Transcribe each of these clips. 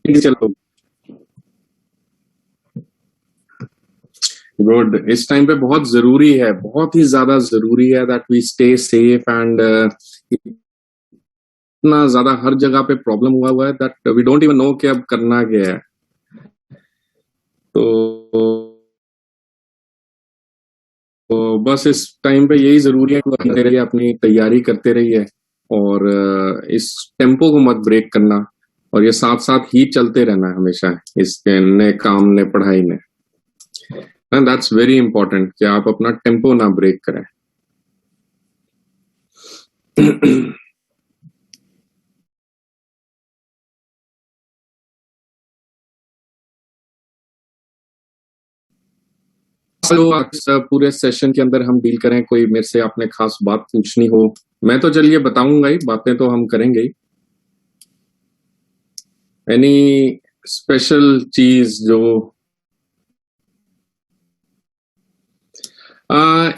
चलो गुड। इस टाइम पे बहुत जरूरी है, बहुत ही ज्यादा जरूरी है that we stay safe and इतना ज्यादा हर जगह पे प्रॉब्लम हुआ है that we don't even know कि अब करना क्या है। तो बस इस टाइम पे यही जरूरी है कि करते रहिए, अपनी तैयारी करते रहिए और इस टेम्पो को मत ब्रेक करना और ये साथ साथ ही चलते रहना है हमेशा इसके नए काम ने पढ़ाई में। एंड दैट्स वेरी इंपॉर्टेंट कि आप अपना टेम्पो ना ब्रेक करें। तो आज पूरे सेशन के अंदर हम डील करें, कोई मेरे से आपने खास बात पूछनी हो, मैं तो चलिए बताऊंगा ही, बातें तो हम करेंगे ही। एनी स्पेशल चीज जो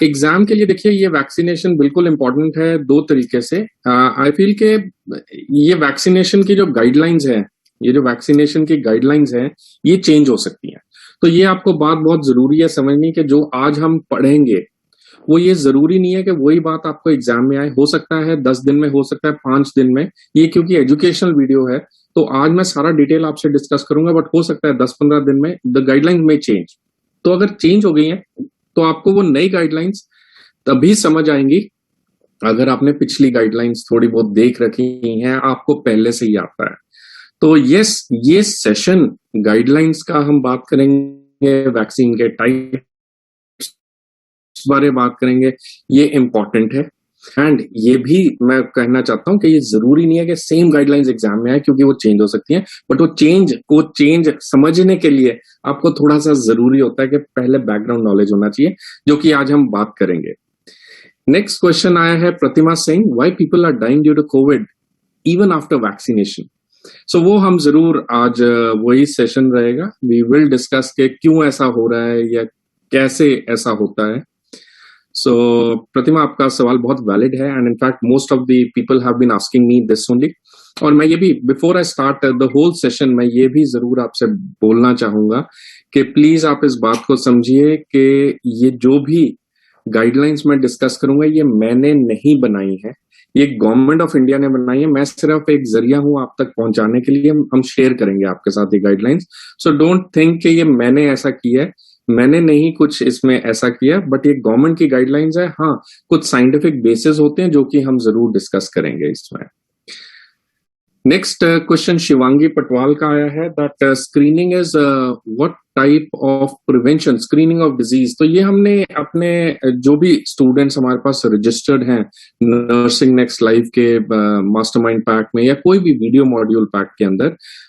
एग्जाम के लिए, देखिए ये वैक्सीनेशन बिल्कुल इंपॉर्टेंट है दो तरीके से। आई फील के ये वैक्सीनेशन की जो गाइडलाइंस है, ये जो वैक्सीनेशन की गाइडलाइंस है, ये चेंज हो सकती है। तो ये आपको बात बहुत जरूरी है समझनी कि जो आज हम पढ़ेंगे वो ये जरूरी नहीं है कि वही बात आपको एग्जाम में आए। हो सकता है 10 दिन में, हो सकता है 5 दिन में। ये क्योंकि एजुकेशनल वीडियो है तो आज मैं सारा डिटेल आपसे डिस्कस करूंगा, बट हो सकता है 10-15 दिन में द गाइडलाइंस में चेंज। तो अगर चेंज हो गई है तो आपको वो नई गाइडलाइंस तभी समझ आएंगी अगर आपने पिछली गाइडलाइंस थोड़ी बहुत देख रखी हैं, आपको पहले से ही आता है। तो यस, ये सेशन गाइडलाइंस का हम बात करेंगे, वैक्सीन के टाइप बारे बात करेंगे, ये इंपॉर्टेंट है। एंड ये भी मैं कहना चाहता हूं कि ये जरूरी नहीं है कि सेम गाइडलाइंस एग्जाम में आए, क्योंकि वो चेंज हो सकती हैं। बट वो चेंज समझने के लिए आपको थोड़ा सा जरूरी होता है कि पहले बैकग्राउंड नॉलेज होना चाहिए, जो कि आज हम बात करेंगे। नेक्स्ट क्वेश्चन आया है Pratima Singh, why people are dying due to covid even after vaccination. So वो हम जरूर आज वही सेशन रहेगा, वी विल डिस्कस के क्यों ऐसा हो रहा है या कैसे ऐसा होता है। सो प्रतिमा, आपका सवाल बहुत वैलिड है and in fact most of the people have been asking me this only. और मैं ये भी before I start the whole session मैं ये भी जरूर आपसे बोलना चाहूंगा कि प्लीज आप इस बात को समझिए कि ये जो भी गाइडलाइंस मैं डिस्कस करूंगा ये मैंने नहीं बनाई है, ये गवर्नमेंट ऑफ इंडिया ने बनाई है। मैं सिर्फ एक जरिया हूं आप तक पहुंचाने के लिए। हम शेयर करेंगे आपके साथ ये गाइडलाइंस। सो डोंट थिंक कि ये मैंने ऐसा किया है, मैंने नहीं कुछ इसमें ऐसा किया, बट ये गवर्नमेंट की गाइडलाइंस है। हाँ, कुछ साइंटिफिक बेसिस होते हैं जो कि हम जरूर डिस्कस करेंगे इसमें। नेक्स्ट क्वेश्चन शिवांगी पटवाल का आया है that screening is what type of prevention, screening of disease. तो ये हमने अपने जो भी स्टूडेंट्स हमारे पास रजिस्टर्ड हैं नर्सिंग नेक्स्ट लाइफ के मास्टरमाइंड पैक में या कोई भी वीडियो मॉड्यूल पैक के अंदर,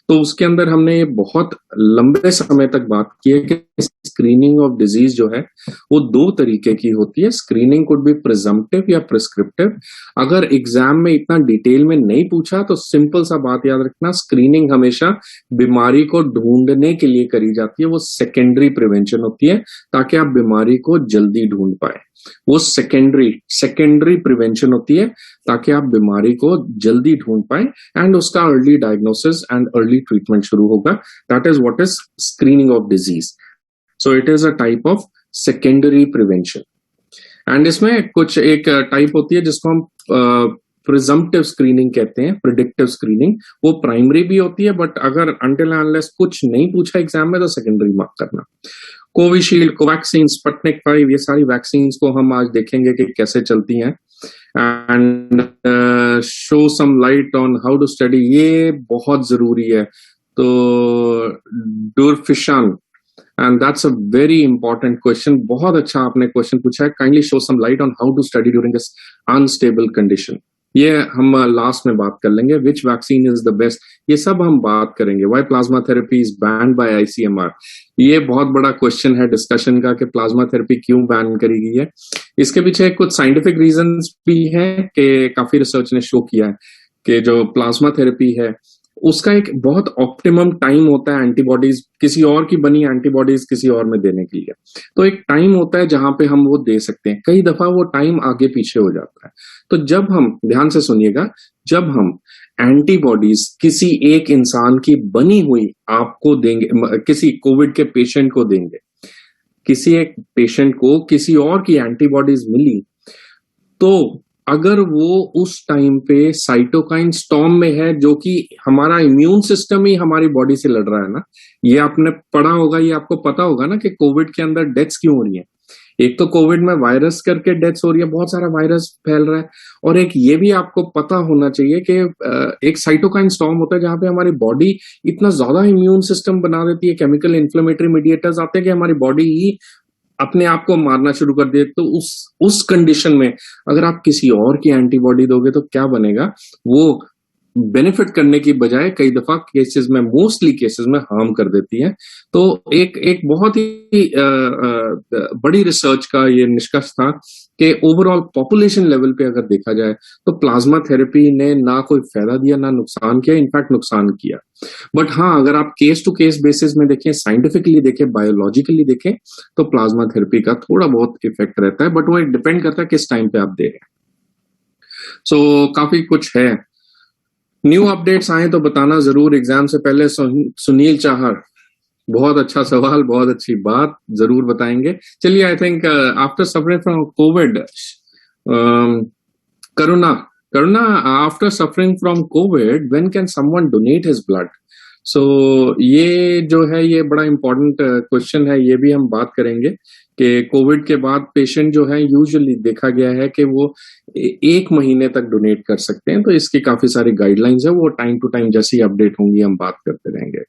तो उसके अंदर हमने ये बहुत लंबे समय तक बात की है कि स्क्रीनिंग ऑफ डिजीज जो है वो दो तरीके की होती है। स्क्रीनिंग कुड बी प्रिजम्पटिव या प्रिस्क्रिप्टिव। अगर एग्जाम में इतना डिटेल में नहीं पूछा तो सिंपल सा बात याद रखना, स्क्रीनिंग हमेशा बीमारी को ढूंढने के लिए करी जाती है, वो सेकेंडरी प्रिवेंशन होती है ताकि आप बीमारी को जल्दी ढूंढ पाए। वो सेकेंडरी प्रिवेंशन होती है ताकि आप बीमारी को जल्दी ढूंढ पाए एंड उसका early diagnosis and early treatment शुरू होगा। That is what is screening of disease. So it is a type of secondary prevention. And इसमें कुछ एक टाइप होती है जिसको हम प्रिजम्पटिव स्क्रीनिंग कहते हैं, प्रिडिक्टिव स्क्रीनिंग। वो प्राइमरी भी होती है, बट अगर अनटिल अनलेस कुछ नहीं पूछा एग्जाम में तो सेकेंडरी मार्क करना। कोविशील्ड, कोवैक्सीन, स्पुतनिक 5, ये सारी वैक्सीन को हम आज देखेंगे कि कैसे चलती हैं। And show some light on how to study, ये बहुत जरूरी है। तो Durfishan, and that's a very important question, बहुत अच्छा आपने क्वेश्चन पूछा है। Kindly show some light on how to study during this unstable condition. ये हम लास्ट में बात कर लेंगे। Which vaccine is the best, ये सब हम बात करेंगे। Why plasma therapy is banned by ICMR, ये बहुत बड़ा क्वेश्चन है डिस्कशन का कि प्लाज्मा थेरेपी क्यों बैन करी गई है। इसके पीछे कुछ साइंटिफिक रीजंस भी हैं कि काफी रिसर्च ने शो किया है कि जो प्लाज्मा थेरेपी है उसका एक बहुत ऑप्टिमम टाइम होता है एंटीबॉडीज, किसी और की बनी एंटीबॉडीज किसी और में देने के लिए। तो एक टाइम होता है जहां पे हम वो दे सकते हैं, कई दफा वो टाइम आगे पीछे हो जाता है। तो जब हम, ध्यान से सुनिएगा, जब हम एंटीबॉडीज किसी एक इंसान की बनी हुई आपको देंगे, किसी कोविड के पेशेंट को देंगे, किसी एक पेशेंट को किसी और की एंटीबॉडीज मिली, तो अगर वो उस टाइम पे साइटोकाइन स्टॉर्म में है, जो कि हमारा इम्यून सिस्टम ही हमारी बॉडी से लड़ रहा है ना, ये आपने पढ़ा होगा, ये आपको पता होगा ना कि कोविड के अंदर डेथ्स क्यों हो रही है। एक तो कोविड में वायरस करके डेथ्स हो रही है, बहुत सारा वायरस फैल रहा है, और एक ये भी आपको पता होना चाहिए कि एक साइटोकाइन स्टॉर्म होता है जहां पे हमारी बॉडी इतना ज्यादा इम्यून सिस्टम बना देती है, केमिकल इन्फ्लेमेटरी मीडिएटर्स आते हैं कि हमारी बॉडी ही अपने आप को मारना शुरू कर दे। तो उस कंडीशन में अगर आप किसी और की एंटीबॉडी दोगे तो क्या बनेगा, वो बेनिफिट करने की बजाय कई दफा केसेस में, मोस्टली केसेस में हार्म कर देती है। तो एक बहुत ही बड़ी रिसर्च का ये निष्कर्ष था कि ओवरऑल पॉपुलेशन लेवल पे अगर देखा जाए तो प्लाज्मा थेरेपी ने ना कोई फायदा दिया ना नुकसान किया, इनफैक्ट नुकसान किया। बट हाँ, अगर आप केस टू केस बेसिस में देखें, साइंटिफिकली देखें, बायोलॉजिकली देखें, तो प्लाज्मा थेरेपी का थोड़ा बहुत इफेक्ट रहता है, बट वो डिपेंड करता है किस टाइम पे आप दे रहे हैं। सो काफी कुछ है। न्यू अपडेट्स आए तो बताना जरूर। एग्जाम से पहले सुनील चाहर, बहुत अच्छा सवाल, बहुत अच्छी बात, जरूर बताएंगे। चलिए, I think after suffering from covid, corona corona after suffering from covid, when can someone donate his blood? So ये जो है, ये बड़ा इंपॉर्टेंट क्वेश्चन है, ये भी हम बात करेंगे कि कोविड के बाद पेशेंट जो है, यूजुअली देखा गया है कि वो 1 महीने तक डोनेट कर सकते हैं। तो इसकी काफी सारी गाइडलाइंस है, वो टाइम टू टाइम जैसी अपडेट होंगी हम बात करते रहेंगे।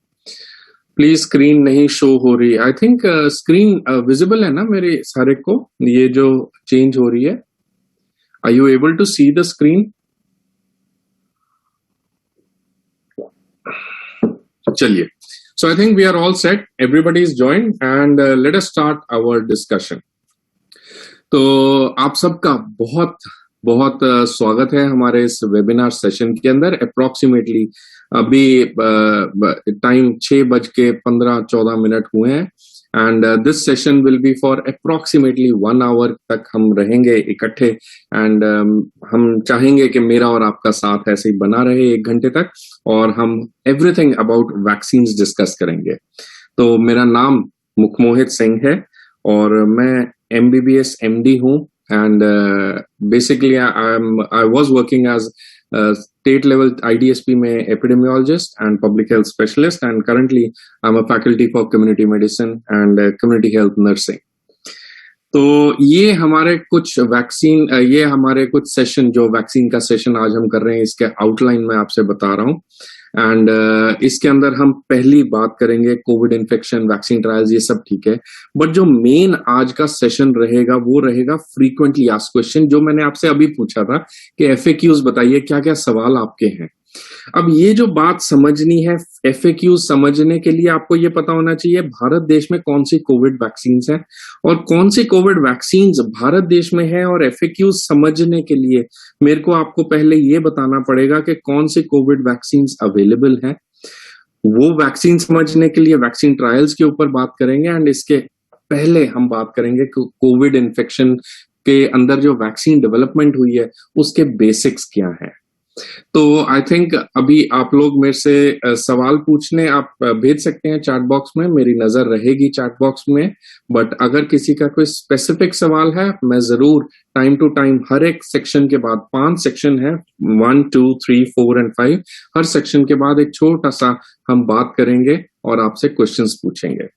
प्लीज, स्क्रीन नहीं शो हो रही। आई थिंक स्क्रीन विजिबल है ना मेरे सारे को, ये जो चेंज हो रही है। Are you able to see the screen? चलिए, so I think we are all set, everybody is joined, and let us start our discussion. तो आप सबका बहुत बहुत स्वागत है हमारे इस वेबिनार सेशन के अंदर। अप्रोक्सीमेटली अभी टाइम 6:15-14 हुए हैं, and this session will be for approximately 1 hour तक हम रहेंगे इकट्ठे। एंड हम चाहेंगे कि मेरा और आपका साथ ऐसे ही बना रहे 1 घंटे तक, और हम एवरीथिंग अबाउट वैक्सीन डिस्कस करेंगे। तो मेरा नाम मुखमोहित सिंह है और मैं MBBS MD हूँ, and basically I was working as state level IDSP में epidemiologist and public health specialist, and currently I am a faculty for community medicine and community health nursing. तो ये हमारे कुछ वैक्सीन, ये हमारे कुछ सेशन, जो वैक्सीन का सेशन आज हम कर रहे हैं, इसके आउटलाइन में आपसे बता रहा हूँ। एंड इसके अंदर हम पहली बात करेंगे कोविड इन्फेक्शन, वैक्सीन ट्रायल्स, ये सब ठीक है। बट जो मेन आज का सेशन रहेगा वो रहेगा फ्रीक्वेंटली आस्क्ड क्वेश्चन, जो मैंने आपसे अभी पूछा था कि FAQs बताइए, क्या क्या सवाल आपके हैं। अब ये जो बात समझनी है, FAQ समझने के लिए आपको ये पता होना चाहिए भारत देश में कौन सी कोविड वैक्सीन है और कौन सी कोविड वैक्सीन भारत देश में है। और FAQ समझने के लिए मेरे को आपको पहले ये बताना पड़ेगा कि कौन सी कोविड वैक्सीन अवेलेबल है। वो वैक्सीन समझने के लिए वैक्सीन ट्रायल्स के ऊपर बात करेंगे, एंड इसके पहले हम बात करेंगे कोविड इन्फेक्शन के अंदर जो वैक्सीन डेवलपमेंट हुई है उसके बेसिक्स क्या है। तो आई थिंक अभी आप लोग मेरे से सवाल पूछने आप भेज सकते हैं चैट बॉक्स में, मेरी नजर रहेगी चैट बॉक्स में। बट अगर किसी का कोई स्पेसिफिक सवाल है, मैं जरूर टाइम टू टाइम हर एक सेक्शन के बाद, 5 सेक्शन है, 1, 2, 3, 4 एंड 5, हर सेक्शन के बाद एक छोटा सा हम बात करेंगे और आपसे क्वेश्चंस पूछेंगे।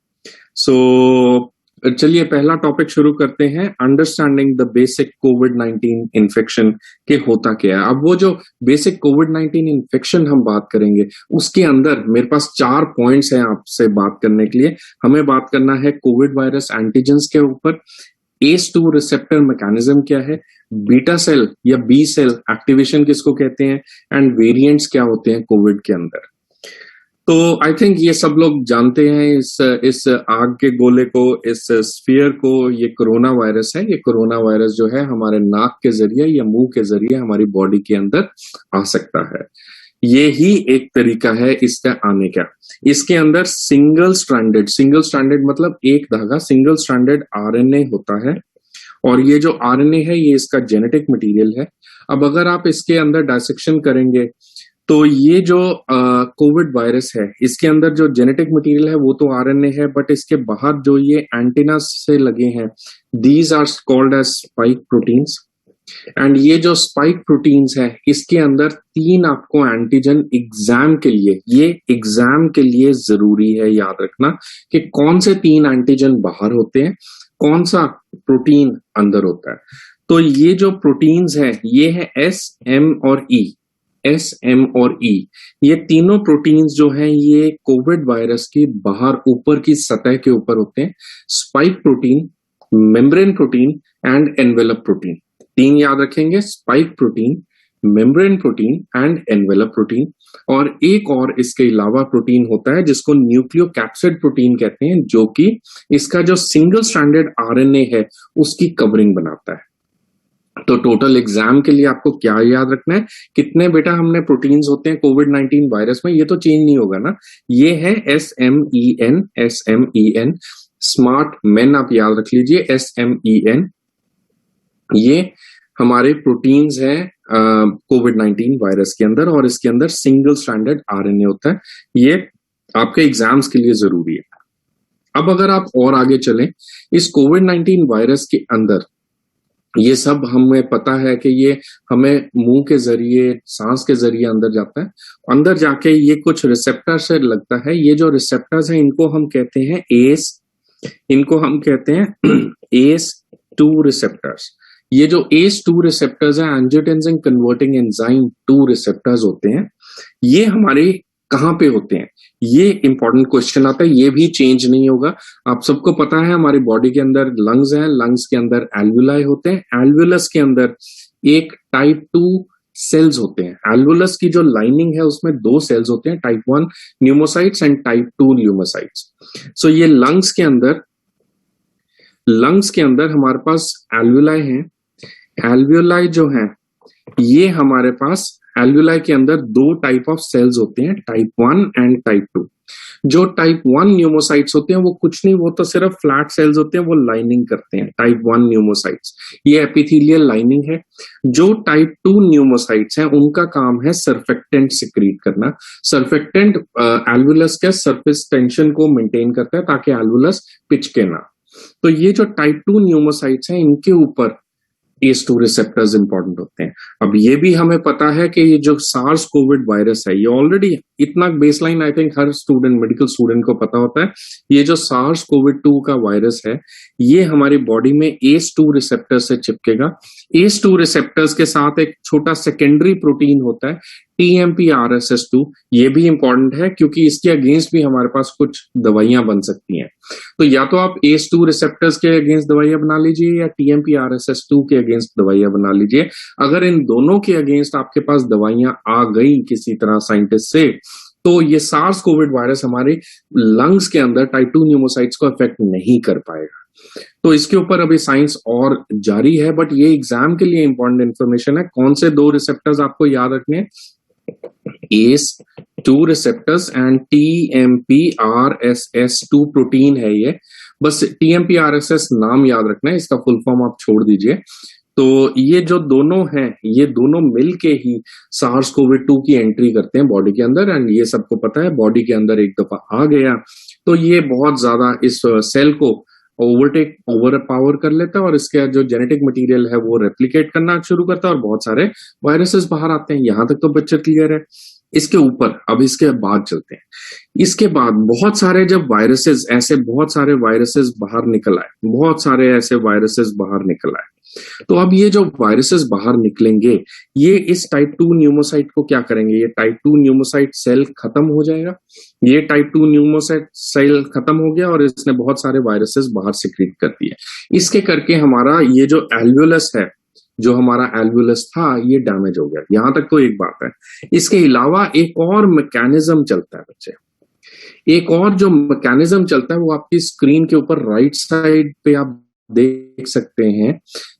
सो चलिए पहला टॉपिक शुरू करते हैं, understanding the basic covid infection के होता क्या है। अब वो जो बेसिक कोविड-19 इन्फेक्शन हम बात करेंगे, उसके अंदर मेरे पास 4 पॉइंट्स हैं आपसे बात करने के लिए। हमें बात करना है कोविड वायरस एंटीजेंस के ऊपर, ACE2 रिसेप्टर मैकेनिज्म क्या है, बीटा सेल या बी सेल एक्टिवेशन किसको कहते हैं, एंड वेरिएंट्स क्या होते हैं कोविड के अंदर। तो आई थिंक ये सब लोग जानते हैं इस आग के गोले को, इस स्फीयर को। ये कोरोना वायरस है। ये कोरोना वायरस जो है हमारे नाक के जरिए या मुंह के जरिए हमारी बॉडी के अंदर आ सकता है। ये ही एक तरीका है इसका आने का। इसके अंदर सिंगल स्ट्रैंडेड मतलब एक धागा, सिंगल स्ट्रैंडेड आरएनए होता है, और ये जो आरएनए है ये इसका जेनेटिक मटेरियल है। अब अगर आप इसके अंदर डायसेक्शन करेंगे तो ये जो कोविड वायरस है इसके अंदर जो जेनेटिक मटेरियल है वो तो आरएनए है, बट इसके बाहर जो ये एंटीना से लगे हैं, these are called as spike proteins. And ये जो स्पाइक प्रोटीन्स है इसके अंदर 3 आपको एंटीजन एग्जाम के लिए, ये एग्जाम के लिए जरूरी है याद रखना कि कौन से 3 एंटीजन बाहर होते हैं, कौन सा प्रोटीन अंदर होता है। तो ये जो प्रोटीन्स है ये है एस, एम और ई। एस, एम और ई, ये तीनों प्रोटीन्स जो हैं ये कोविड वायरस की बाहर ऊपर की सतह के ऊपर होते हैं। Spike protein, membrane protein and envelope protein. 3 याद रखेंगे, spike protein, membrane protein and envelope protein. और एक और इसके अलावा प्रोटीन होता है जिसको न्यूक्लियोकैप्सिड प्रोटीन कहते हैं, जो कि इसका जो सिंगल स्ट्रैंडेड आरएनए है उसकी कवरिंग बनाता है। तो टोटल एग्जाम के लिए आपको क्या याद रखना है, कितने बेटा हमने प्रोटीन्स होते हैं कोविड 19 वायरस में, ये तो चेंज नहीं होगा ना। ये है SMEN, SMEN, स्मार्ट मेन आप याद रख लीजिए, SMEN। ये हमारे प्रोटीन्स हैं कोविड 19 वायरस के अंदर, और इसके अंदर सिंगल स्ट्रैंडेड आरएनए होता है। ये आपके एग्जाम्स के लिए जरूरी है। अब अगर आप और आगे चलें, इस कोविड 19 वायरस के अंदर ये सब हमें पता है कि ये हमें मुंह के जरिए, सांस के जरिए अंदर जाता है। अंदर जाके ये कुछ रिसेप्टर से लगता है। ये जो रिसेप्टर्स हैं इनको हम कहते हैं एस, इनको हम कहते हैं ACE2 रिसेप्टर्स। ये जो ACE2 रिसेप्टर्स हैं, एंजियोटेंसिन कन्वर्टिंग एंजाइम 2 रिसेप्टर्स होते हैं। ये हमारे कहाँ पे होते हैं, ये इंपॉर्टेंट क्वेश्चन आता है। ये भी चेंज नहीं होगा। आप सबको पता है हमारी बॉडी के अंदर लंग्स हैं, लंग्स के अंदर एल्वुलाई होते हैं, एल्वुलस के अंदर एक टाइप 2 सेल्स होते हैं। एल्वुलस की जो लाइनिंग है उसमें 2 सेल्स होते हैं, टाइप 1 न्यूमोसाइट्स एंड टाइप 2 ल्यूमोसाइट्स। सो ये लंग्स के अंदर हमारे पास एल्वुलाई हैं। एल्वुलाई जो है ये हमारे पास एल्वुलाई के अंदर 2 टाइप ऑफ सेल्स होते हैं, टाइप 1 एंड टाइप 2। जो टाइप 1 न्यूमोसाइट्स होते हैं वो कुछ नहीं, वो तो सिर्फ फ्लैट सेल्स होते हैं, वो लाइनिंग करते हैं। टाइप 1 न्यूमोसाइट्स ये एपिथेलियल लाइनिंग है। जो टाइप 2 न्यूमोसाइट्स हैं उनका काम है सर्फेक्टेंट सिक्रीट करना। सर्फेक्टेंट एल्वुलस के सरफेस टेंशन को मेंटेन करता है ताकि एल्वुलस पिचके ना। तो ये जो टाइप 2 न्यूमोसाइट्स हैं इनके ऊपर ACE2 रिसेप्टर्स इंपॉर्टेंट होते हैं। अब ये भी हमें पता है कि ये जो सार्स कोविड वायरस है, ये ऑलरेडी इतना baseline I think her student, medical student को पता होता है। ये जो सार्स कोविड 2 का वायरस है ये हमारी बॉडी में ACE2 रिसेप्टर से चिपकेगा। ACE2 रिसेप्टर्स के साथ एक छोटा सेकेंडरी प्रोटीन होता है TMPRSS2। ये भी इंपॉर्टेंट है क्योंकि इसके अगेंस्ट भी हमारे पास कुछ दवाइयां बन सकती हैं। तो या तो आप ACE2 रिसेप्टर्स के अगेंस्ट दवाइयां बना लीजिए या TMPRSS2 के अगेंस्ट दवाइयां बना लीजिए। अगर इन दोनों के अगेंस्ट आपके पास दवाइयां आ गई किसी तरह साइंटिस्ट से, तो ये सार्स कोविड वायरस हमारे लंग्स के अंदर टाइप 2 न्यूमोसाइट्स को अफेक्ट नहीं कर पाएगा। तो इसके ऊपर अभी साइंस और जारी है, बट ये एग्जाम के लिए इंपॉर्टेंट इंफॉर्मेशन है। कौन से 2 रिसेप्टर्स आपको याद रखने हैं, ACE2 receptors and TMPRSS2 protein है ये। बस TMPRSS नाम याद रखना है, इसका फुल फॉर्म आप छोड़ दीजिए। तो ये जो दोनों हैं ये दोनों मिलके ही सार्स कोविड 2 की एंट्री करते हैं बॉडी के अंदर। एंड ये सबको पता है बॉडी के अंदर एक दफा आ गया तो ये बहुत ज्यादा इस सेल को ओवर पावर कर लेता है और इसके जो जेनेटिक मटेरियल है वो रेप्लिकेट करना शुरू करता है और बहुत सारे वायरसेस बाहर आते हैं। यहां तक तो बच्चे क्लियर है। इसके ऊपर अब इसके बाद चलते हैं। इसके बाद बहुत सारे जब वायरसेस, ऐसे बहुत सारे वायरसेस बाहर निकल आए, बहुत सारे ऐसे वायरसेस बाहर निकल आए। तो अब ये जो वायरसेस बाहर निकलेंगे ये इस टाइप 2 न्यूमोसाइट को क्या करेंगे, ये टाइप 2 न्यूमोसाइट सेल खत्म हो जाएगा। ये टाइप 2 न्यूमोसाइट सेल खत्म हो गया और इसने बहुत सारे वायरसेस बाहर सिक्रीट कर दिए। इसके करके हमारा ये जो एल्वुलस है, जो हमारा एल्वुलस था, ये डैमेज हो गया। यहां तक तो एक बात है। इसके अलावा एक और मैकेनिज्म चलता है बच्चे, एक और जो मैकेनिज्म चलता है वो आपकी स्क्रीन के ऊपर राइट साइड पे आप देख सकते हैं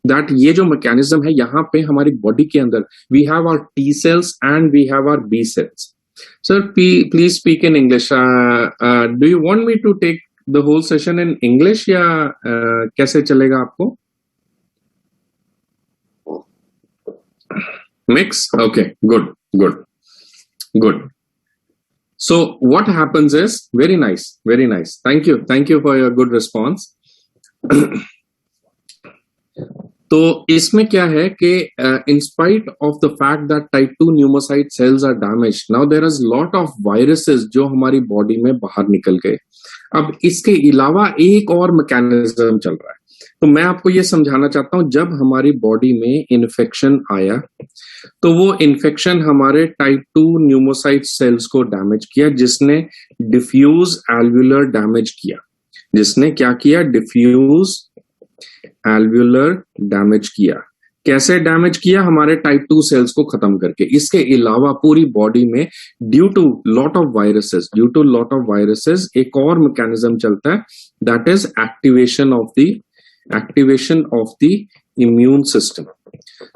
दैट ये जो मैकेनिज्म है यहाँ पे हमारी बॉडी के अंदर we have our T cells and we have our B cells. Sir please speak in English. Do you want me to take the whole session in English या कैसे चलेगा आपको? Mix? Okay, good. So what happens is, very nice. Thank you for your good response. तो इसमें क्या है कि in spite of the fact that type 2 pneumocyte cells are damaged, now there is lot of viruses जो हमारी body में बाहर निकल गए. अब इसके अलावा एक और मैकेनिज्म चल रहा है. तो मैं आपको ये समझाना चाहता हूं, जब हमारी बॉडी में इन्फेक्शन आया तो वो इन्फेक्शन हमारे टाइप 2 न्यूमोसाइट सेल्स को डैमेज किया, जिसने डिफ्यूज एल्वुलर डैमेज किया. जिसने क्या किया? डिफ्यूज एल्वुलर डैमेज किया. कैसे डैमेज किया? हमारे टाइप 2 सेल्स को खत्म करके. इसके अलावा पूरी बॉडी में due to lot of viruses एक और मैकेनिज्म चलता है, that is activation of the immune system.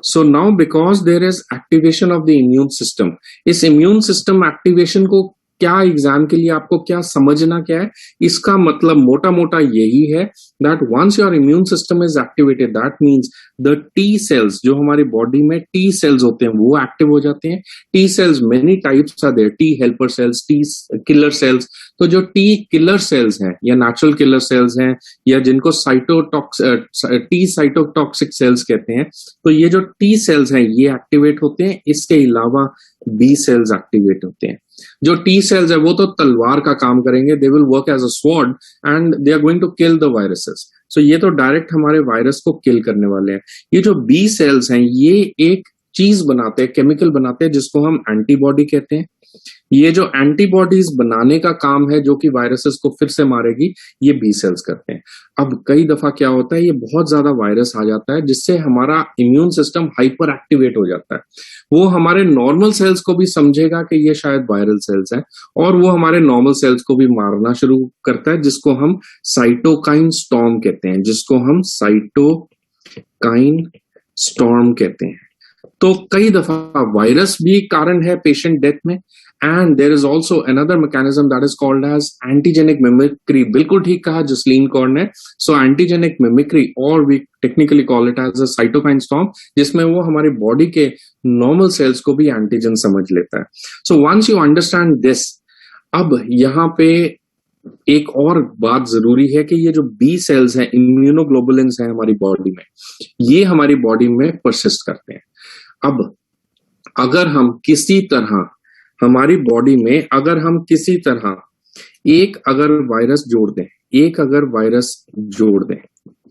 So now because there is activation of the immune system, इस immune system activation को क्या एग्जाम के लिए आपको क्या समझना क्या है? इसका मतलब मोटा मोटा यही है that once your immune system is activated, that means the T cells जो हमारी बॉडी में T cells होते हैं वो एक्टिव हो जाते हैं. T cells many types are there, T helper cells, T killer cells. तो जो T killer cells हैं या natural killer cells हैं या जिनको T cytotoxic cells कहते हैं, तो ये जो T cells हैं ये एक्टिवेट होते हैं. इसके अलावा B cells एक्टिवेट होते हैं. जो टी सेल्स है वो तो तलवार का काम करेंगे, they will work as a sword and they are going to kill the viruses. So ये तो डायरेक्ट हमारे वायरस को किल करने वाले हैं. ये जो बी सेल्स हैं ये एक चीज बनाते हैं, केमिकल बनाते हैं जिसको हम एंटीबॉडी कहते हैं. ये जो एंटीबॉडीज बनाने का काम है जो कि वायरसेस को फिर से मारेगी, ये बी सेल्स करते हैं. अब कई दफा क्या होता है, ये बहुत ज्यादा वायरस आ जाता है जिससे हमारा इम्यून सिस्टम हाइपर एक्टिवेट हो जाता है. वो हमारे नॉर्मल सेल्स को भी समझेगा कि ये शायद वायरल सेल्स हैं और वो हमारे नॉर्मल सेल्स को भी मारना शुरू करता है, जिसको हम साइटोकाइन स्टॉर्म कहते हैं. तो कई दफा वायरस भी कारण है पेशेंट डेथ में. And there is also another mechanism that is called as antigenic mimicry. बिल्कुल ठीक कहा जसलीन कौर ने. सो एंटीजेनिक मिमिक्री और we technically call it as a cytokine storm, जिसमें वो हमारी बॉडी के नॉर्मल सेल्स को भी एंटीजन समझ लेता है. So once you understand this, अब यहाँ पे एक और बात जरूरी है कि ये जो बी सेल्स हैं, इम्यूनोग्लोबुलिन्स हैं हमारी बॉडी में, ये हमारी बॉडी में परसिस्ट करते हैं. अब अगर हम किसी तरह हमारी बॉडी में एक अगर वायरस जोड़ दें,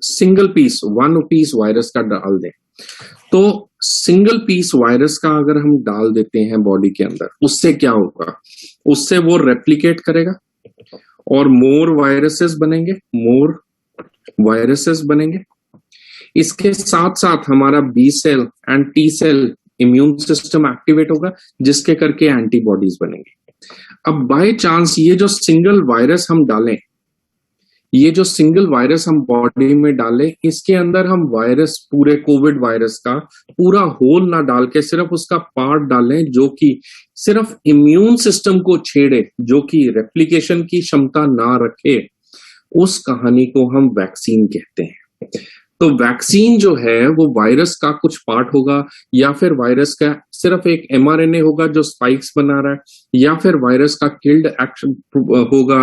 सिंगल पीस 1 पीस वायरस का डाल दें, तो सिंगल पीस वायरस का अगर हम डाल देते हैं बॉडी के अंदर, उससे क्या होगा? उससे वो रेप्लिकेट करेगा और मोर वायरसेस बनेंगे. इसके साथ साथ हमारा B cell and T cell immune system activate होगा, जिसके करके एंटीबॉडीज बनेंगे. अब बाय चांस ये जो सिंगल वायरस हम बॉडी में डालें, इसके अंदर हम वायरस पूरे कोविड वायरस का पूरा होल ना डाल के सिर्फ उसका पार्ट डालें जो कि सिर्फ इम्यून सिस्टम को छेड़े, जो कि रेप्लिकेशन की क्षमता ना रखे, उस कहानी को हम वैक्सीन कहते हैं. तो वैक्सीन जो है वो वायरस का कुछ पार्ट होगा, या फिर वायरस का सिर्फ एक mRNA होगा जो स्पाइक्स बना रहा है, या फिर वायरस का किल्ड एक्शन होगा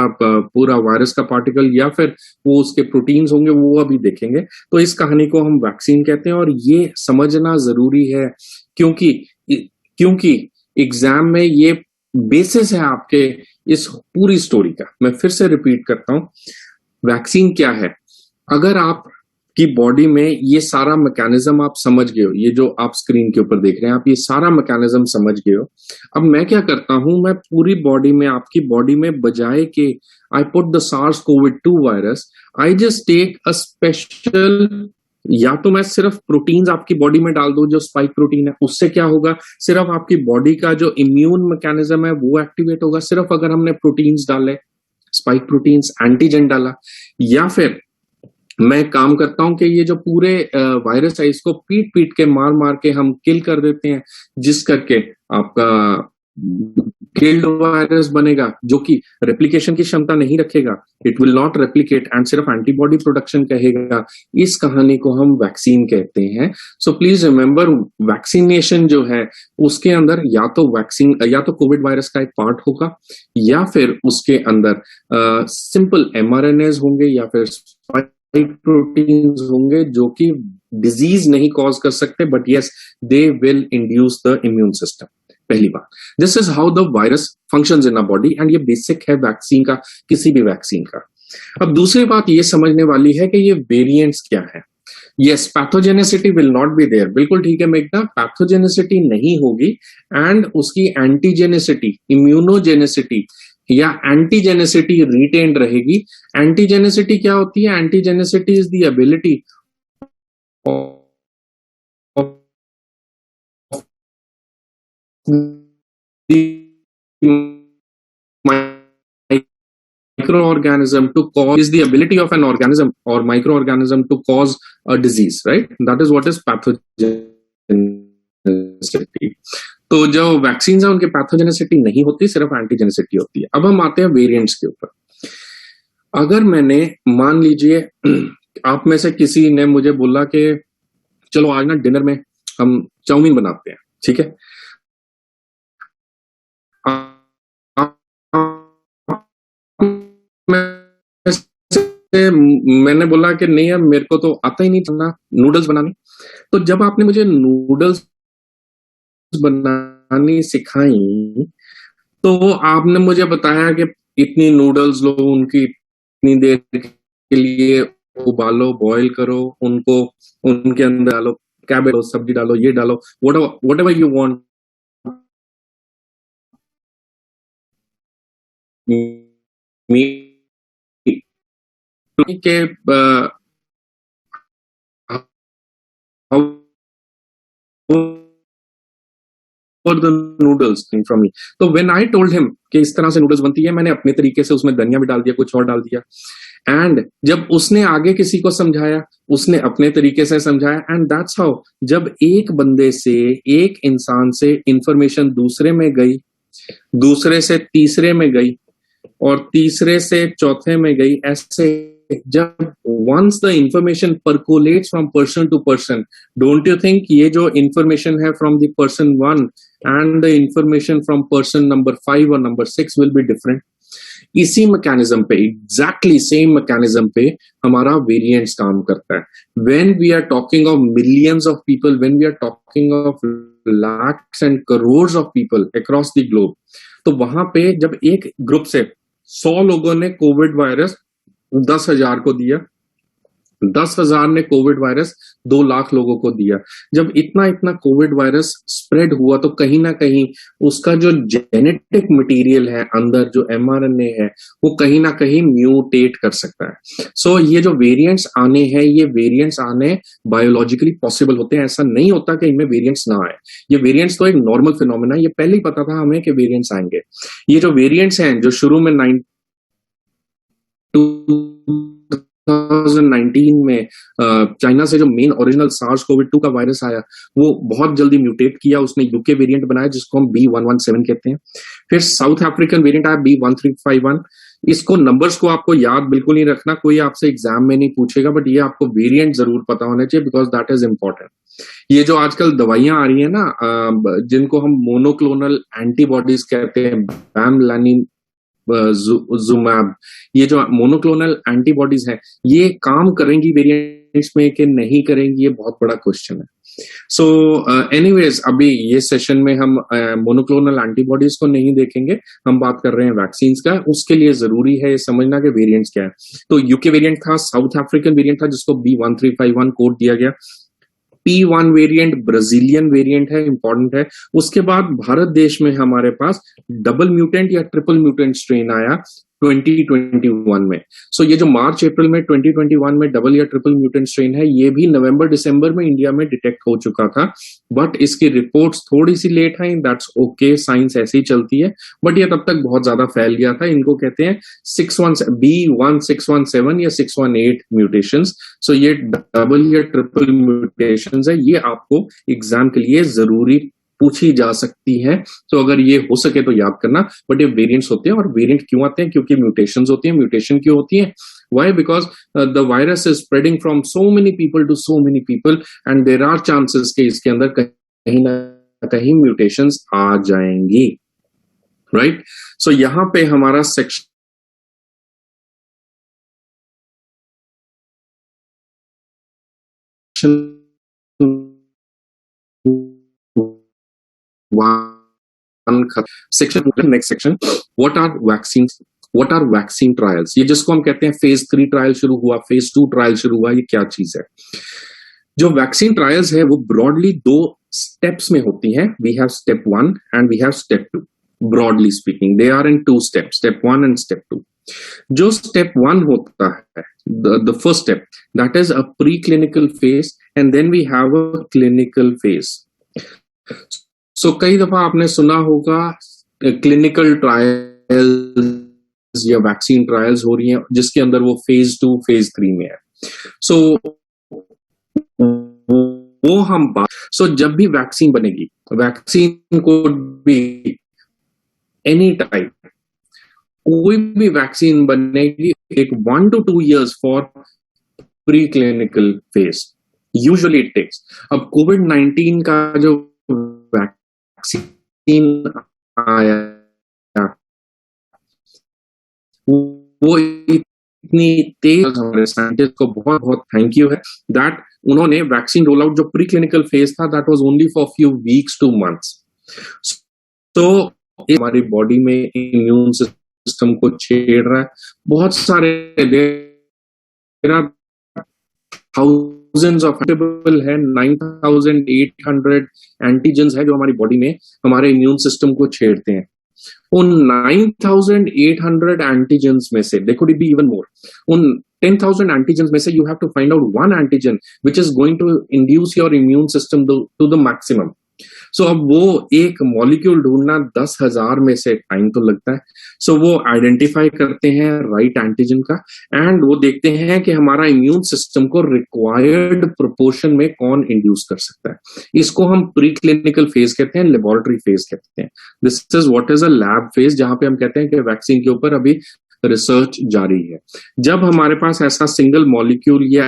पूरा वायरस का पार्टिकल, या फिर वो उसके प्रोटीन्स होंगे, वो अभी देखेंगे. तो इस कहानी को हम वैक्सीन कहते हैं और ये समझना जरूरी है क्योंकि एग्जाम में ये बेसिस है आपके इस पूरी स्टोरी का. मैं फिर से रिपीट करता हूं, वैक्सीन क्या है. अगर आप की बॉडी में ये सारा मैकेनिज्म आप समझ गए हो, ये जो आप स्क्रीन के ऊपर देख रहे हैं, आप ये सारा मैकेनिज्म समझ गए हो. अब मैं क्या करता हूं, मैं पूरी बॉडी में, आपकी बॉडी में, बजाय के I put the SARS-CoV-2 virus, I just take a special, या तो मैं सिर्फ प्रोटीन्स आपकी बॉडी में डाल दूं जो स्पाइक प्रोटीन है, उससे क्या होगा, सिर्फ आपकी बॉडी का जो इम्यून मैकेनिज्म है वो एक्टिवेट होगा. सिर्फ अगर हमने प्रोटीन्स डाले, स्पाइक प्रोटीन्स, एंटीजन डाला, या फिर मैं काम करता हूं कि ये जो पूरे वायरस है इसको पीट पीट के मार मार के हम किल कर देते हैं, जिस करके आपका किल्ड वायरस बनेगा जो कि रेप्लिकेशन की क्षमता नहीं रखेगा, it will not replicate and सिर्फ एंटीबॉडी प्रोडक्शन कहेगा। इस कहानी को हम वैक्सीन कहते हैं। सो प्लीज रिमेंबर, वैक्सीनेशन जो है उसके अंदर या तो वैक्सीन या तो कोविड वायरस का एक पार्ट होगा, या फिर उसके अंदर सिंपल mRNAs होंगे, या फिर प्रोटीन्स होंगे जो कि डिजीज नहीं कॉज कर सकते, but yes they will induce the immune system. पहली बात, this is how the virus functions in a body, and ये बेसिक है वैक्सीन का, किसी भी वैक्सीन का। अब दूसरी बात ये समझने वाली है कि ये वेरिएंट्स क्या है। Yes, pathogenicity will not be there, बिल्कुल ठीक है मेघना, पैथोजेनेसिटी नहीं होगी, एंड उसकी एंटीजेनेसिटी, इम्यूनोजेनेसिटी या एंटीजेनेसिटी रिटेन्ड रहेगी। एंटीजेनेसिटी क्या होती है? Antigenicity is the ability microorganism to cause, is the ability of an organism or microorganism to cause a disease, right? That is what is pathogenicity. तो जो vaccine है उनकी pathogenicity नहीं होती, सिर्फ एंटीजेनेसिटी होती है। अब हम आते हैं वेरिएंट्स के ऊपर। अगर मैंने, मान लीजिए आप में से किसी ने मुझे बोला कि चलो आज ना डिनर में हम चाउमीन बनाते हैं, ठीक है, मैंने बोला कि नहीं यार मेरे को तो आता ही नहीं चलना नूडल्स बनाने। तो जब आपने मुझे नूडल्स बनानी सिखाई तो आपने मुझे बताया कि इतनी नूडल्स लो, उनकी इतनी देर के लिए उबालो, बॉईल करो उनको, उनके अंदर डालो कैबेज, सब्जी डालो, ये डालो, वट एवर यू वांट, के the noodles from me. तो when I told him कि इस तरह से नूडल्स बनती है, मैंने अपने तरीके से उसमें धनिया भी डाल दिया, कुछ और डाल दिया, एंड जब उसने आगे किसी को समझाया उसने अपने तरीके से समझाया, एंड दैट्स हाउ, जब एक बंदे से, एक इंसान से इंफॉर्मेशन दूसरे में गई, दूसरे से तीसरे में गई, और तीसरे से चौथे में गई, ऐसे जब once the information percolates from person to person, don't you think ये जो information है from the person 1 and the information from person number 5 or number 6 will be different? इसी मैकेनिज्म पे, एग्जैक्टली सेम मैकेनिज्म पे हमारा वेरिएंट्स काम करता है। When we are talking of millions of people, when we are talking of lakhs and crores of people across the globe, तो वहां पे जब एक ग्रुप से 100 लोगों ने कोविड वायरस 10,000 को दिया, 10,000 ने कोविड वायरस 2 लाख लोगों को दिया, जब इतना इतना कोविड वायरस स्प्रेड हुआ तो कहीं ना कहीं उसका जो जेनेटिक मटेरियल है अंदर, जो mRNA है, वो कहीं ना कहीं म्यूटेट कर सकता है। सो ये जो वेरिएंट्स आने हैं, ये वेरिएंट्स आने बायोलॉजिकली पॉसिबल होते हैं, ऐसा नहीं होता कि इनमें वेरिएंट्स ना आए। ये वेरिएंट्स तो एक नॉर्मल फिनोमेना है, ये पहले ही पता था हमें कि वेरिएंट्स आएंगे। ये जो वेरिएंट्स हैं जो शुरू में 2019 में चाइना से जो मेन ओरिजिनल सार्स कोविड-2 का वायरस आया, वो बहुत जल्दी म्यूटेट किया, उसने यूके वेरिएंट बनाया जिसको हम B117 कहते हैं। फिर साउथ अफ्रीकन वेरिएंट आया B1351। इसको नंबर्स को आपको याद बिल्कुल नहीं रखना, कोई आपसे एग्जाम में नहीं पूछेगा, बट ये आपको वेरिएंट जरूर पता होना चाहिए बिकॉज दैट इज इंपॉर्टेंट। ये जो आजकल दवाइयां आ रही है ना, जिनको हम मोनोक्लोनल एंटीबॉडीज कहते हैं, बैमलानिजुमैब, ये जो मोनोक्लोनल एंटीबॉडीज हैं, ये काम करेंगी वेरिएंट्स में कि नहीं करेंगी, ये बहुत बड़ा क्वेश्चन है। सो एनीवेज अभी ये सेशन में हम मोनोक्लोनल एंटीबॉडीज को नहीं देखेंगे, हम बात कर रहे हैं वैक्सीन्स का। उसके लिए जरूरी है ये समझना कि वेरिएंट्स क्या है। तो यूके वेरिएंट था, साउथ अफ्रीकन वेरिएंट था जिसको B1351 कोड दिया गया, P1 वेरिएंट ब्राजीलियन वेरिएंट है, इंपॉर्टेंट है। उसके बाद भारत देश में हमारे पास डबल म्यूटेंट या ट्रिपल म्यूटेंट स्ट्रेन आया 2021 में। सो ये जो मार्च अप्रैल में 2021 में डबल या ट्रिपल म्यूटेंट स्ट्रेन है, ये भी नवंबर दिसंबर में इंडिया में डिटेक्ट हो चुका था, बट इसकी रिपोर्ट्स थोड़ी सी लेट आई। दैट्स ओके, साइंस ऐसी ही चलती है, बट ये तब तक बहुत ज्यादा फैल गया था। इनको कहते हैं B1617 या 618 म्यूटेशंस। सो ये डबल या ट्रिपल म्यूटेशंस है, ये आपको एग्जाम के लिए जरूरी पूछी जा सकती है। तो अगर ये हो सके तो याद करना। बट ये वेरिएंट्स होते हैं, और वेरिएंट क्यों आते हैं? क्योंकि म्यूटेशंस होती हैं। म्यूटेशन क्यों होती है? Why? Because the virus is spreading from so many people to so many people, and there are chances कि इसके अंदर कहीं ना कहीं म्यूटेशंस आ जाएंगी, राइट? सो यहां पे हमारा section next section, what are vaccine trials? ये जिसको हम कहते हैं फेज 3 ट्रायल शुरू हुआ, फेज 2 ट्रायल शुरू हुआ, ये क्या चीज है? जो वैक्सीन ट्रायल्स है वो ब्रॉडली 2 स्टेप्स में होती हैं। We have step 1 and we have step 2। Broadly speaking they are in 2 steps, step 1 and step 2। जो स्टेप 1 होता है, the first step, that is a preclinical phase, and then we have a clinical phase. So कई दफा आपने सुना होगा clinical trials या vaccine trials हो रही हैं जिसके अंदर वो फेज 2 फेज 3 में है। सो वो हम बात जब भी वैक्सीन बनेगी, वैक्सीन को भी एनी टाइप, कोई भी वैक्सीन बनेगी, एक 1 to 2 years for pre clinical phase usually it takes. अब कोविड-19 का जो वैक्सीन आया वो इतनी तेज, हमारे साइंटिस्ट को बहुत बहुत थैंक यू है दैट उन्होंने वैक्सीन रोल आउट जो प्री क्लिनिकल फेज था, that was only for few weeks two months. तो हमारी बॉडी में इम्यून सिस्टम को छेड़ रहा है। बहुत सारे thousands of है, 9,800 एंटीजेंस है जो हमारी बॉडी में हमारे इम्यून सिस्टम को छेड़ते हैं। उन 9,800 एंटीजेंस में से, देखो इट बी इवन मोर, उन 10,000 एंटीजेंस में से you have to find out one antigen which is going to induce your immune system to the maximum. So अब वो एक मॉलिक्यूल ढूंढना 10,000 में से टाइम तो लगता है। सो वो आइडेंटिफाई करते हैं राइट एंटीजन का, एंड वो देखते हैं कि हमारा इम्यून सिस्टम को रिक्वायर्ड प्रोपोर्शन में कौन इंड्यूस कर सकता है। इसको हम प्री क्लिनिकल फेज कहते हैं, लेबोरेटरी फेज कहते हैं। This is what is a lab phase, जहां पे हम कहते हैं कि वैक्सीन के ऊपर अभी रिसर्च जारी है। जब हमारे पास ऐसा सिंगल मॉलिक्यूल या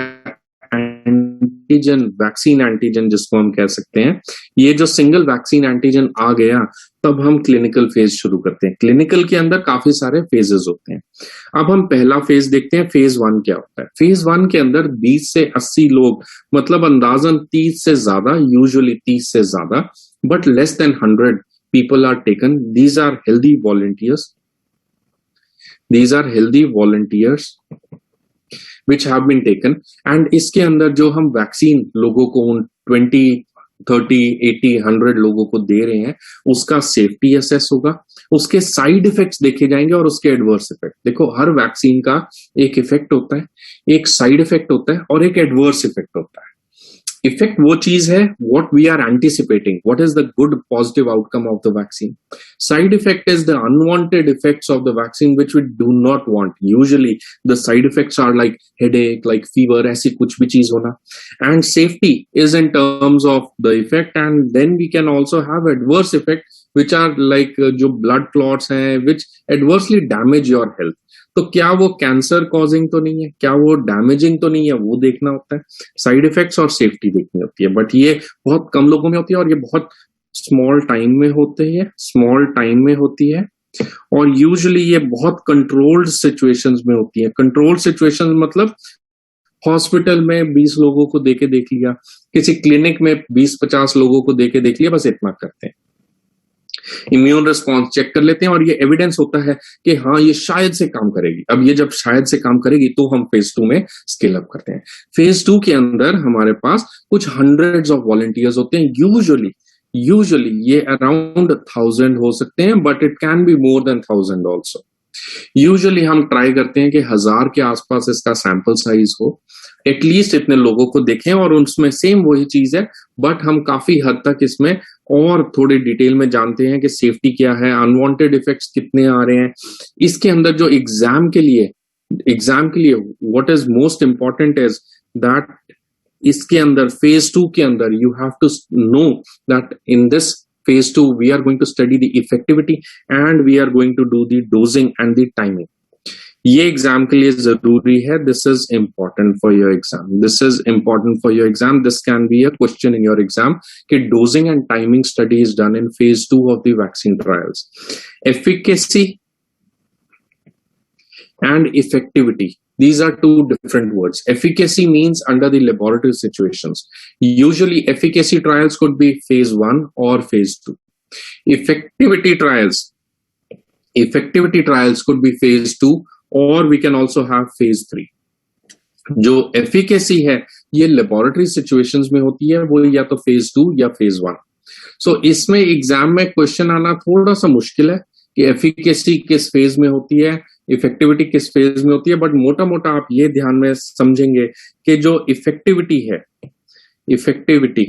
एंटीजन, वैक्सीन एंटीजन जिसको हम कह सकते हैं, ये जो सिंगल वैक्सीन एंटीजन आ गया, तब हम क्लिनिकल फेज शुरू करते हैं। क्लिनिकल के अंदर काफी सारे फेजेस होते हैं। अब हम पहला फेज देखते हैं, फेज 1 क्या होता है। फेज 1 के अंदर 20 से 80 लोग, मतलब अंदाजन 30 से ज्यादा, यूजुअली 30 से ज्यादा, but less than 100 people are taken. These are healthy volunteers. These are healthy volunteers which have been taken. And इसके अंदर जो हम वैक्सीन लोगों को, उन 20, 30, 80, 100 लोगों को दे रहे हैं, उसका सेफ्टी असेस होगा, उसके साइड इफेक्ट्स देखे जाएंगे और उसके एडवर्स इफेक्ट। देखो हर वैक्सीन का एक इफेक्ट होता है, एक साइड इफेक्ट होता है और एक एडवर्स इफेक्ट होता है। इफेक्ट वो चीज है what we are anticipating, what is the good positive outcome of the vaccine. Side effect is the unwanted effects of the vaccine which we do not want. Usually the side effects are like headache, like fever, ऐसी कुछ भी चीज होना। And safety is in terms of the effect, and then we can also have adverse effect which are like जो blood clots हैं which adversely damage your health। तो क्या वो कैंसर कॉजिंग तो नहीं है, क्या वो डैमेजिंग तो नहीं है, वो देखना होता है। साइड इफेक्ट्स और सेफ्टी देखनी होती है, बट ये बहुत कम लोगों में होती है और ये बहुत स्मॉल टाइम में होते हैं, स्मॉल टाइम में होती है, और यूजुअली ये बहुत कंट्रोल्ड सिचुएशंस में होती है। कंट्रोल्ड सिचुएशंस मतलब हॉस्पिटल में 20 लोगों को देके देख लिया, किसी क्लिनिक में 20-50 लोगों को देके देख लिया, बस इतना करते हैं। इम्यून रिस्पॉन्स चेक कर लेते हैं और ये एविडेंस होता है कि हाँ ये शायद से काम करेगी। अब ये जब शायद से काम करेगी तो हम फेज 2 में स्केल अप करते हैं। फेज 2 के अंदर हमारे पास कुछ हंड्रेड्स ऑफ वॉलंटियर्स होते हैं। यूजुअली ये अराउंड 1000 हो सकते हैं, but it can be more than 1000 also. Usually हम ट्राई करते हैं कि 1000 के आसपास इसका सैंपल साइज हो, एटलीस्ट इतने लोगों को देखें और उसमें सेम वही चीज है, बट हम काफी हद तक इसमें और थोड़े डिटेल में जानते हैं कि सेफ्टी क्या है, अनवांटेड इफेक्ट्स कितने आ रहे हैं। इसके अंदर जो एग्जाम के लिए what is most important is that इसके अंदर फेज 2 के अंदर you have to know that in this phase 2 we are going to study the effectivity and we are going to do the dosing and the timing. ये exam के लिए जरूरी है. This is important for your exam. This can be a question in your exam कि dosing and timing study is done in phase 2 of the vaccine trials. Efficacy and effectivity, these are two different words. Efficacy means under the laboratory situations. Usually efficacy trials could be phase 1 or phase 2. Effectivity trials could be phase 2 or we can also have phase 3. जो efficacy है ये laboratory situations में होती है, वो या तो phase 2 या phase 1. So इसमें एग्जाम में क्वेश्चन आना थोड़ा सा मुश्किल है कि एफिकेसी किस फेज में होती है, इफेक्टिविटी किस फेज में होती है, बट मोटा मोटा आप ये ध्यान में समझेंगे कि जो इफेक्टिविटी है, इफेक्टिविटी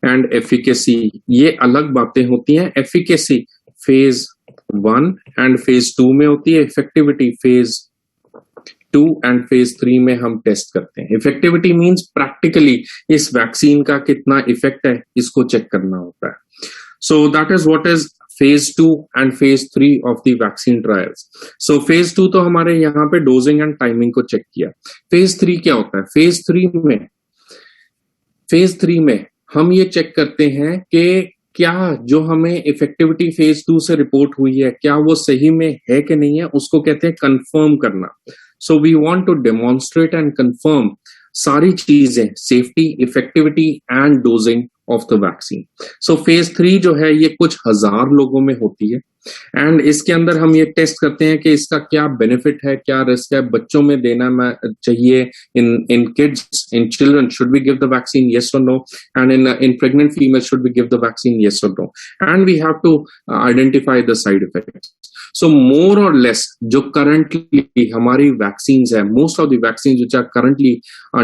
एंड एफिकेसी ये अलग बातें होती हैं. एफिकेसी फेज 1 एंड फेज 2 में होती है, इफेक्टिविटी फेज 2 एंड फेज 3 में हम टेस्ट करते हैं. इफेक्टिविटी मींस प्रैक्टिकली इस वैक्सीन का कितना इफेक्ट है इसको चेक करना होता है. So that is what is phase 2 and phase 3 of the vaccine trials. So phase 2 तो हमारे यहाँ पे डोजिंग एंड टाइमिंग को चेक किया. फेज 3 क्या होता है? फेज 3 में हम ये चेक करते हैं कि क्या जो हमें इफेक्टिविटी फेज 2 से रिपोर्ट हुई है क्या वो सही में है कि नहीं है, उसको कहते हैं कंफर्म करना. So we want to demonstrate and confirm सारी चीजें, safety, effectivity and dosing of the vaccine. So phase 3 जो है ये कुछ 1000 लोगों में होती है एंड इसके अंदर हम ये टेस्ट करते हैं कि इसका क्या बेनिफिट है, क्या रिस्क है. बच्चों में देना चाहिए, in kids, in children should we give the vaccine, yes or no, and in pregnant females should we give the vaccine, yes or no, and we have to identify the side effects. So more or less जो currently हमारी vaccines है, most of the vaccines which are currently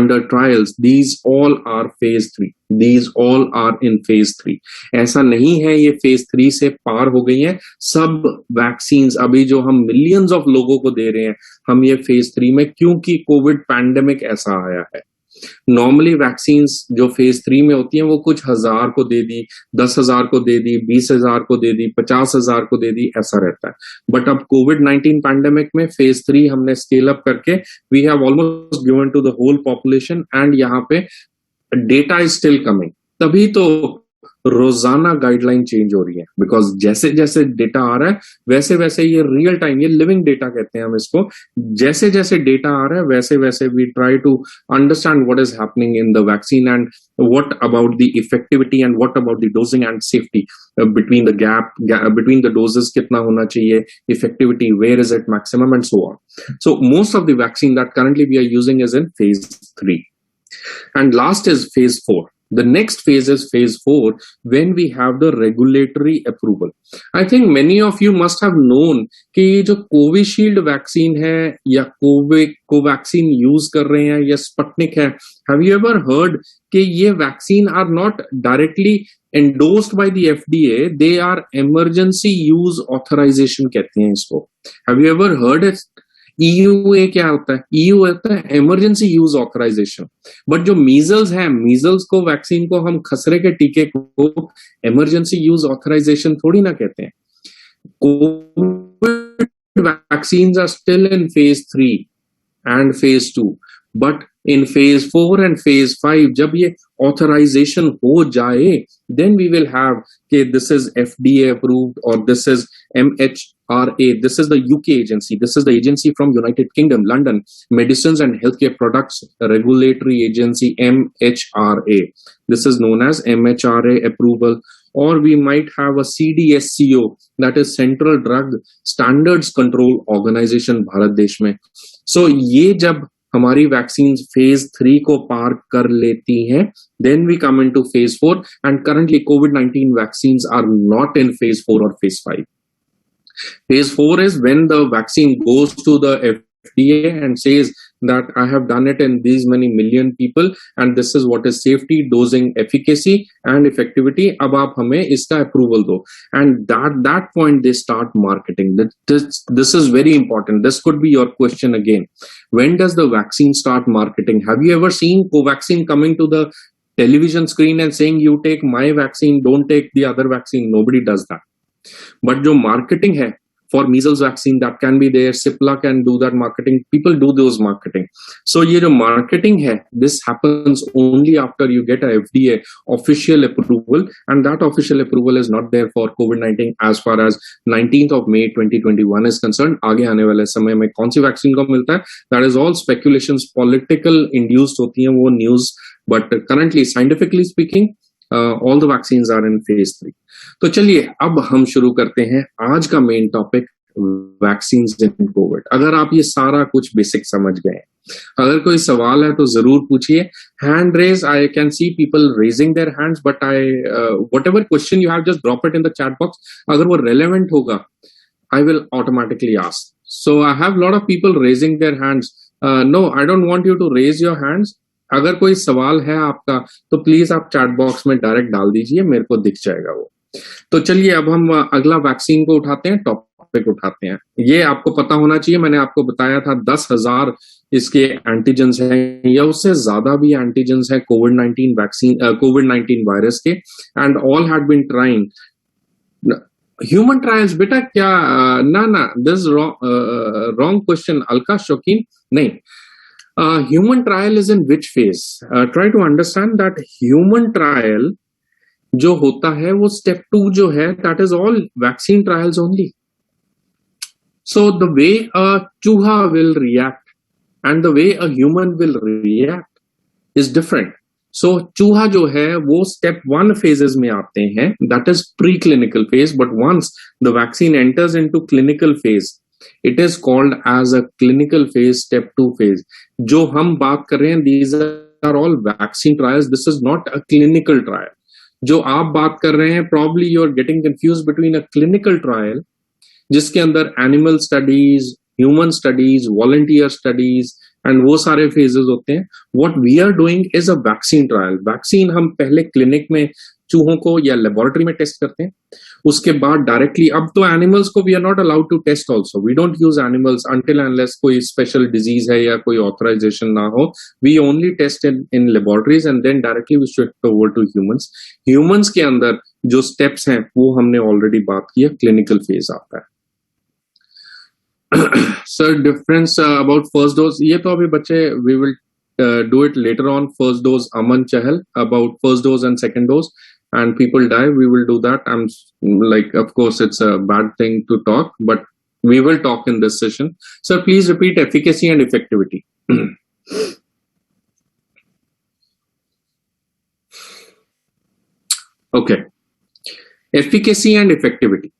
under trials, these all are phase 3. These all are in phase 3. ऐसा नहीं है ये phase 3 से पार हो गई हैं. सब वैक्सीन्स अभी जो हम मिलियंस ऑफ लोगों को दे रहे हैं हम ये phase 3 में, क्योंकि कोविड पैंडेमिक ऐसा आया है. नॉर्मली वैक्सीन्स जो फेज 3 में होती हैं वो कुछ 1000 को दे दी, 10,000 को दे दी, 20,000 को दे दी, 50,000 को दे दी, ऐसा रहता है. बट अब कोविड-19 पैंडेमिक में फेज 3 हमने स्केल अप करके we have almost given to the whole population एंड यहाँ पे डेटा इज स्टिल कमिंग. तभी तो रोजाना गाइडलाइन चेंज हो रही है, बिकॉज जैसे जैसे डेटा आ रहा है वैसे वैसे ये रियल टाइम, ये लिविंग डेटा कहते हैं हम इसको, जैसे जैसे डेटा आ रहा है वैसे वैसे we try to understand what is happening in the vaccine and what about the effectivity and what about the dosing and safety between the gap between the doses कितना होना चाहिए, effectivity where is it maximum and so on. So most of the vaccine that currently we are using is in phase 3 and last is phase 4. The next phase is phase 4 when we have the regulatory approval. I think many of you must have known कि ये जो Covishield vaccine है या Covaxin use कर रहे हैं या Sputnik है, have you ever heard कि ये vaccine are not directly endorsed by the FDA, they are emergency use authorization कहते हैं इसको. Have you ever heard it? EUA क्या होता है? EU होता है इमरजेंसी यूज ऑथराइजेशन. बट जो मीजल्स है, मीजल्स को वैक्सीन को हम खसरे के टीके को इमरजेंसी यूज ऑथराइजेशन थोड़ी ना कहते हैं. COVID vaccines are still in phase 3 and phase 2, but in phase 4 and phase 5 जब ये ऑथराइजेशन हो जाए then we will have कि this is FDA approved or this is MHRA, this is the UK agency, this is the agency from United Kingdom, London, Medicines and Healthcare Products Regulatory Agency, MHRA. This is known as MHRA approval. Or we might have a CDSCO, that is Central Drug Standards Control Organization Bharat देश में. So ये जब हमारी vaccine phase 3 को पार कर लेती हैं, then we come into phase 4, and currently COVID-19 vaccines are not in phase 4 or phase 5. Phase 4 is when the vaccine goes to the FDA and says that I have done it in these many million people and this is what is safety, dosing, efficacy and effectivity. अब आप हमें इसका approval दो. And that point they start marketing. This is very important. This could be your question again. When does the vaccine start marketing? Have you ever seen Covaxin coming to the television screen and saying you take my vaccine, don't take the other vaccine? Nobody does that. But जो marketing है for measles vaccine, that can be there. Cipla can do that marketing. People do those marketing. So ये जो marketing है, this happens only after you get a FDA official approval, and that official approval is not there for COVID-19 as far as 19th of May 2021 is concerned. आगे आने वाले समय में कौन सी vaccine को मिलता है, that is all speculations, political induced होती हैं वो news. But currently, scientifically speaking, all the vaccines are in phase 3. तो चलिए अब हम शुरू करते हैं आज का मेन टॉपिक, वैक्सीन्स इन कोविड. अगर आप ये सारा कुछ बेसिक समझ गए, अगर कोई सवाल है तो जरूर पूछिए. Hand raise, I can see people raising their hands, but I whatever question you have just drop it in the chat box. अगर वो रेलेवेंट होगा I will automatically ask. So I have lot of people raising their hands. No, I don't want you to raise your hands. अगर कोई सवाल है आपका तो please आप चैट बॉक्स में डायरेक्ट डाल दीजिए, मेरे को दिख जाएगा वो. तो चलिए अब हम अगला वैक्सीन को उठाते हैं, टॉपिक उठाते हैं. ये आपको पता होना चाहिए, मैंने आपको बताया था 10,000 इसके एंटीजेंस हैं या उससे ज्यादा भी एंटीजेंस है कोविड-19 वैक्सीन, कोविड-19 वायरस के, and all had been trying human trials. बेटा क्या ना दिस रॉन्ग क्वेश्चन अलका शौकीन. नहीं, human trial is in which phase? Try to understand that human trial जो होता है वो step 2 जो है, that is all vaccine trials only. So the way a चूहा will react and the way a human will react is different. So चूहा जो है वो step 1 phases में आते हैं, that is preclinical phase, but once the vaccine enters into clinical phase, it is called as a clinical phase, step 2 phase. जो हम बात कर रहे हैं, these are all vaccine trials. This is not a clinical trial. जो आप बात कर रहे हैं, probably you are getting confused between a clinical trial, जिसके अंदर animal studies, human studies, volunteer studies, and वो सारे phases होते हैं. What we are doing is a vaccine trial. Vaccine हम पहले clinic में चूहों को या लेबोरेटरी में टेस्ट करते हैं, उसके बाद डायरेक्टली, अब तो एनिमल्स को we are not allowed to test also. We don't use animals until unless कोई स्पेशल डिजीज है या कोई ऑथराइजेशन ना हो. We only test in laboratories and then directly we shift over to humans. Humans के अंदर जो स्टेप्स हैं वो हमने ऑलरेडी बात की है, क्लिनिकल फेज आता है. Sir difference about first dose, ये तो अभी बच्चे we will do it later on. First dose, Aman Chahal, about first dose and second dose, and people die, we will do that. I'm like, of course it's a bad thing to talk, but we will talk in this session. Sir, please repeat efficacy and effectivity. Okay, efficacy and effectivity.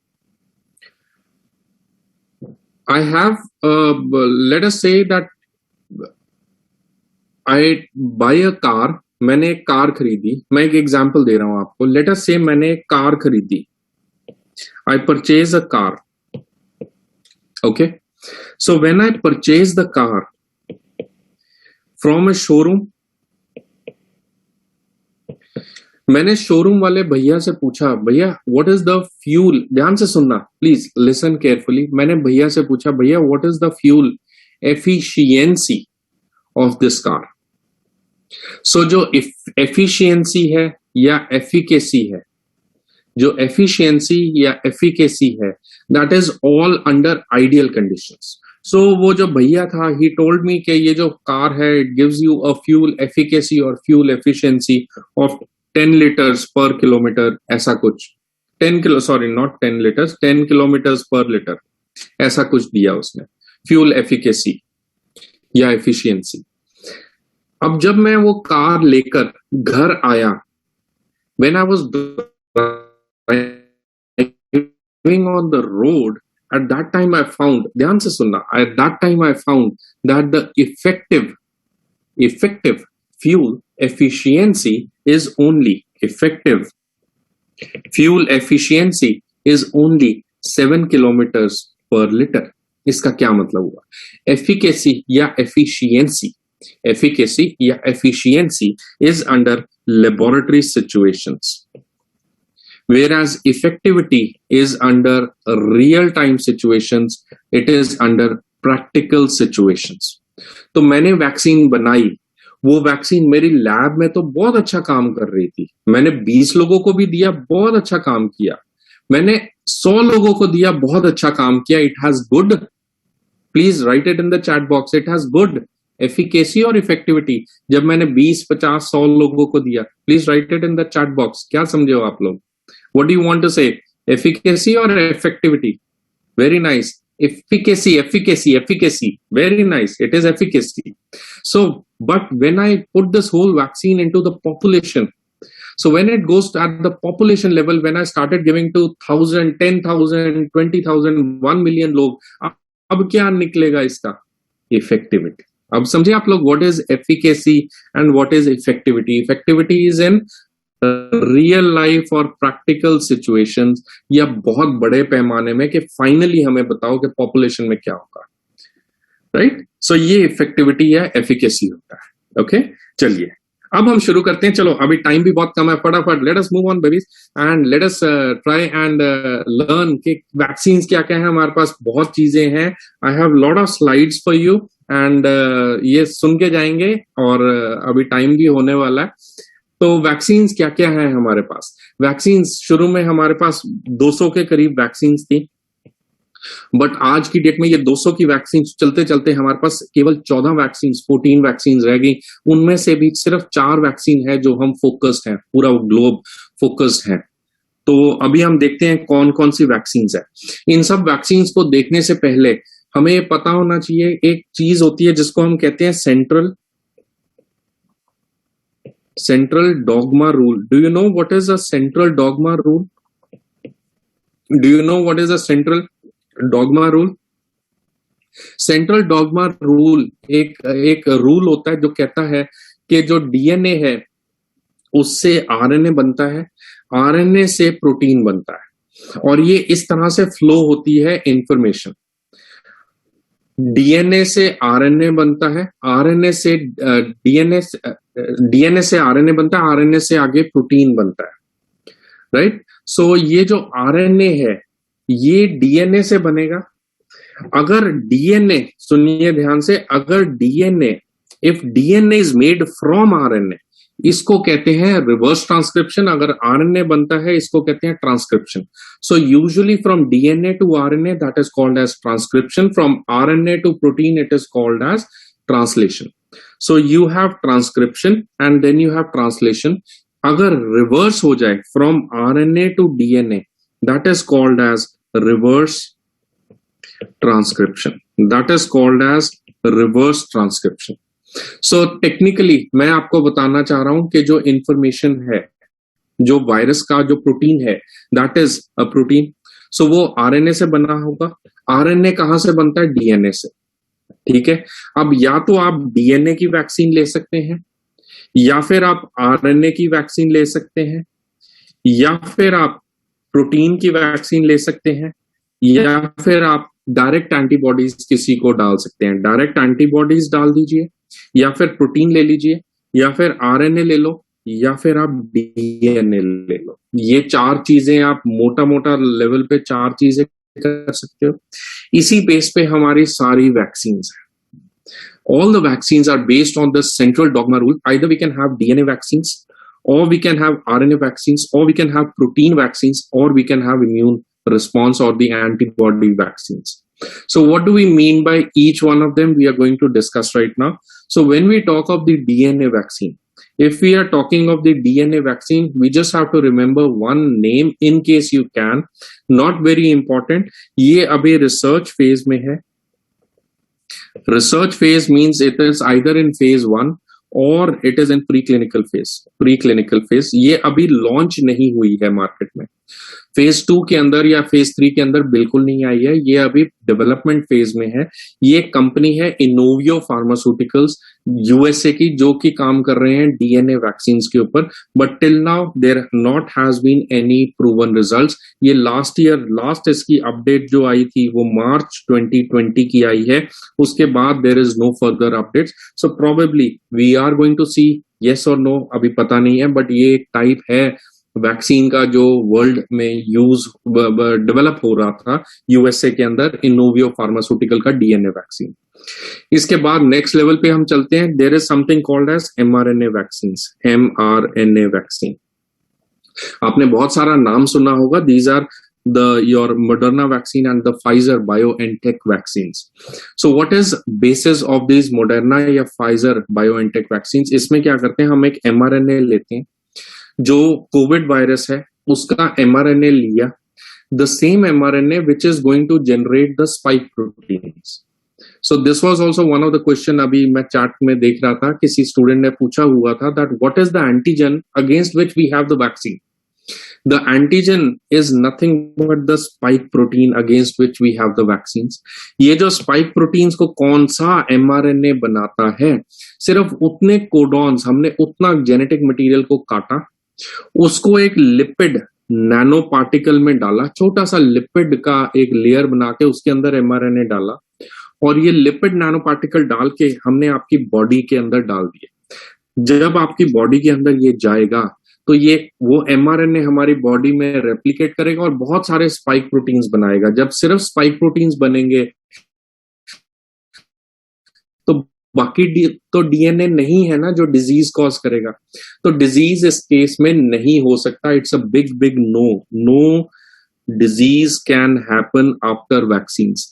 I have let us say that I buy a car. मैंने एक car खरीदी, मैं एक example दे रहा हूं आपको. Let us से मैंने एक कार खरीदी, I purchase a car. Okay, so when I purchase the car from a showroom, मैंने शोरूम वाले भैया से पूछा, भैया व्हाट इज द फ्यूल, ध्यान से सुनना प्लीज, लिसन केयरफुली. मैंने भैया से पूछा, भैया what is the fuel efficiency of this car. So जो एफिशिएंसी है या एफिकेसी है, जो एफिशिएंसी या एफिकेसी है, that is all under ideal conditions. So वो जो भैया था, ही टोल्ड मी कि ये जो कार है, it gives you a fuel efficacy और फ्यूल एफिशिएंसी ऑफ 10 liters पर किलोमीटर, ऐसा कुछ. 10 kilometers per liter, ऐसा कुछ दिया उसने, फ्यूल एफिकेसी या एफिशिएंसी. अब जब मैं वो कार लेकर घर आया, when I was driving on the road, at that time I found, ध्यान से सुनना, at that time I found that the effective effective fuel efficiency is only effective fuel efficiency is only 7 kilometers per liter. इसका क्या मतलब हुआ? efficacy या efficiency is under laboratory situations, whereas effectivity is under real time situations, it is under practical situations. तो मैंने vaccine बनाई, वो vaccine मेरी लैब में तो बहुत अच्छा काम कर रही थी, मैंने 20 लोगों को भी दिया, बहुत अच्छा काम किया, मैंने 100 लोगों को दिया, बहुत अच्छा काम किया. It has good, please write it in the chat box, it has good efficacy और इफेक्टिविटी. जब मैंने 20, 50, 100 लोगों को दिया, please write it in the chat box. क्या समझे हो आप लोग? What do you want to say, efficacy और effectivity? Very nice. efficacy, very nice, it is efficacy. So but when I put this whole vaccine into the population, so when it goes at the population level, when I started giving to 1000, 10,000, 20,000, 1 million log, अब क्या निकलेगा इसका? Effectivity. अब समझे आप लोग what is efficacy and what is effectivity? Effectivity is in real life और practical situations, या बहुत बड़े पैमाने में कि फाइनली हमें बताओ कि पॉपुलेशन में क्या होगा, राइट? सो ये इफेक्टिविटी या एफिकेसी होता है. ओके, चलिए अब हम शुरू करते हैं. चलो अभी टाइम भी बहुत कम है, फटाफट late us move on babies and let us try and learn कि वैक्सीन्स क्या क्या है. हमारे पास बहुत चीजें हैं. आई have lot of slides for you and ये सुन के जाएंगे और अभी टाइम भी होने वाला है. तो वैक्सीन्स क्या क्या है हमारे पास? वैक्सीन्स शुरू में हमारे पास 200 के करीब वैक्सीन्स थी, बट आज की डेट में ये 200 की वैक्सीन चलते चलते हमारे पास केवल 14 वैक्सीन, 14 वैक्सीन रह गई. उनमें से भी सिर्फ 4 वैक्सीन है जो हम फोकस्ड हैं, पूरा ग्लोब फोकस्ड है. तो अभी हम देखते हैं कौन कौन सी वैक्सीन है. इन सब वैक्सीन को देखने से पहले हमें पता होना चाहिए, एक चीज होती है जिसको हम कहते हैं central dogma rule. Do you know what is a central dogma rule? Do you know what is a central dogma rule? Central dogma rule एक रूल होता है जो कहता है कि जो डीएनए है उससे आरएनए बनता है, आरएनए से प्रोटीन बनता है, और ये इस तरह से फ्लो होती है इंफॉर्मेशन. डीएनए से आरएनए बनता है, आरएनए से डीएनए से आरएनए बनता है, आरएनए से आगे प्रोटीन बनता है, राइट? सो ये जो आरएनए है ये डीएनए से बनेगा. अगर डीएनए, सुनिए ध्यान से, अगर DNA, if DNA is made from RNA, इसको कहते हैं रिवर्स ट्रांसक्रिप्शन. अगर आरएनए बनता है इसको कहते हैं transcription. So usually from DNA to RNA that is called as transcription. From RNA to protein it is called as translation. So you have transcription and then you have translation. अगर reverse हो जाए from RNA to DNA, that is called as reverse transcription. That is called as reverse transcription. So technically मैं आपको बताना चाह रहा हूं कि जो इंफॉर्मेशन है, जो वायरस का जो प्रोटीन है, दैट इज अ प्रोटीन. सो वो आरएनए से बना होगा. आरएनए कहां से बनता है? डीएनए से. ठीक है, अब या तो आप डीएनए की वैक्सीन ले सकते हैं, या फिर आप आरएनए की वैक्सीन ले सकते हैं, या फिर आप प्रोटीन की वैक्सीन ले सकते हैं, या फिर आप डायरेक्ट एंटीबॉडीज किसी को डाल सकते हैं. डायरेक्ट एंटीबॉडीज डाल दीजिए, या फिर प्रोटीन ले लीजिए, या फिर आरएनए ले लो, या फिर आप डीएनए ले लो. ये 4 चीजें आप मोटा मोटा लेवल पे 4 चीजें कर सकते हो. इसी बेस पे हमारी सारी वैक्सीन्स हैं. All the vaccines are based on the central dogma rule. Either we can have DNA vaccines, or we can have RNA vaccines, or we can have protein vaccines, or we can have immune response or the antibody vaccines. So what do we mean by each one of them? We are going to discuss right now. So when we talk of the DNA vaccine, if we are talking of the DNA vaccine, we just have to remember one name in case you can. Not very important. ये अभी research phase में है. Research phase means it is either in phase 1 or it is in preclinical phase. Preclinical phase ये अभी launch नहीं हुई है market में. फेज 2 के अंदर या फेज 3 के अंदर बिल्कुल नहीं आई है, ये अभी डेवलपमेंट फेज में है। ये कंपनी है इनोवियो फार्मास्यूटिकल्स यूएसए की, जो कि काम कर रहे हैं डीएनए वैक्सीन के ऊपर, but till now there not has been any proven results. ये लास्ट इसकी अपडेट जो आई थी वो मार्च 2020 की आई है, उसके बाद there is no further updates. So probably we are going to see yes और नो, अभी पता नहीं है, बट ये एक टाइप है वैक्सीन का जो वर्ल्ड में यूज डेवलप हो रहा था यूएसए के अंदर, इनोवियो फार्मास्यूटिकल का डीएनए वैक्सीन। इसके बाद नेक्स्ट लेवल पे हम चलते हैं, there is something called as mRNA vaccine. MRNA vaccine आपने बहुत सारा नाम सुना होगा, these are your Moderna vaccine and the Pfizer BioNTech vaccines. So what is basis of these Moderna या Pfizer BioNTech vaccines? इसमें क्या करते हैं, हम एक mRNA लेते हैं, जो कोविड वायरस है उसका mRNA लिया, the same mRNA which is going to generate the spike proteins. So this was also one of the question अभी मैं चैट में देख रहा था, किसी स्टूडेंट ने पूछा हुआ था that what is the antigen against which we have the vaccine? The antigen is nothing but the spike protein against which we have the vaccines. ये जो spike proteins को कौन सा mRNA बनाता है, सिर्फ उतने कोडॉन्स, हमने उतना जेनेटिक मटेरियल को काटा, उसको एक लिपिड नैनो पार्टिकल में डाला, छोटा सा लिपिड का एक लेयर बना के उसके अंदर mRNA डाला, और ये लिपिड नैनो पार्टिकल डाल के हमने आपकी बॉडी के अंदर डाल दिए। जब आपकी बॉडी के अंदर ये जाएगा तो ये वो mRNA हमारी बॉडी में रेप्लिकेट करेगा और बहुत सारे स्पाइक प्रोटीन्स बनाएगा। जब सिर्फ स्पाइक प्रोटीन्स बनेंगे तो बाकी तो डीएनए नहीं है ना जो डिजीज कॉज करेगा, तो डिजीज इस केस में नहीं हो सकता। It's a big big no, no disease can happen after vaccines.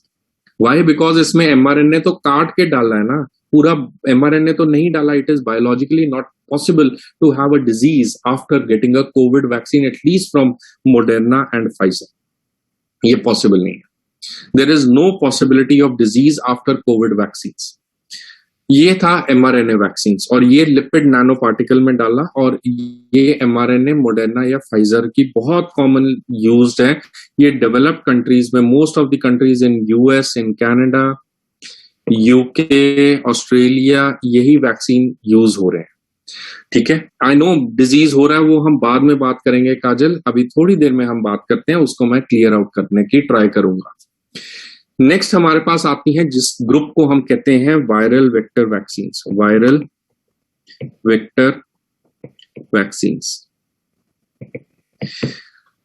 Why? Because इसमें mRNA तो काट के डाला है ना, पूरा mRNA तो नहीं डाला। It is biologically not possible to have a disease after getting a COVID vaccine, at least from Moderna and Pfizer. ये possible नहीं है। There is no possibility of disease after COVID vaccines. ये था mRNA vaccines, और ये lipid nano particle में डाला, और ये mRNA Moderna या Pfizer की बहुत कॉमन यूज्ड है। ये डेवलप्ड कंट्रीज में, most of the countries in US, in Canada, UK, Australia, यही वैक्सीन यूज हो रहे हैं। ठीक है, आई नो डिजीज हो रहा है, वो हम बाद में बात करेंगे काजल, अभी थोड़ी देर में हम बात करते हैं, उसको मैं क्लियर आउट करने की ट्राई करूंगा। नेक्स्ट हमारे पास आती है जिस ग्रुप को हम कहते हैं viral vector vaccines. Viral vector vaccines,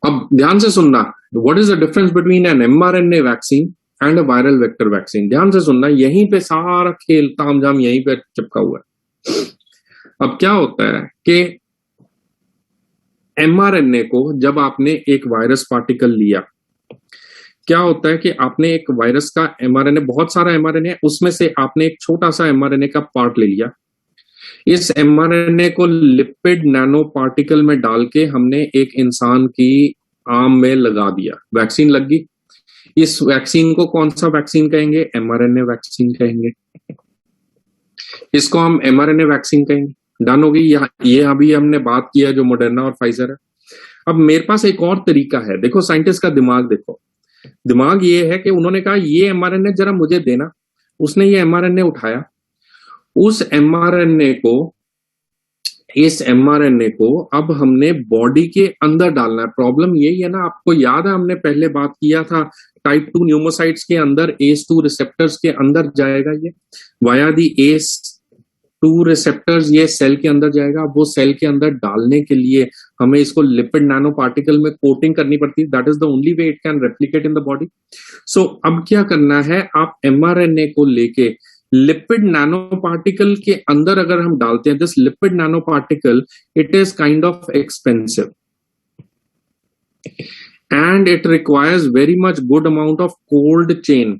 अब ध्यान से सुनना, what is the difference between an mRNA vaccine and a viral vector vaccine? ध्यान से सुनना, यहीं पे सारा खेल तामझाम यहीं पे चिपका हुआ है। अब क्या होता है कि mRNA को जब आपने एक वायरस पार्टिकल लिया, क्या होता है कि आपने एक वायरस का mRNA, बहुत सारा mRNA है, उसमें से आपने एक छोटा सा mRNA का पार्ट ले लिया, इस mRNA को लिपिड नैनो पार्टिकल में डाल के हमने एक इंसान की आर्म में लगा दिया, वैक्सीन लग गई। इस वैक्सीन को कौन सा वैक्सीन कहेंगे? mRNA वैक्सीन कहेंगे। इसको हम mRNA वैक्सीन कहेंगे। डन होगी। ये अभी हमने बात किया जो मोडर्ना और फाइजर है। अब मेरे पास एक और तरीका है, देखो साइंटिस्ट का दिमाग देखो, दिमाग ये है कि उन्होंने कहा ये mRNA जरा मुझे देना, उसने ये mRNA उठाया, उस mRNA को, इस mRNA को अब हमने बॉडी के अंदर डालना है। प्रॉब्लम यही है ना, आपको याद है हमने पहले बात किया था, टाइप 2 न्यूमोसाइट्स के अंदर ACE2 रिसेप्टर्स के अंदर जाएगा, ये वाया दी ACE2 रिसेप्टर्स ये सेल के अंदर जाएगा। अब वो सेल के अंदर डालने के लिए हमें इसको लिपिड नैनो पार्टिकल में कोटिंग करनी पड़ती है। That is the only way it can replicate in the body. So अब क्या करना है, आप mRNA को लेके लिपिड नैनो पार्टिकल के अंदर अगर हम डालते हैं, this lipid nano particle it is kind of expensive and it requires very much good amount of cold chain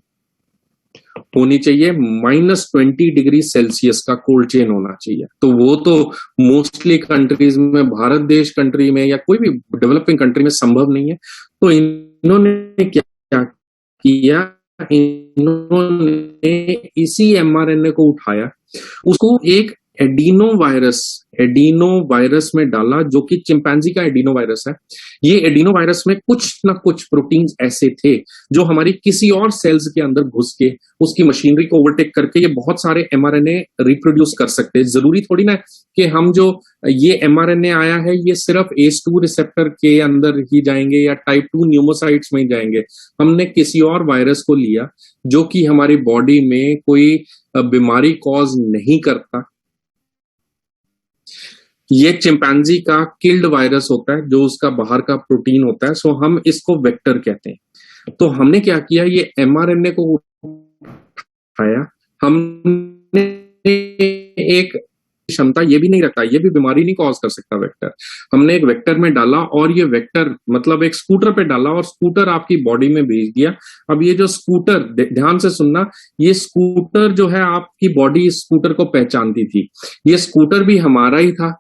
होनी चाहिए, -20 डिग्री सेल्सियस का कोल्ड चेन होना चाहिए। तो वो तो मोस्टली कंट्रीज में, भारत देश कंट्री में या कोई भी डेवलपिंग कंट्री में संभव नहीं है। तो इन्होंने क्या किया, इन्होंने इसी mRNA को उठाया, उसको एक एडिनो वायरस में डाला, जो कि चिंपैंजी का एडिनो वायरस है। ये एडिनो वायरस में कुछ ना कुछ प्रोटीन्स ऐसे थे जो हमारी किसी और सेल्स के अंदर घुस के उसकी मशीनरी को ओवरटेक करके ये बहुत सारे एमआरएनए रिप्रोड्यूस कर सकते हैं। जरूरी थोड़ी ना कि हम जो ये एमआरएनए आया है ये सिर्फ ACE2 रिसेप्टर के अंदर ही जाएंगे या टाइप 2 न्यूमोसाइट्स में ही जाएंगे। हमने किसी और वायरस को लिया जो कि हमारी बॉडी में कोई बीमारी कॉज नहीं करता। ये चिंपैंजी का किल्ड वायरस होता है, जो उसका बाहर का प्रोटीन होता है, सो हम इसको वेक्टर कहते हैं। तो हमने क्या किया, ये एमआरएनए को उठाया, हमने एक क्षमता ये भी नहीं रखा, ये भी बीमारी नहीं कॉज कर सकता वेक्टर। हमने एक वेक्टर में डाला और ये वेक्टर मतलब एक स्कूटर पे डाला और स्कूटर आपकी बॉडी में भेज दिया। अब ये जो स्कूटर, ध्यान से सुनना, ये स्कूटर जो है आपकी बॉडी इस स्कूटर को पहचानती थी। ये स्कूटर भी हमारा ही था।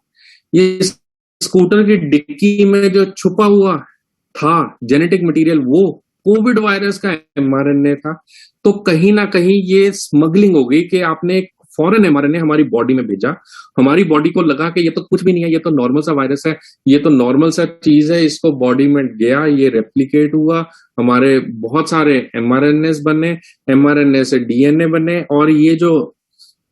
ये स्कूटर की डिक्की में जो छुपा हुआ था जेनेटिक मटेरियल, वो कोविड वायरस का एमआरएनए था। तो कहीं ना कहीं ये स्मगलिंग हो गई कि आपने एक फॉरेन एमआरएनए हमारी बॉडी में भेजा। हमारी बॉडी को लगा कि ये तो कुछ भी नहीं है, ये तो नॉर्मल सा वायरस है, ये तो नॉर्मल सा चीज है। इसको बॉडी में गया, ये रेप्लिकेट हुआ, हमारे बहुत सारे एमआरएनए बने, एमआरएनए से डीएनए बने, और ये जो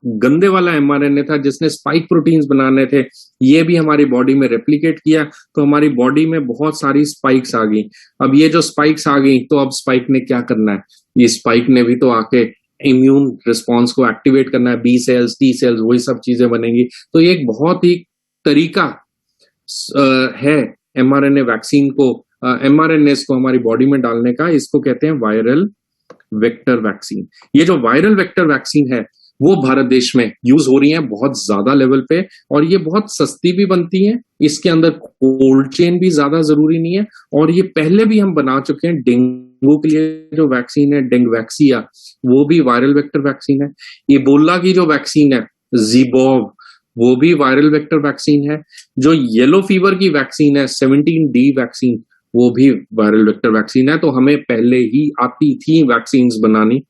गंदे वाला एमआरएनए था जिसने स्पाइक प्रोटीन्स बनाने थे, ये भी हमारी बॉडी में रेप्लिकेट किया। तो हमारी बॉडी में बहुत सारी स्पाइक्स आ गई। अब ये जो स्पाइक्स आ गई, तो अब स्पाइक ने क्या करना है, ये स्पाइक ने भी तो आके इम्यून रिस्पॉन्स को एक्टिवेट करना है, बी सेल्स, टी सेल्स, वही सब चीजें बनेंगी। तो ये एक बहुत ही तरीका है एमआरएनए वैक्सीन को, एमआरएनए को हमारी बॉडी में डालने का। इसको कहते हैं वायरल वेक्टर वैक्सीन। ये जो वायरल वेक्टर वैक्सीन है वो भारत देश में यूज हो रही है बहुत ज्यादा लेवल पे, और ये बहुत सस्ती भी बनती है। इसके अंदर कोल्ड चेन भी ज्यादा जरूरी नहीं है, और ये पहले भी हम बना चुके हैं। डेंगू के लिए जो वैक्सीन है डेंगवैक्सिया, वो भी वायरल वेक्टर वैक्सीन है। इबोला की जो वैक्सीन है ज़िबोव, वो भी वायरल वेक्टर वैक्सीन है। जो येलो फीवर की वैक्सीन है 17D वैक्सीन, वो भी वायरल वेक्टर वैक्सीन है। तो हमें पहले ही आती थी वैक्सीन बनानी,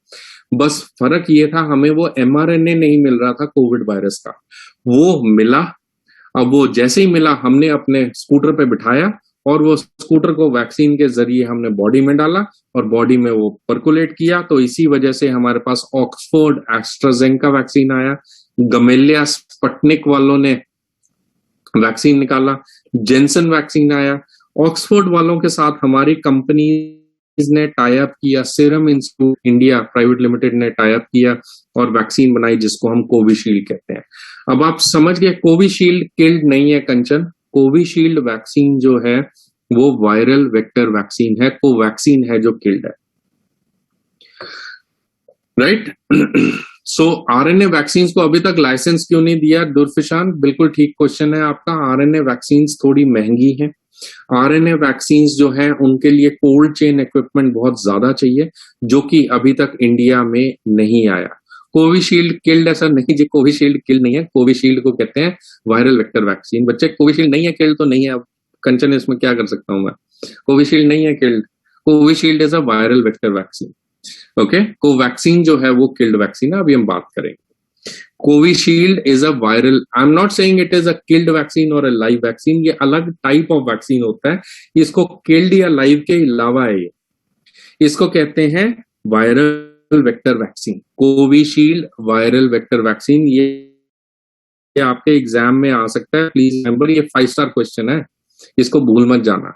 बस फर्क ये था हमें वो एमआरएनए नहीं मिल रहा था कोविड वायरस का, वो मिला। अब वो जैसे ही मिला, हमने अपने स्कूटर पे बिठाया और वो स्कूटर को वैक्सीन के जरिए हमने बॉडी में डाला और बॉडी में वो परकुलेट किया। तो इसी वजह से हमारे पास ऑक्सफोर्ड एस्ट्राजेनेका वैक्सीन आया, गमेलिया स्पुतनिक वालों ने वैक्सीन निकाला, जेनसन वैक्सीन आया। ऑक्सफोर्ड वालों के साथ हमारी कंपनी ने टाई अप किया, serum institute India private limited ने टाई अप किया और वैक्सीन बनाई जिसको हम कोविशील्ड कहते हैं। अब आप समझ गए, कोविशील्ड किल्ड नहीं है कंचन। कोविशील्ड वैक्सीन जो है वो वायरल वेक्टर वैक्सीन है, कोवैक्सीन है जो किल्ड है, राइट। सो आरएनए वैक्सीन को अभी तक लाइसेंस क्यों नहीं दिया दुर्फिशान? बिल्कुल ठीक क्वेश्चन है आपका। आरएनए वैक्सीन थोड़ी महंगी है। आरएनए वैक्सीन जो है उनके लिए कोल्ड चेन इक्विपमेंट बहुत ज्यादा चाहिए, जो कि अभी तक इंडिया में नहीं आया। कोविशील्ड किल्ड ऐसा नहीं जी, कोविशील्ड किल्ड नहीं है, कोविशील्ड को कहते हैं वायरल वेक्टर वैक्सीन। बच्चे कोविशील्ड नहीं है, किल्ड तो नहीं है। अब कंचन इसमें क्या कर सकता हूं मैं, कोविशील्ड नहीं है killed, Covishield is a viral vector vaccine. Okay, Covaxin जो है वो किल्ड वैक्सीन है, अभी हम बात करेंगे। Covishield is a viral, I am not saying it is a killed vaccine और अ लाइव वैक्सीन, ये अलग टाइप ऑफ वैक्सीन होता है। इसको किल्ड या लाइव के अलावा है ये, इसको कहते हैं viral vector vaccine. Covishield viral vector vaccine, ये आपके एग्जाम में आ सकता है, प्लीज रिमेंबर, ये 5 स्टार क्वेश्चन है, इसको भूल मत जाना,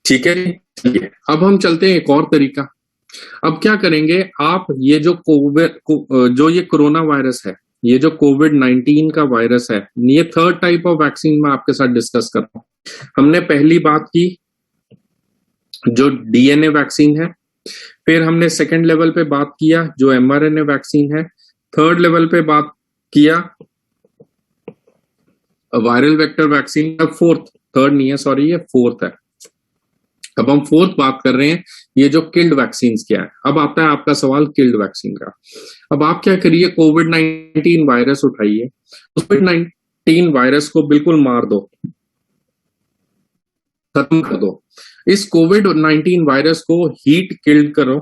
ठीक है। चलिए अब हम चलते हैं एक और तरीका। अब क्या करेंगे आप, ये जो जो ये कोरोना वायरस है, ये जो कोविड-19 का वायरस है, ये थर्ड टाइप ऑफ वैक्सीन मैं आपके साथ डिस्कस कर रहा हूं। हमने पहली बात की जो डीएनए वैक्सीन है, फिर हमने सेकेंड लेवल पे बात किया जो एमआरएनए वैक्सीन है, थर्ड लेवल पे बात किया viral vector vaccine, fourth, third नहीं है सॉरी, ये फोर्थ है। अब हम फोर्थ बात कर रहे हैं, ये जो किल्ड वैक्सीन क्या है। अब आता है आपका सवाल किल्ड वैक्सीन का। अब आप क्या करिए, कोविड-19 वायरस उठाइए, कोविड-19 वायरस को बिल्कुल मार दो, खत्म कर दो। इस कोविड-19 वायरस को हीट किल्ड करो,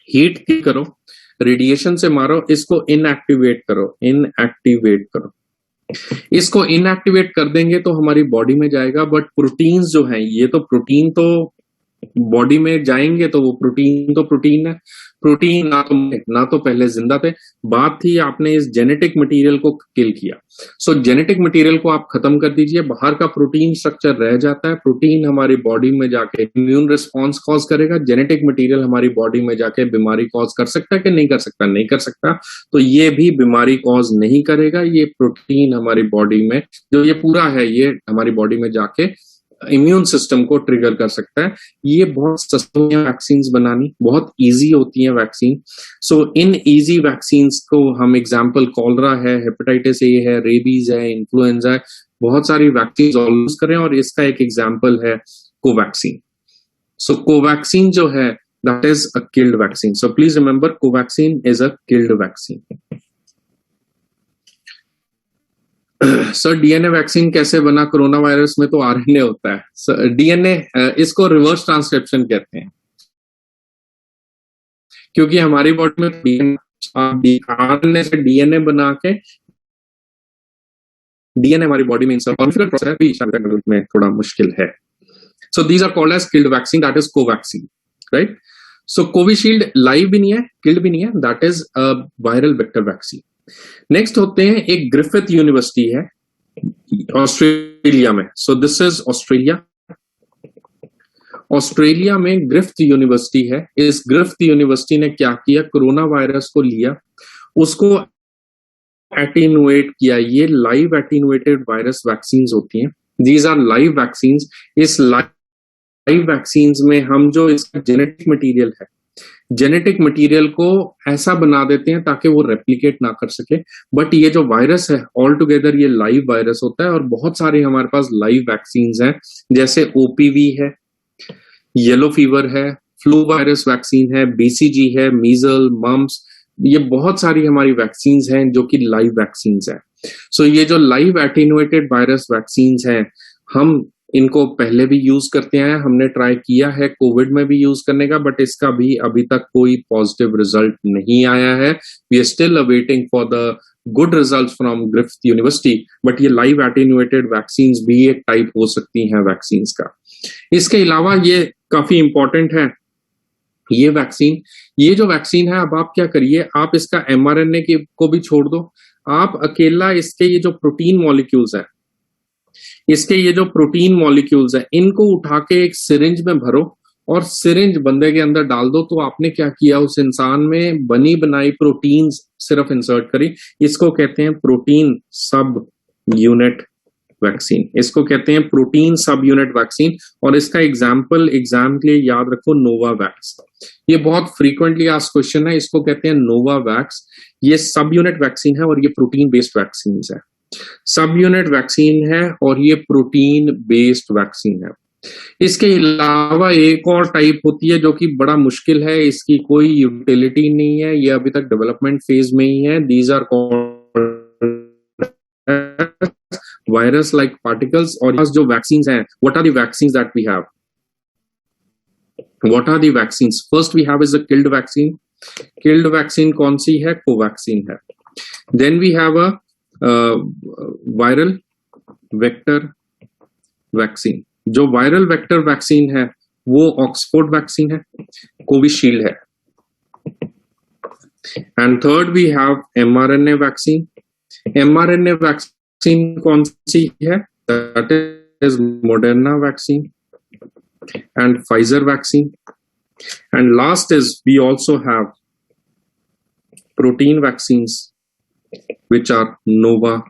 हीट किल करो। रेडिएशन से मारो, इसको इनएक्टिवेट करो। इसको इनएक्टिवेट कर देंगे तो हमारी बॉडी में जाएगा, बट प्रोटीन्स जो हैं, ये तो प्रोटीन तो बॉडी में जाएंगे तो वो प्रोटीन है। प्रोटीन ना तो पहले जिंदा थे, बात थी आपने इस जेनेटिक मटेरियल को किल किया। सो जेनेटिक मटेरियल को आप खत्म कर दीजिए, बाहर का प्रोटीन स्ट्रक्चर रह जाता है। प्रोटीन हमारी बॉडी में जाके इम्यून रिस्पॉन्स कॉज करेगा, जेनेटिक मटेरियल हमारी बॉडी में जाके बीमारी कॉज कर सकता है कि नहीं कर सकता? नहीं कर सकता। तो ये भी बीमारी कॉज नहीं करेगा। ये प्रोटीन हमारी बॉडी में जो ये पूरा है, ये हमारी बॉडी में जाके इम्यून सिस्टम को ट्रिगर कर सकता है। ये बहुत सस्ती हैं वैक्सीन बनानी, बहुत इजी होती हैं vaccine. So in easy vaccine को हम एग्जाम्पल, कॉलरा है, हेपेटाइटिस ए है, रेबीज है, इन्फ्लुएंजा है, बहुत सारी वैक्सीन यूज करें और इसका एक एग्जाम्पल है कोवैक्सीन। सो कोवैक्सीन जो है that is a killed vaccine. So please remember, Covaxin is a killed vaccine. Sir DNA vaccine कैसे बना? कोरोना वायरस में तो आरएनए होता है। डीएनए, इसको रिवर्स ट्रांसक्रिप्शन कहते हैं, क्योंकि हमारी बॉडी में आरएनए से डीएनए बना के डीएनए हमारी बॉडी में इंसर्ट, और प्रोसेस भी में थोड़ा मुश्किल है। So these are called as killed vaccine, that is Covaxin, right? So Covishield live भी नहीं है, किल्ड भी नहीं है, that is a viral vector vaccine. Next होते हैं, एक ग्रिफिथ यूनिवर्सिटी है ऑस्ट्रेलिया में। So this is Australia. Australia में ग्रिफ्थ यूनिवर्सिटी है। इस ग्रिफ्थ यूनिवर्सिटी ने क्या किया? कोरोना वायरस को लिया, उसको एटीनुएट किया। ये लाइव एटीनुएटेड वायरस वैक्सीन होती हैं, दीज आर लाइव वैक्सीन। इस लाइव वैक्सीन में हम जो इसका जेनेटिक मटेरियल है, जेनेटिक मटेरियल को ऐसा बना देते हैं ताकि वो रेप्लिकेट ना कर सके। बट ये जो वायरस है ऑल टुगेदर ये लाइव वायरस होता है, और बहुत सारे हमारे पास लाइव वैक्सीन हैं, जैसे ओपीवी है, येलो फीवर है, फ्लू वायरस वैक्सीन है, बीसीजी है, मीजल, मम्स, ये बहुत सारी हमारी वैक्सीन हैं जो कि लाइव वैक्सीन है। सो ये जो लाइव एटीनुएटेड वायरस वैक्सीन हैं, हम इनको पहले भी यूज करते हैं, हमने ट्राई किया है कोविड में भी यूज करने का, बट इसका भी अभी तक कोई पॉजिटिव रिजल्ट नहीं आया है। We are still awaiting for the good results from Griffith University, but ये लाइव एटीनुएटेड वैक्सीन भी एक टाइप हो सकती हैं वैक्सीन का। इसके अलावा ये काफी इंपॉर्टेंट है, ये वैक्सीन, ये जो वैक्सीन है, अब आप क्या करिए, आप इसका एमआरएनए को भी छोड़ दो, आप अकेला इसके ये जो प्रोटीन मॉलिक्यूल्स है, इसके ये जो प्रोटीन मॉलिक्यूल्स है, इनको उठा के एक सिरिंज में भरो और सिरिंज बंदे के अंदर डाल दो। तो आपने क्या किया, उस इंसान में बनी बनाई प्रोटीन सिर्फ इंसर्ट करी। इसको कहते हैं प्रोटीन सब यूनिट वैक्सीन, इसको कहते हैं प्रोटीन सब यूनिट वैक्सीन। और इसका एग्जाम्पल एग्जाम के लिए याद रखो, नोवावैक्स। ये बहुत फ्रीक्वेंटली आस्क्ड क्वेश्चन है, इसको कहते हैं नोवावैक्स। ये सब यूनिट वैक्सीन है और ये प्रोटीन बेस्ड वैक्सीन है। सब यूनिट वैक्सीन है और ये प्रोटीन बेस्ड वैक्सीन है। इसके अलावा एक और टाइप होती है जो कि बड़ा मुश्किल है, इसकी कोई यूटिलिटी नहीं है, ये अभी तक डेवलपमेंट फेज में ही है। These are called virus like particles. और जो वैक्सीन हैं, what are the vaccine that we have? What are the vaccine? First we have is the killed vaccine. Killed vaccine कौन सी है? कोवैक्सीन है। Then we have a viral vector vaccine. जो viral vector vaccine है वो Oxford vaccine है, कोविशील्ड है। And third we have mRNA vaccine. MRNA vaccine कौन सी है? That is Moderna vaccine and Pfizer vaccine. And last is we also have protein vaccines which are Novavax.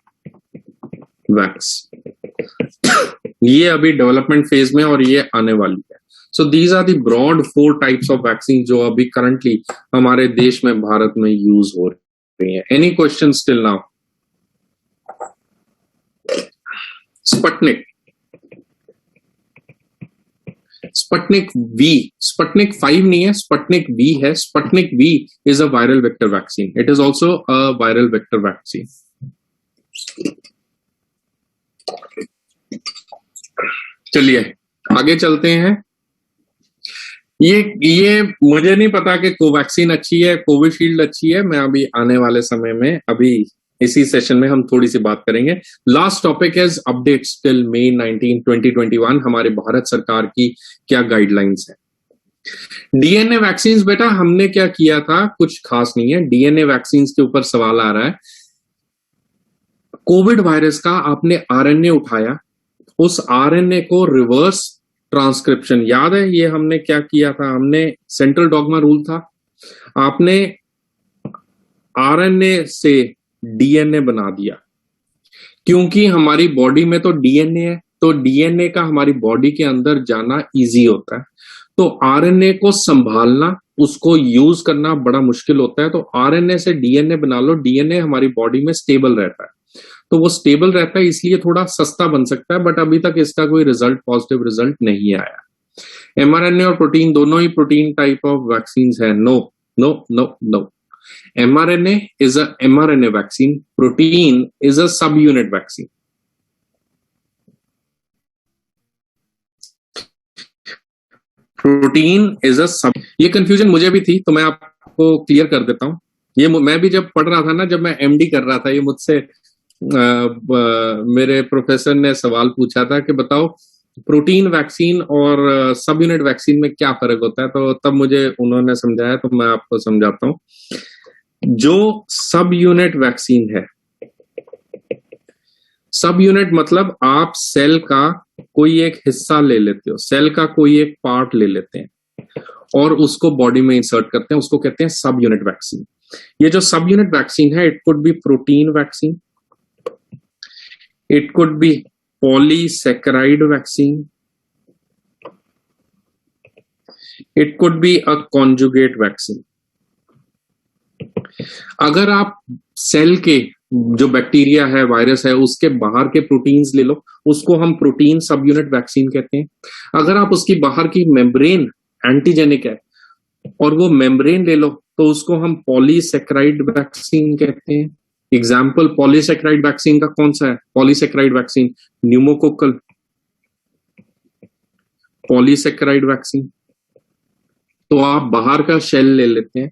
ये अभी development phase में और ये आने वाली है। So these are the broad 4 types of vaccine जो अभी करंटली हमारे देश में, भारत में यूज हो रही है। Any question still now? Sputnik, Sputnik V, Sputnik 5 नहीं है, स्पुतनिक वी है। Sputnik V is a viral vector vaccine, it is also a viral vector vaccine. चलिए आगे चलते हैं। ये मुझे नहीं पता कि कोवैक्सीन अच्छी है, कोविशील्ड अच्छी है। मैं अभी आने वाले समय में, अभी इसी सेशन में हम थोड़ी सी बात करेंगे। Last topic is updates till May 19 2021, हमारे भारत सरकार की क्या गाइडलाइंस है। डीएनए वैक्सीन, बेटा हमने क्या किया था, कुछ खास नहीं है। डीएनए वैक्सीन के ऊपर सवाल आ रहा है। कोविड वायरस का आपने आरएनए उठाया, उस आरएनए को रिवर्स ट्रांसक्रिप्शन, याद है ये हमने क्या किया था, हमने सेंट्रल डॉगमा रूल था, आपने आरएनए से डीएनए बना दिया। क्योंकि हमारी बॉडी में तो डीएनए है, तो डीएनए का हमारी बॉडी के अंदर जाना इजी होता है। तो आरएनए को संभालना, उसको यूज करना बड़ा मुश्किल होता है। तो आरएनए से डीएनए बना लो, डीएनए हमारी बॉडी में स्टेबल रहता है। तो वो स्टेबल रहता है, इसलिए थोड़ा सस्ता बन सकता है, बट अभी तक इसका कोई रिजल्ट, पॉजिटिव रिजल्ट नहीं आया। एमआरएनए और प्रोटीन दोनों ही प्रोटीन टाइप ऑफ वैक्सीन है। No no no no, mRNA is a mRNA vaccine, protein is a subunit vaccine. Protein is a सब, ये कंफ्यूजन मुझे भी थी, तो मैं आपको क्लियर कर देता हूं। ये मैं भी जब पढ़ रहा था ना, जब मैं एमडी कर रहा था, ये मुझसे मेरे प्रोफेसर ने सवाल पूछा था कि बताओ प्रोटीन वैक्सीन और सब यूनिट वैक्सीन में क्या फर्क होता है, तो तब मुझे उन्होंने समझाया, तो मैं आपको समझाता हूं। जो सब यूनिट वैक्सीन है, सब यूनिट मतलब आप सेल का कोई एक हिस्सा ले लेते हो, सेल का कोई एक पार्ट ले लेते हैं और उसको बॉडी में इंसर्ट करते हैं, उसको कहते हैं सब यूनिट वैक्सीन। ये जो सब यूनिट वैक्सीन है, it could be protein vaccine, it could be polysaccharide vaccine, it could be a conjugate vaccine. अगर आप सेल के जो बैक्टीरिया है, वायरस है, उसके बाहर के प्रोटीन्स ले लो, उसको हम प्रोटीन सब यूनिट वैक्सीन कहते हैं। अगर आप उसकी बाहर की मेम्ब्रेन एंटीजेनिक है और वो मेम्ब्रेन ले लो, तो उसको हम पॉलीसैकेराइड वैक्सीन कहते हैं। एग्जाम्पल पॉलीसैकेराइड वैक्सीन का कौन सा है? Polysaccharide vaccine pneumococcal polysaccharide vaccine. तो आप बाहर का शेल ले लेते हैं,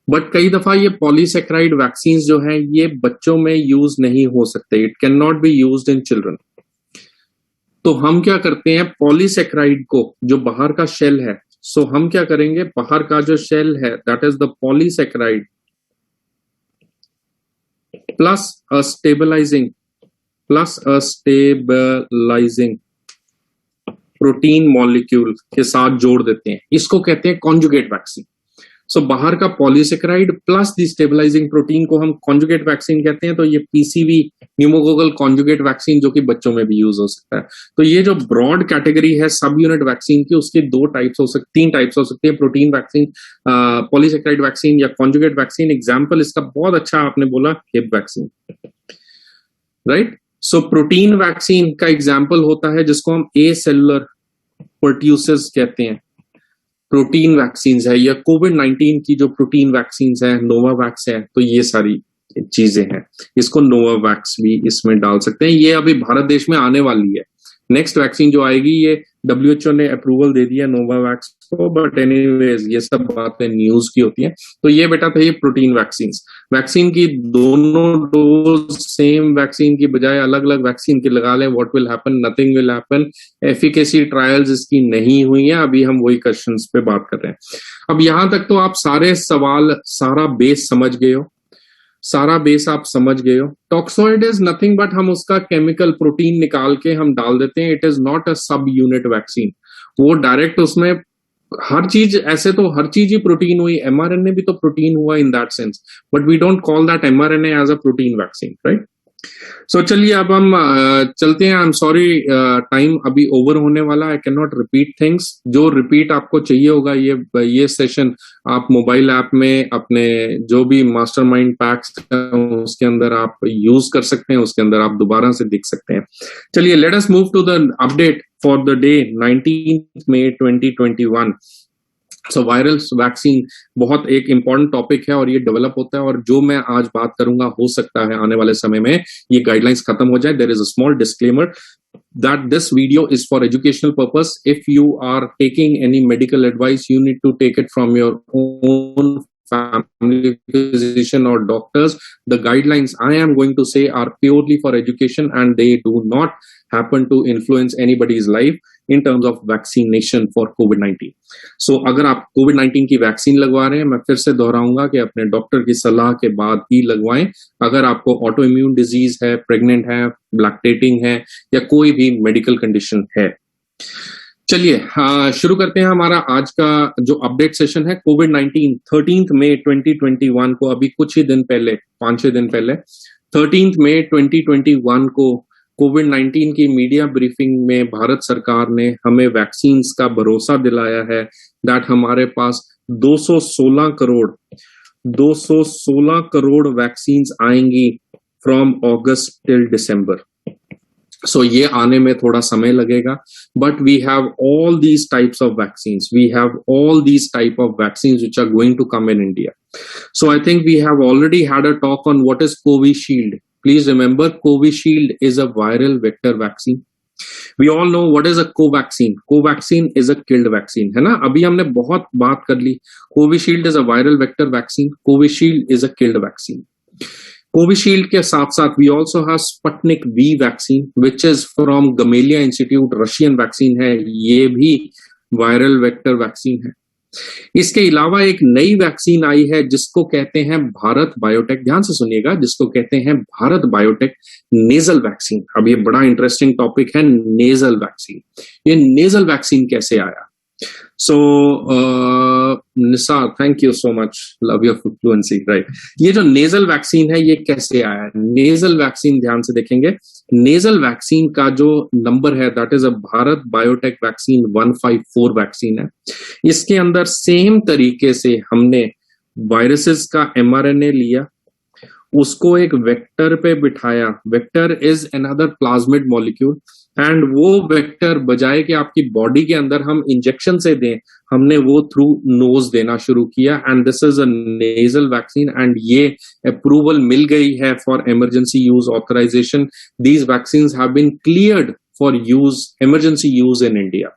बट कई दफा ये पॉलीसैकेराइड वैक्सीन जो है, ये बच्चों में यूज नहीं हो सकते। It can not be used in children. तो हम क्या करते हैं, पॉलीसैकेराइड को, जो बाहर का शेल है, सो हम क्या करेंगे, बाहर का जो शेल है, that is the polysaccharide plus a stabilising protein molecule के साथ जोड़ देते हैं। इसको कहते हैं कॉन्जुगेट वैक्सीन। सो बाहर का polysaccharide plus the stabilising protein को हम कॉन्जुगेट वैक्सीन कहते हैं। तो ये पीसीवी न्यूमोकोकल कॉन्जुगेट वैक्सीन, जो कि बच्चों में भी यूज हो सकता है। तो ये जो ब्रॉड कैटेगरी है सब यूनिट वैक्सीन की, उसकी तीन टाइप्स हो सकती है, प्रोटीन वैक्सीन, पॉलीसैकेराइड वैक्सीन या कॉन्जुगेट वैक्सीन। एग्जाम्पल इसका बहुत अच्छा आपने बोला, hip vaccine, right. So protein vaccine का एग्जाम्पल होता है जिसको हम ए सेलुलर पर्ट्यूसिस कहते हैं, प्रोटीन वैक्सीन है। या कोविड-19 की जो प्रोटीन वैक्सीन है, नोवावैक्स है, तो ये सारी चीजें हैं। इसको नोवावैक्स भी इसमें डाल सकते हैं। ये अभी भारत देश में आने वाली है। नेक्स्ट वैक्सीन जो आएगी, ये WHO ने अप्रूवल दे दिया नोवावैक्स को, बट एनीवेज ये सब बातें न्यूज की होती हैं। तो ये बेटा था ये प्रोटीन वैक्सीन की दोनों डोज सेम वैक्सीन की बजाय अलग अलग वैक्सीन की लगा लें, what will happen? Nothing will happen. Efficacy trials इसकी नहीं हुई है, अभी हम वही क्वेश्चंस पे बात कर रहे हैं। अब यहां तक तो आप सारे सवाल, सारा बेस समझ गए हो, सारा बेस आप समझ गए हो। टॉक्सोइड इज नथिंग बट हम उसका केमिकल प्रोटीन निकाल के हम डाल देते हैं। इट इज नॉट अ सब यूनिट वैक्सीन। वो डायरेक्ट उसमें हर चीज, ऐसे तो हर चीज ही प्रोटीन हुई, एमआरएनए भी तो प्रोटीन हुआ in that sense, but we don't call that mRNA as a protein vaccine, right. So चलिए अब हम चलते हैं। आई एम सॉरी, टाइम अभी ओवर होने वाला। I can not repeat things. जो रिपीट आपको चाहिए होगा, ये सेशन आप मोबाइल ऐप में अपने जो भी मास्टरमाइंड पैक्स उसके अंदर आप यूज कर सकते हैं, उसके अंदर आप दोबारा से देख सकते हैं। चलिए, let us move to the update for the day 19 May 2021। So viral vaccine बहुत एक इंपॉर्टेंट टॉपिक है और ये डेवलप होता है, और जो मैं आज बात करूंगा हो सकता है आने वाले समय में ये गाइडलाइंस खत्म हो जाए. There is a small disclaimer that this video is for educational purpose. If you are taking any medical advice, you need to take it from your own family physician or doctors. The guidelines I am going to say are purely for education and they do not happen to influence anybody's life in terms of vaccination for COVID-19. So अगर आप COVID-19 की vaccine लगवा रहे हैं, मैं फिर से दोहराऊंगा कि अपने डॉक्टर की सलाह के बाद ही लगवाएं. अगर आपको ऑटो इम्यून डिजीज है, प्रेग्नेंट है, लैक्टेटिंग है या कोई भी मेडिकल कंडीशन है. चलिए शुरू करते हैं हमारा आज का जो अपडेट सेशन है. कोविड-19 13 मई 2021 को, अभी कुछ ही दिन पहले, 5-6 दिन पहले 13 मई 2021 को कोविड-19 की मीडिया ब्रीफिंग में भारत सरकार ने हमें वैक्सीन्स का भरोसा दिलाया है दैट हमारे पास 216 करोड़ वैक्सीन्स आएंगी फ्रॉम अगस्त टिल दिसंबर. सो ये आने में थोड़ा समय लगेगा, but we have all these types of vaccines. We have all these type of vaccines which are going to come in India. So I think we have already had a talk on what is Covishield. Please remember, Covishield is a viral vector vaccine. We all know what is a Covaxin. Covaxin is a killed vaccine, है ना. अभी हमने बहुत बात कर ली. Covishield is a viral vector vaccine. Covishield is a killed vaccine. Covishield के साथ साथ we also have Sputnik V vaccine, which is from Gamaleya Institute, Russian vaccine है. ये भी viral vector vaccine है. इसके अलावा एक नई वैक्सीन आई है जिसको कहते हैं भारत बायोटेक. ध्यान से सुनिएगा, जिसको कहते हैं भारत बायोटेक नेजल वैक्सीन. अब ये बड़ा इंटरेस्टिंग टॉपिक है, नेजल वैक्सीन. ये नेजल वैक्सीन कैसे आया? So Nisar, thank you so much, love your fluency, right. ये जो नेजल वैक्सीन है ये कैसे आया? नेजल वैक्सीन ध्यान से देखेंगे. नेजल वैक्सीन का जो नंबर है that is a Bharat biotech vaccine 154 vaccine है. इसके अंदर सेम तरीके से हमने वायरसेस का mRNA लिया, उसको एक वेक्टर पे बिठाया. Vector is another plasmid molecule and वो वेक्टर बजाय कि आपकी बॉडी के अंदर हम इंजेक्शन से दें, हमने वो थ्रू नोज देना शुरू किया. And this is a nasal vaccine and ये अप्रूवल मिल गई है for emergency use authorisation. These vaccines have been cleared for use, emergency use in India.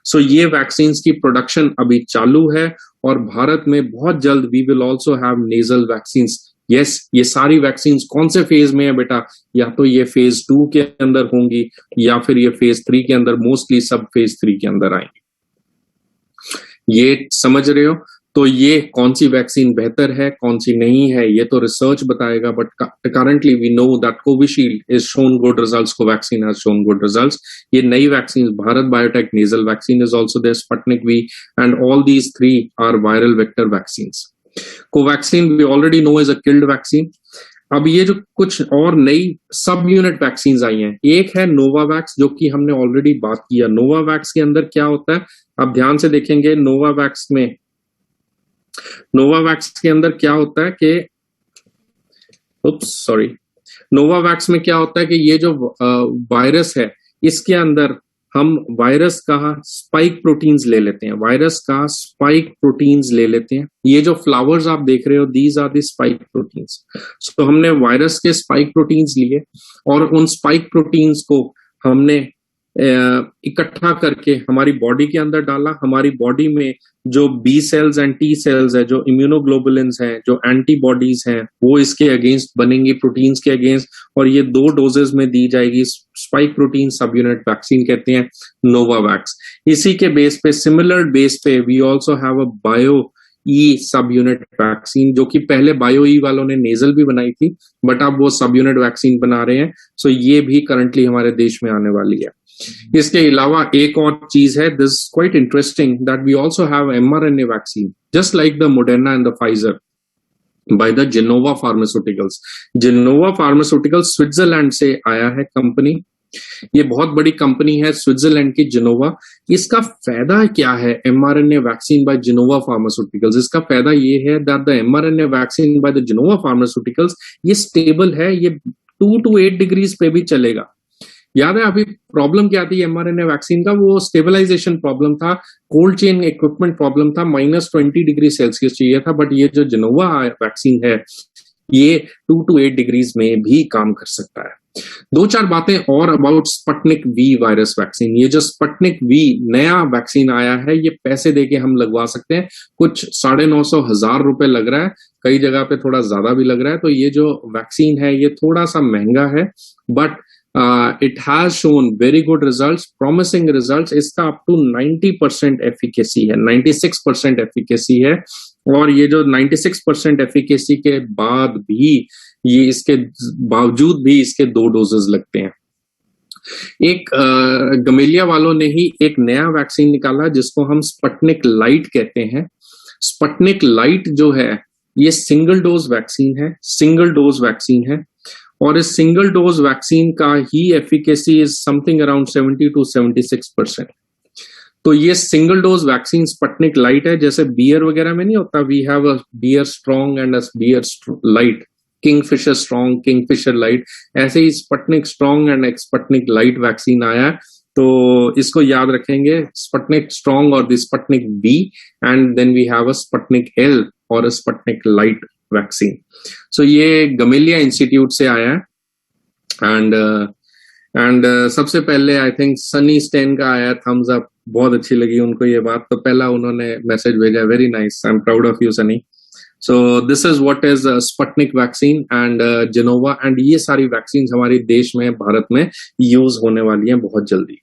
So ये वैक्सीन्स की प्रोडक्शन अभी चालू है और भारत में बहुत जल्द we will also have nasal vaccines. Yes, ये सारी वैक्सीन्स कौन से फेज में है बेटा? या तो ये फेज 2 के अंदर होंगी या फिर ये फेज 3 के अंदर, मोस्टली सब फेज 3 के अंदर आएंगी. ये समझ रहे हो? तो ये कौन सी वैक्सीन बेहतर है, कौन सी नहीं है, ये तो रिसर्च बताएगा. But currently we know that Covishield is shown good results, Covaxin has shown good results. ये नई vaccine Bharat Biotech nasal vaccine is also there, Sputnik V, and all these 3 are viral vector vaccines. Covaxin we already know is a killed vaccine. अब ये जो कुछ और नई सब unit vaccine आई हैं, एक है नोवावैक्स जो कि हमने ऑलरेडी बात किया. नोवावैक्स के अंदर क्या होता है? अब ध्यान से देखेंगे. नोवावैक्स के अंदर क्या होता है कि नोवावैक्स में क्या होता है कि ये जो वायरस है इसके अंदर हम वायरस का स्पाइक प्रोटीन्स ले लेते हैं. वायरस का स्पाइक प्रोटीन्स ले लेते हैं. ये जो फ्लावर्स आप देख रहे हो, these are the spike proteins. So हमने वायरस के स्पाइक प्रोटीन्स लिए और उन स्पाइक प्रोटीन्स को हमने इकट्ठा करके हमारी बॉडी के अंदर डाला. हमारी बॉडी में जो B cells and T cells है, जो इम्यूनोग्लोबुलिन्स हैं, जो एंटीबॉडीज हैं, वो इसके अगेंस्ट बनेंगी, प्रोटीन्स के अगेंस्ट, और ये 2 डोजेस में दी जाएगी. Spike protein sub unit vaccine कहते हैं नोवावैक्स. इसी के बेस पे, सिमिलर बेस पे, we also have a bio E sub unit vaccine, जो कि पहले बायो ई वालों ने नेजल भी बनाई थी बट अब वो सब यूनिट वैक्सीन बना रहे हैं. सो ये भी करंटली हमारे देश में आने वाली है. इसके अलावा एक और चीज है, this quite interesting, that we also have mRNA vaccine just like the Moderna and the Pfizer by the Gennova Pharmaceuticals. Gennova Pharmaceuticals Switzerland से आया है कंपनी. ये बहुत बड़ी कंपनी है स्विट्जरलैंड की, जेनोवा. इसका फायदा क्या है mRNA vaccine by Gennova Pharmaceuticals? इसका फायदा ये है that the mRNA vaccine by the Gennova Pharmaceuticals ये स्टेबल है, ये 2 to 8 डिग्रीज पे भी चलेगा. याद है अभी प्रॉब्लम क्या थी mRNA वैक्सीन का? वो स्टेबलाइजेशन प्रॉब्लम था, कोल्ड चेन इक्विपमेंट प्रॉब्लम था, -20 डिग्री सेल्सियस चाहिए था। बट ये जो जेनोवा वैक्सीन है, ये 2 to 8 डिग्रीज में भी काम कर सकता है। दो चार बातें और about Sputnik V virus vaccine. ये जो स्पटनिक वी नया वैक्सीन आया है, ये पैसे देके हम लगवा सकते हैं। कुछ 950,000 लग रहा है, कई जगह पे थोड़ा ज्यादा भी लग रहा है। तो ये जो वैक्सीन है ये थोड़ा सा महंगा है, but it has shown very good results, promising results. इसका अप टू 90% एफिकेसी है, 96% एफिकेसी है। और ये जो 96% एफिकेसी के बाद भी, ये इसके बावजूद भी इसके 2 डोजेस लगते हैं। एक गमेलिया वालों ने ही एक नया वैक्सीन निकाला जिसको हम स्पटनिक लाइट कहते हैं। स्पटनिक लाइट जो है ये सिंगल डोज वैक्सीन है, सिंगल डोज वैक्सीन है। और इस सिंगल डोज वैक्सीन का ही efficacy is something around 70 to 76%। तो ये single dose vaccine Sputnik light है। जैसे बियर वगैरह में नहीं होता, we have a beer strong and a beer light, Kingfisher strong, Kingfisher light, ऐसे ही Sputnik strong and Sputnik light vaccine आया है। तो इसको याद रखेंगे, स्पटनिक स्ट्रॉन्ग और the Sputnik B, and then we have a Sputnik L और a Sputnik light vaccine. So ये गमेलिया इंस्टीट्यूट से आया है। एंड सबसे पहले आई थिंक सनी स्टेन का आया थम्स अप, बहुत अच्छी लगी उनको ये बात। तो पहला उन्होंने मैसेज भेजा, very nice, I am proud of you Sunny. So this is what is Sputnik vaccine and Gennova, and ये सारी वैक्सीन हमारे देश में, भारत में यूज होने वाली हैं बहुत जल्दी।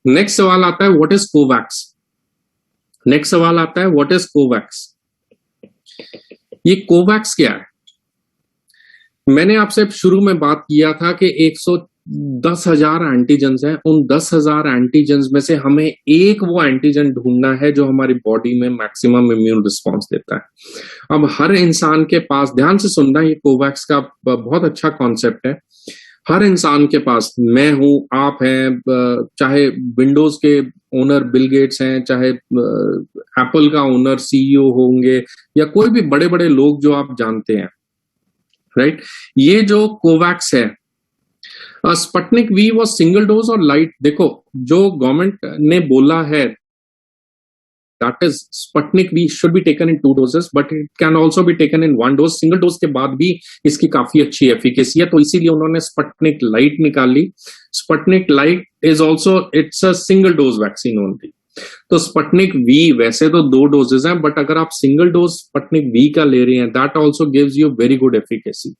नेक्स्ट सवाल आता है, व्हाट इज कोवैक्स? नेक्स्ट सवाल आता है, व्हाट इज कोवैक्स? ये कोवैक्स क्या है? मैंने आपसे शुरू में बात किया था कि 110,000 एंटीजन्स हैं। उन 10,000 एंटीजन्स में से हमें एक वो एंटीजन ढूंढना है जो हमारी बॉडी में मैक्सिमम इम्यून रिस्पॉन्स देता है। अब हर इंसान के पास, ध्यान से सुनना, ये कोवैक्स का बहुत अच्छा कॉन्सेप्ट है। हर इंसान के पास, मैं हूं, आप हैं, चाहे विंडोज के ओनर बिल गेट्स हैं, चाहे एप्पल का ओनर सीईओ होंगे, या कोई भी बड़े बड़े लोग जो आप जानते हैं, राइट? ये जो कोवैक्स है, स्पटनिक वी वो सिंगल डोज और लाइट। देखो, जो गवर्नमेंट ने बोला है that is Sputnik V should be taken in 2 doses, but it can also be taken in 1 dose। Single dose के बाद भी इसकी काफी अच्छी एफिकेसी है, तो इसीलिए उन्होंने स्पटनिक लाइट निकाली। Sputnik light is also, it's a single dose vaccine only. तो स्पटनिक वी वैसे तो 2 डोजेज हैं, बट अगर आप सिंगल डोज स्पटनिक वी का ले रहे हैं, that also gives you very good efficacy.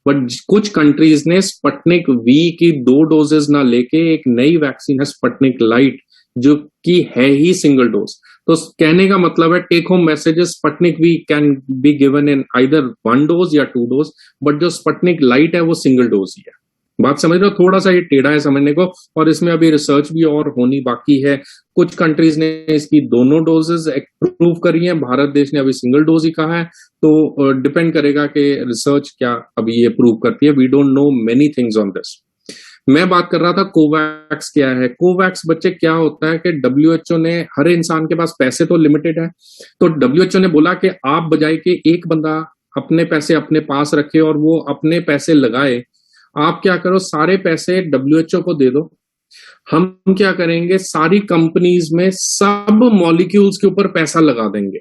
But कुछ कंट्रीज ने स्पटनिक वी की 2 डोजेज ना लेके एक नई वैक्सीन है स्पटनिक लाइट, जो कि है ही सिंगल डोज। तो कहने का मतलब है, take home messages, Sputnik V can be given in either 1 dose या 2 डोज, बट जो स्पटनिक लाइट है वो सिंगल डोज ही है। बात समझ रहे हो? थोड़ा सा ये टेढ़ा है समझने को, और इसमें अभी रिसर्च भी और होनी बाकी है। कुछ कंट्रीज ने इसकी दोनों डोजेस अप्रूव करी हैं, भारत देश ने अभी सिंगल डोज ही कहा है। तो डिपेंड करेगा कि रिसर्च क्या अभी ये प्रूव करती है। We don't know many things on this. मैं बात कर रहा था कोवैक्स क्या है। कोवैक्स बच्चे क्या होता है कि डब्ल्यूएचओ ने, हर इंसान के पास पैसे तो लिमिटेड है, तो डब्ल्यूएचओ ने बोला कि आप बजाय के एक बंदा अपने पैसे अपने पास रखे और वो अपने पैसे लगाए, आप क्या करो, सारे पैसे डब्ल्यूएचओ को दे दो। हम क्या करेंगे, सारी कंपनीज में सब मॉलिक्यूल्स के ऊपर पैसा लगा देंगे,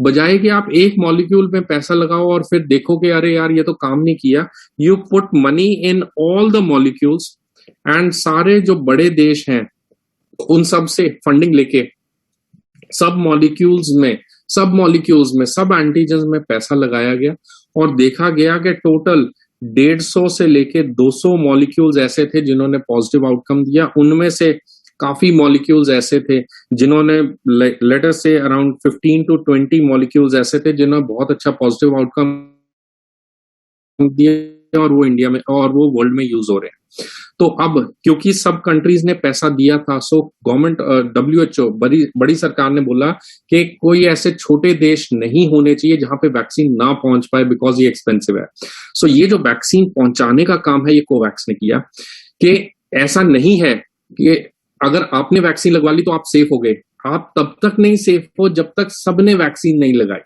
बजाय कि आप एक मॉलिक्यूल में पैसा लगाओ और फिर देखो कि अरे यार ये तो काम नहीं किया। You put money in all the molecules, and सारे जो बड़े देश हैं उन सब से फंडिंग लेके सब मॉलिक्यूल्स में सब एंटीजन्स में पैसा लगाया गया, और देखा गया कि टोटल 150 से लेके 200 मॉलिक्यूल्स ऐसे थे जिन्होंने पॉजिटिव आउटकम दिया। उनमें से काफी मॉलिक्यूल्स ऐसे थे जिन्होंने, लेट अस से अराउंड 15 to 20 मॉलिक्यूल्स ऐसे थे जिन्होंने बहुत अच्छा पॉजिटिव आउटकम दिया, और वो इंडिया में और वो वर्ल्ड में यूज हो रहे हैं। तो अब क्योंकि सब कंट्रीज ने पैसा दिया था, सो गवर्नमेंट, डब्ल्यूएचओ, बड़ी सरकार ने बोला कि कोई ऐसे छोटे देश नहीं होने चाहिए जहां पे वैक्सीन ना पहुंच पाए, बिकॉज ये एक्सपेंसिव है। सो ये जो वैक्सीन पहुंचाने का काम है ये कोवैक्स ने किया। कि ऐसा नहीं है कि अगर आपने वैक्सीन लगवा ली तो आप सेफ हो गए। आप तब तक नहीं सेफ हो जब तक सबने वैक्सीन नहीं लगाई।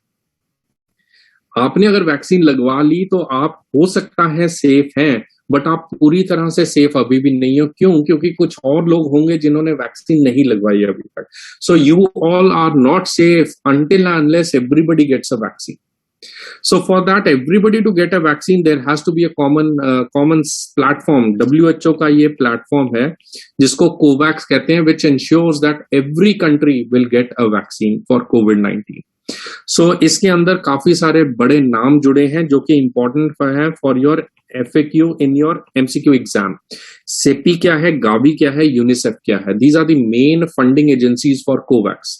आपने अगर वैक्सीन लगवा ली तो आप हो सकता है सेफ हैं, बट आप पूरी तरह से सेफ अभी भी नहीं हो। क्यों? क्योंकि कुछ और लोग होंगे जिन्होंने वैक्सीन नहीं लगवाई अभी तक। So you all are not safe until and unless everybody gets a vaccine. So for that, everybody to get a vaccine, there has to be a common platform. WHO का ये platform है जिसको COVAX कहते हैं, which ensures that every country will get a vaccine for COVID-19. So इसके अंदर काफी सारे बड़े नाम जुड़े हैं जो कि important है for your FAQ in your MCQ exam. CEPI क्या है, Gavi क्या है, UNICEF क्या है? These are the main funding agencies for COVAX.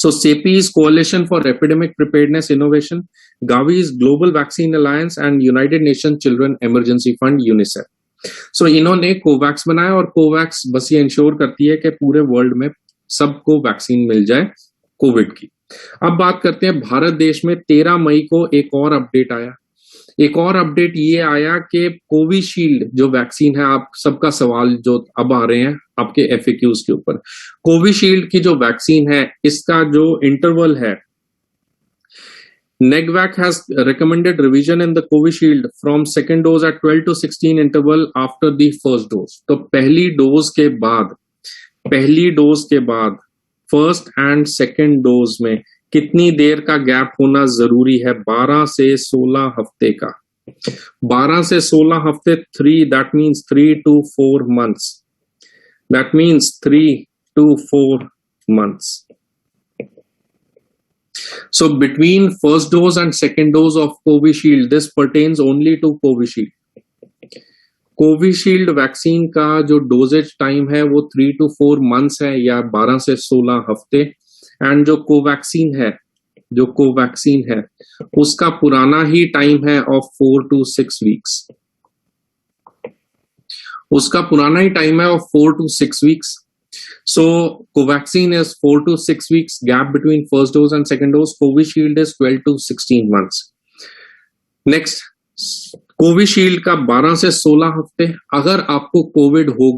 So CEPI is Coalition for Epidemic Preparedness Innovation, Gavi is Global Vaccine Alliance and United Nations Children Emergency Fund UNICEF. So इन्होंने Covax बनाया और Covax बस ये ensure करती है कि पूरे world में सबको वैक्सीन मिल जाए कोविड की। अब बात करते हैं भारत देश में 13 मई को एक और अपडेट आया। एक और अपडेट ये आया कि कोविशील्ड जो वैक्सीन है, आप सबका सवाल जो अब आ रहे हैं आपके एफएक्यूज के ऊपर, कोविशील्ड की जो वैक्सीन है इसका जो इंटरवल है, NEGVAC has recommended revision in the Covishield from second dose at 12 to 16 interval after the first dose. तो पहली डोज के बाद फर्स्ट एंड सेकेंड डोज में कितनी देर का गैप होना जरूरी है? 12 से 16 हफ्ते का। 12 से 16 हफ्ते, 3 to 4 months. That means 3 to 4 months. So between first dose and second dose of Covishield, this pertains only to Covishield. Covishield vaccine का जो डोजेज टाइम है वो 3 to 4 months है या 12 से 16 हफ्ते। एंड जो कोवैक्सीन है उसका पुराना ही टाइम है ऑफ 4 to 6 weeks। उसका पुराना ही टाइम है of 4 to 6 weeks। So Covaxin is 4 to 6 weeks gap between first dose and second dose. Covishield is 12 to 16 months. Next, Covishield का 12 से 16 हफ्ते। अगर आपको कोविड हो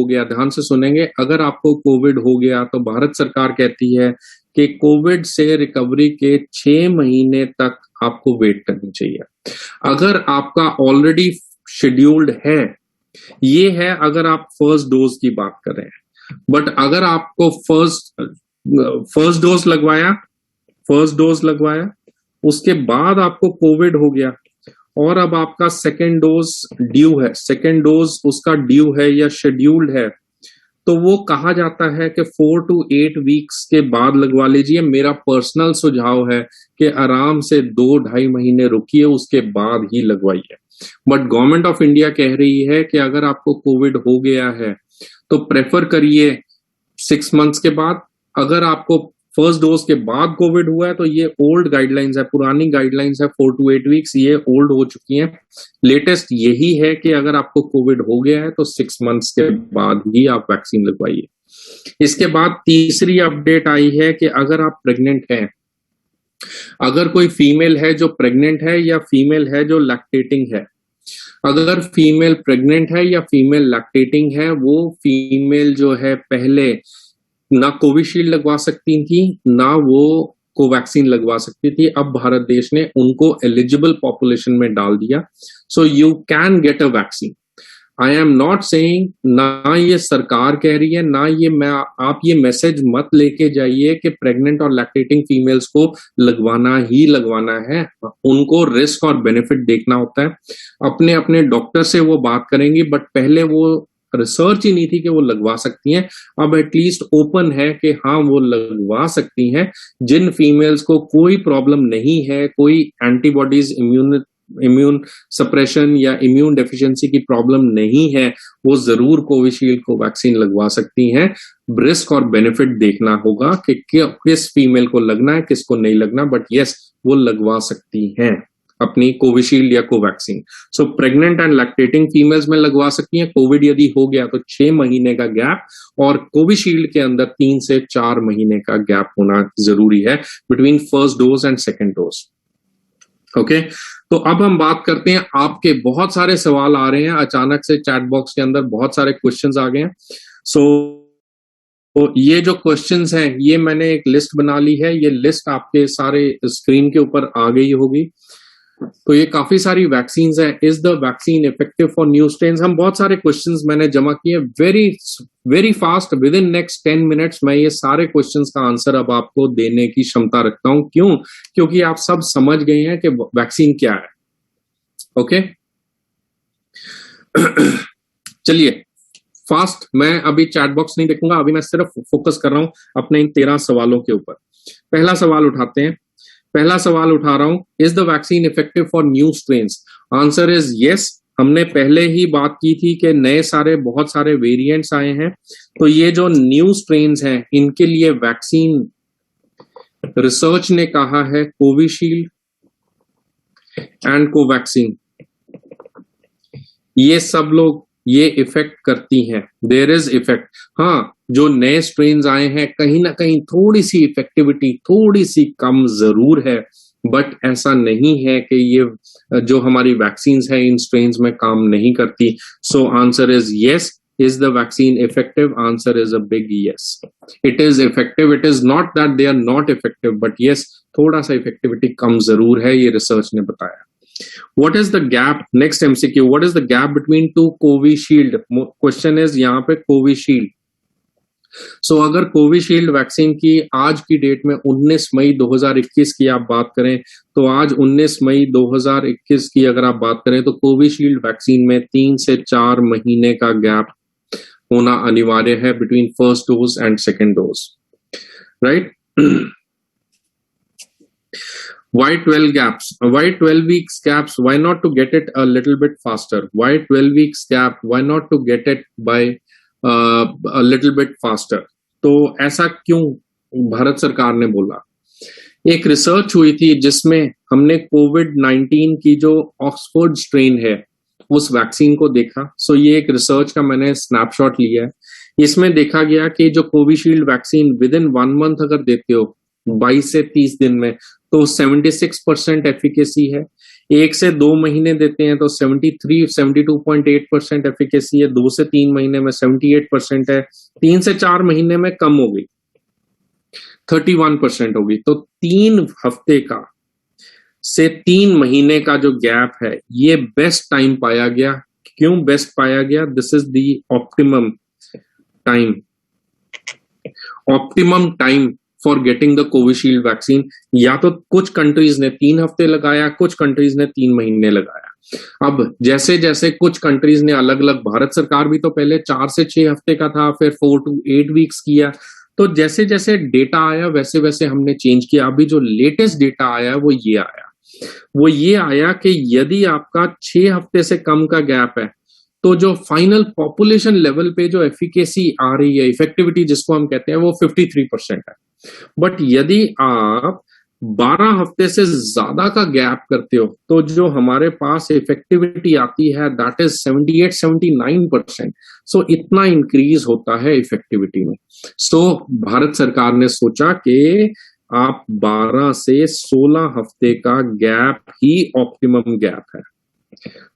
गया, ध्यान से सुनेंगे, अगर आपको कोविड हो गया तो भारत सरकार कहती है कि कोविड से रिकवरी के 6 महीने तक आपको वेट करनी चाहिए। अगर आपका ऑलरेडी शेड्यूल्ड है, ये है अगर आप फर्स्ट डोज की बात कर रहे हैं। बट अगर आपको फर्स्ट डोज लगवाया उसके बाद आपको कोविड हो गया और अब आपका सेकेंड डोज ड्यू है या शेड्यूल्ड है, तो वो कहा जाता है कि 4 to 8 weeks के बाद लगवा लीजिए। मेरा पर्सनल सुझाव है कि आराम से 2-2.5 महीने रुकिए, उसके बाद ही लगवाइए। बट गवर्नमेंट ऑफ इंडिया कह रही है कि अगर आपको कोविड हो गया है तो प्रेफर करिए 6 months के बाद। अगर आपको फर्स्ट डोज के बाद कोविड हुआ है तो ये ओल्ड गाइडलाइंस है, पुरानी गाइडलाइंस है 4 to 8 weeks, ये ओल्ड हो चुकी हैं। लेटेस्ट यही है कि अगर आपको कोविड हो गया है तो 6 months के बाद ही आप वैक्सीन लगवाइए। इसके बाद तीसरी अपडेट आई है कि अगर आप प्रेग्नेंट हैं, अगर कोई फीमेल है जो प्रेग्नेंट है या फीमेल है जो लैक्टेटिंग है, अगर फीमेल प्रेग्नेंट है या फीमेल लैक्टेटिंग है, वो फीमेल जो है पहले ना कोविशील्ड लगवा सकती थी ना वो कोवैक्सीन लगवा सकती थी। अब भारत देश ने उनको एलिजिबल पॉपुलेशन में डाल दिया। So you can get a vaccine. I am not saying, ना ये सरकार कह रही है ना ये आप ये मैसेज मत लेके जाइए कि प्रेग्नेंट और लैक्टेटिंग फीमेल्स को लगवाना ही लगवाना है। उनको रिस्क और बेनिफिट देखना होता है, अपने अपने डॉक्टर से वो बात करेंगी। बट पहले वो रिसर्च ही नहीं थी कि वो लगवा सकती हैं। अब एटलीस्ट ओपन है कि हाँ वो लगवा सकती हैं। जिन फीमेल्स को कोई प्रॉब्लम नहीं है, कोई एंटीबॉडीज, इम्यून सप्रेशन या इम्यून डेफिशिएंसी की प्रॉब्लम नहीं है, वो जरूर कोविशील्ड को वैक्सीन लगवा सकती हैं। रिस्क और बेनिफिट देखना होगा कि किस फीमेल को लगना है, किसको नहीं लगना, बट यस वो लगवा सकती हैं अपनी कोविशील्ड या Covaxin. So pregnant and lactating females में लगवा सकती हैं। कोविड यदि हो गया तो 6 महीने का गैप, और कोविशील्ड के अंदर 3 से 4 महीने का गैप होना जरूरी है between first dose and second dose. Okay, तो अब हम बात करते हैं, आपके बहुत सारे सवाल आ रहे हैं, अचानक से चैट बॉक्स के अंदर बहुत सारे क्वेश्चंस आ गए हैं। तो ये जो क्वेश्चंस हैं ये मैंने एक लिस्ट बना ली है, ये लिस्ट आपके सारे स्क्रीन के ऊपर आ गई होगी। तो ये काफी सारी वैक्सीन है। Is the vaccine effective for new strain? हम बहुत सारे क्वेश्चंस मैंने जमा किए, very very fast, with in next 10 minutes मैं ये सारे क्वेश्चंस का आंसर अब आपको देने की क्षमता रखता हूं। क्यों? क्योंकि आप सब समझ गए हैं कि वैक्सीन क्या है। ओके चलिए फास्ट, मैं अभी चैट बॉक्स नहीं देखूंगा, अभी मैं सिर्फ फोकस कर रहा हूं अपने इन 13 सवालों के ऊपर। पहला सवाल उठाते हैं। पहला सवाल उठा रहा हूं, is the vaccine effective for new strains? Answer is yes. हमने पहले ही बात की थी कि नए सारे बहुत सारे वेरिएंट्स आए हैं, तो ये जो न्यू स्ट्रेन्स हैं इनके लिए वैक्सीन रिसर्च ने कहा है कोविशील्ड एंड कोवैक्सीन, ये सब लोग ये इफेक्ट करती हैं, देयर इज इफेक्ट। हाँ, जो नए स्ट्रेन्स आए हैं कहीं ना कहीं थोड़ी सी इफेक्टिविटी थोड़ी सी कम जरूर है, बट ऐसा नहीं है कि ये जो हमारी वैक्सीन है इन स्ट्रेन्स में काम नहीं करती। So answer is yes. Is the vaccine effective? Answer is a big yes. It is effective. It is not that they are not effective, but yes, थोड़ा सा इफेक्टिविटी कम जरूर है, ये रिसर्च ने बताया। What is the gap? Next MCQ. What is the gap between two Covishield? Question is यहाँ पे Covishield. So अगर कोविशील्ड वैक्सीन की आज की डेट में 19 मई 2021 की आप बात करें, तो आज 19 मई 2021 की अगर आप बात करें तो कोविशील्ड वैक्सीन में 3 से 4 महीने का गैप होना अनिवार्य है between first dose and second dose, right? Why 12 gaps? Why 12 weeks gaps? Why not to get it a little bit faster? Why 12 weeks gap? Why not to get it by a little bit faster? तो ऐसा क्यों भारत सरकार ने बोला? एक research हुई थी जिसमें हमने कोविड-19 की जो ऑक्सफोर्ड स्ट्रेन है उस वैक्सीन को देखा। सो ये एक रिसर्च का मैंने स्नैपशॉट लिया है। इसमें देखा गया कि जो Covishield vaccine with in 1 month अगर देते हो 22 से 30 दिन में, तो 76% एफिकेसी है। 1 से 2 महीने देते हैं तो 72.8% एफिकेसी है। 2 से 3 महीने में 78% है। 3 से 4 महीने में कम हो गई, 31% हो गई। तो 3 हफ्ते का से 3 महीने का जो गैप है ये बेस्ट टाइम पाया गया। क्यों बेस्ट पाया गया? This is the optimum time, optimum time for getting the Covishield vaccine. या तो कुछ कंट्रीज ने 3 हफ्ते लगाया, कुछ कंट्रीज ने 3 महीने लगाया। अब जैसे जैसे कुछ कंट्रीज ने अलग अलग, भारत सरकार भी तो पहले 4 से 6 हफ्ते का था, फिर 4 to 8 वीक्स किया। तो जैसे जैसे डेटा आया वैसे वैसे हमने चेंज किया। अभी जो लेटेस्ट डेटा आया वो ये आया कि यदि आपका 6 हफ्ते से कम का गैप है तो जो फाइनल पॉपुलेशन लेवल पे जो एफिकेसी आ रही है, इफेक्टिविटी जिसको हम कहते हैं, वो 53% है। बट यदि आप 12 हफ्ते से ज्यादा का गैप करते हो तो जो हमारे पास इफेक्टिविटी आती है दैट इज 78-79%। सो इतना इंक्रीज होता है इफेक्टिविटी में। सो भारत सरकार ने सोचा कि आप 12 से 16 हफ्ते का गैप ही ऑप्टिमम गैप है।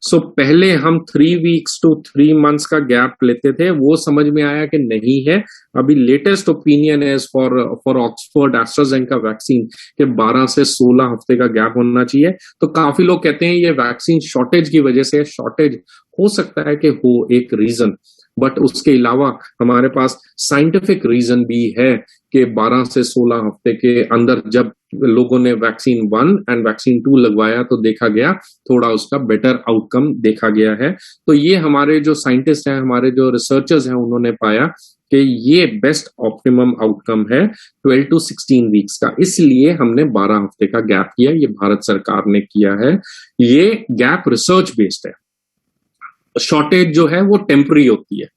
सो पहले हम 3 वीक्स to 3 मंथ्स का गैप लेते थे, वो समझ में आया कि नहीं है। अभी लेटेस्ट ओपिनियन है फॉर ऑक्सफोर्ड एस्ट्राजेनेका वैक्सीन के 12 से 16 हफ्ते का गैप होना चाहिए। तो काफी लोग कहते हैं ये वैक्सीन शॉर्टेज की वजह से, शॉर्टेज हो सकता है कि हो एक रीजन, बट उसके अलावा हमारे पास साइंटिफिक रीजन भी है कि 12 से 16 हफ्ते के अंदर जब लोगों ने वैक्सीन 1 एंड वैक्सीन 2 लगवाया तो देखा गया थोड़ा उसका बेटर आउटकम देखा गया है। तो ये हमारे जो साइंटिस्ट हैं, हमारे जो रिसर्चर्स हैं, उन्होंने पाया कि ये बेस्ट ऑप्टिमम आउटकम है 12 to 16 वीक्स का। इसलिए हमने 12 हफ्ते का गैप किया। ये भारत सरकार ने किया है। ये गैप रिसर्च बेस्ड है। शॉर्टेज जो है वो टेम्पररी होती है,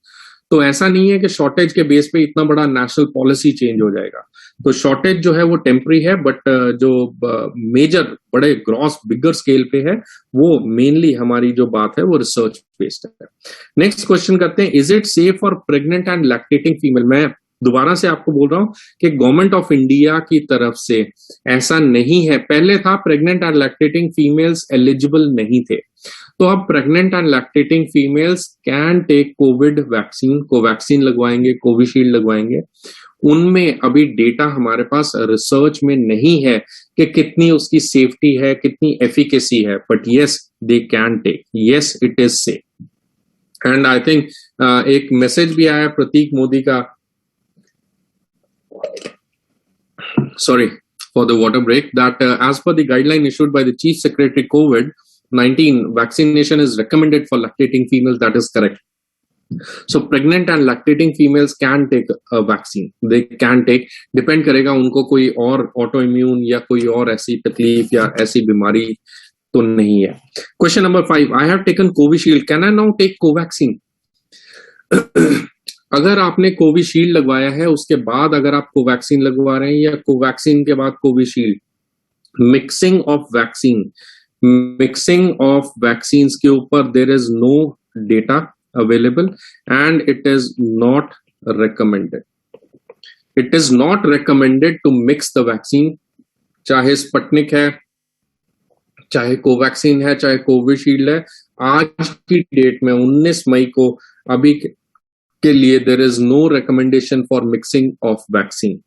तो ऐसा नहीं है कि शॉर्टेज के बेस पे इतना बड़ा नेशनल पॉलिसी चेंज हो जाएगा। तो शॉर्टेज जो है वो टेम्पररी है, बट जो मेजर बड़े ग्रॉस बिगर स्केल पे है वो मेनली हमारी जो बात है वो रिसर्च बेस्ड है। नेक्स्ट क्वेश्चन करते हैं, is it safe for pregnant and lactating female? मैं दोबारा से आपको बोल रहा हूं कि गवर्नमेंट ऑफ इंडिया की तरफ से ऐसा नहीं है। पहले था pregnant and lactating females eligible नहीं थे। तो अब pregnant and lactating females can take covid vaccine, Covaxin लगवाएंगे, कोविशील्ड लगवाएंगे। उनमें अभी डेटा हमारे पास रिसर्च में नहीं है कि कितनी उसकी सेफ्टी है, कितनी एफिकेसी है, but yes they can take, yes it is safe. And I think एक मैसेज भी आया प्रतीक मोदी का, sorry for the water break, that as per the guideline issued by the Chief Secretary, COVID-19 vaccination is recommended for lactating females. That is correct. So pregnant and lactating females can take a vaccine. They can take, depend करेगा उनको कोई और autoimmune या कोई और ऐसी तकलीफ या ऐसी बीमारी तो नहीं है। Question number 5, I have taken Covishield. Can I now take Covaxin? अगर आपने कोविशील्ड लगवाया है, उसके बाद अगर आप कोवैक्सीन लगवा रहे हैं या कोवैक्सीन के बाद कोविशील्ड, मिक्सिंग ऑफ वैक्सीन के ऊपर there is no data available and it is not recommended. It is not recommended to mix the vaccine, चाहे स्पुतनिक है, चाहे कोवैक्सीन है, चाहे कोविशील्ड है। आज की डेट में 19 मई को अभी के लिए there is no recommendation for mixing of vaccine.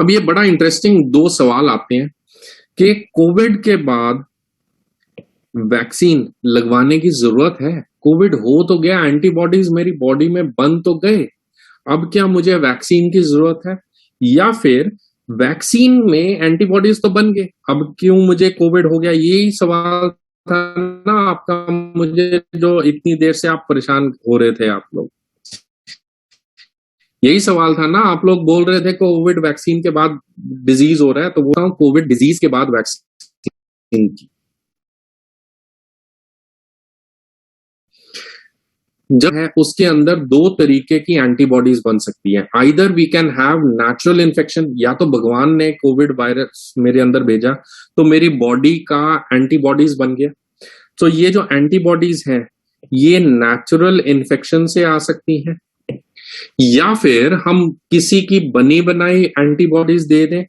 अब ये बड़ा इंटरेस्टिंग 2 सवाल आते हैं कि कोविड के बाद वैक्सीन लगवाने की जरूरत है? कोविड हो तो गया, एंटीबॉडीज मेरी बॉडी में बन तो गए, अब क्या मुझे वैक्सीन की जरूरत है? या फिर वैक्सीन में एंटीबॉडीज तो बन गए, अब क्यों मुझे कोविड हो गया? यही सवाल था ना आपका, मुझे जो इतनी देर से आप परेशान हो रहे थे आप लोग, यही सवाल था ना। आप लोग बोल रहे थे कोविड वैक्सीन के बाद डिजीज हो रहा है, तो बोल रहा हूं कोविड डिजीज के बाद वैक्सीन की जब है उसके अंदर 2 तरीके की एंटीबॉडीज बन सकती है। Either we can have natural infection, या तो भगवान ने कोविड वायरस मेरे अंदर भेजा तो मेरी बॉडी का एंटीबॉडीज बन गया। तो ये जो एंटीबॉडीज हैं ये नेचुरल इन्फेक्शन से आ सकती हैं, या फिर हम किसी की बनी बनाई एंटीबॉडीज दे दें,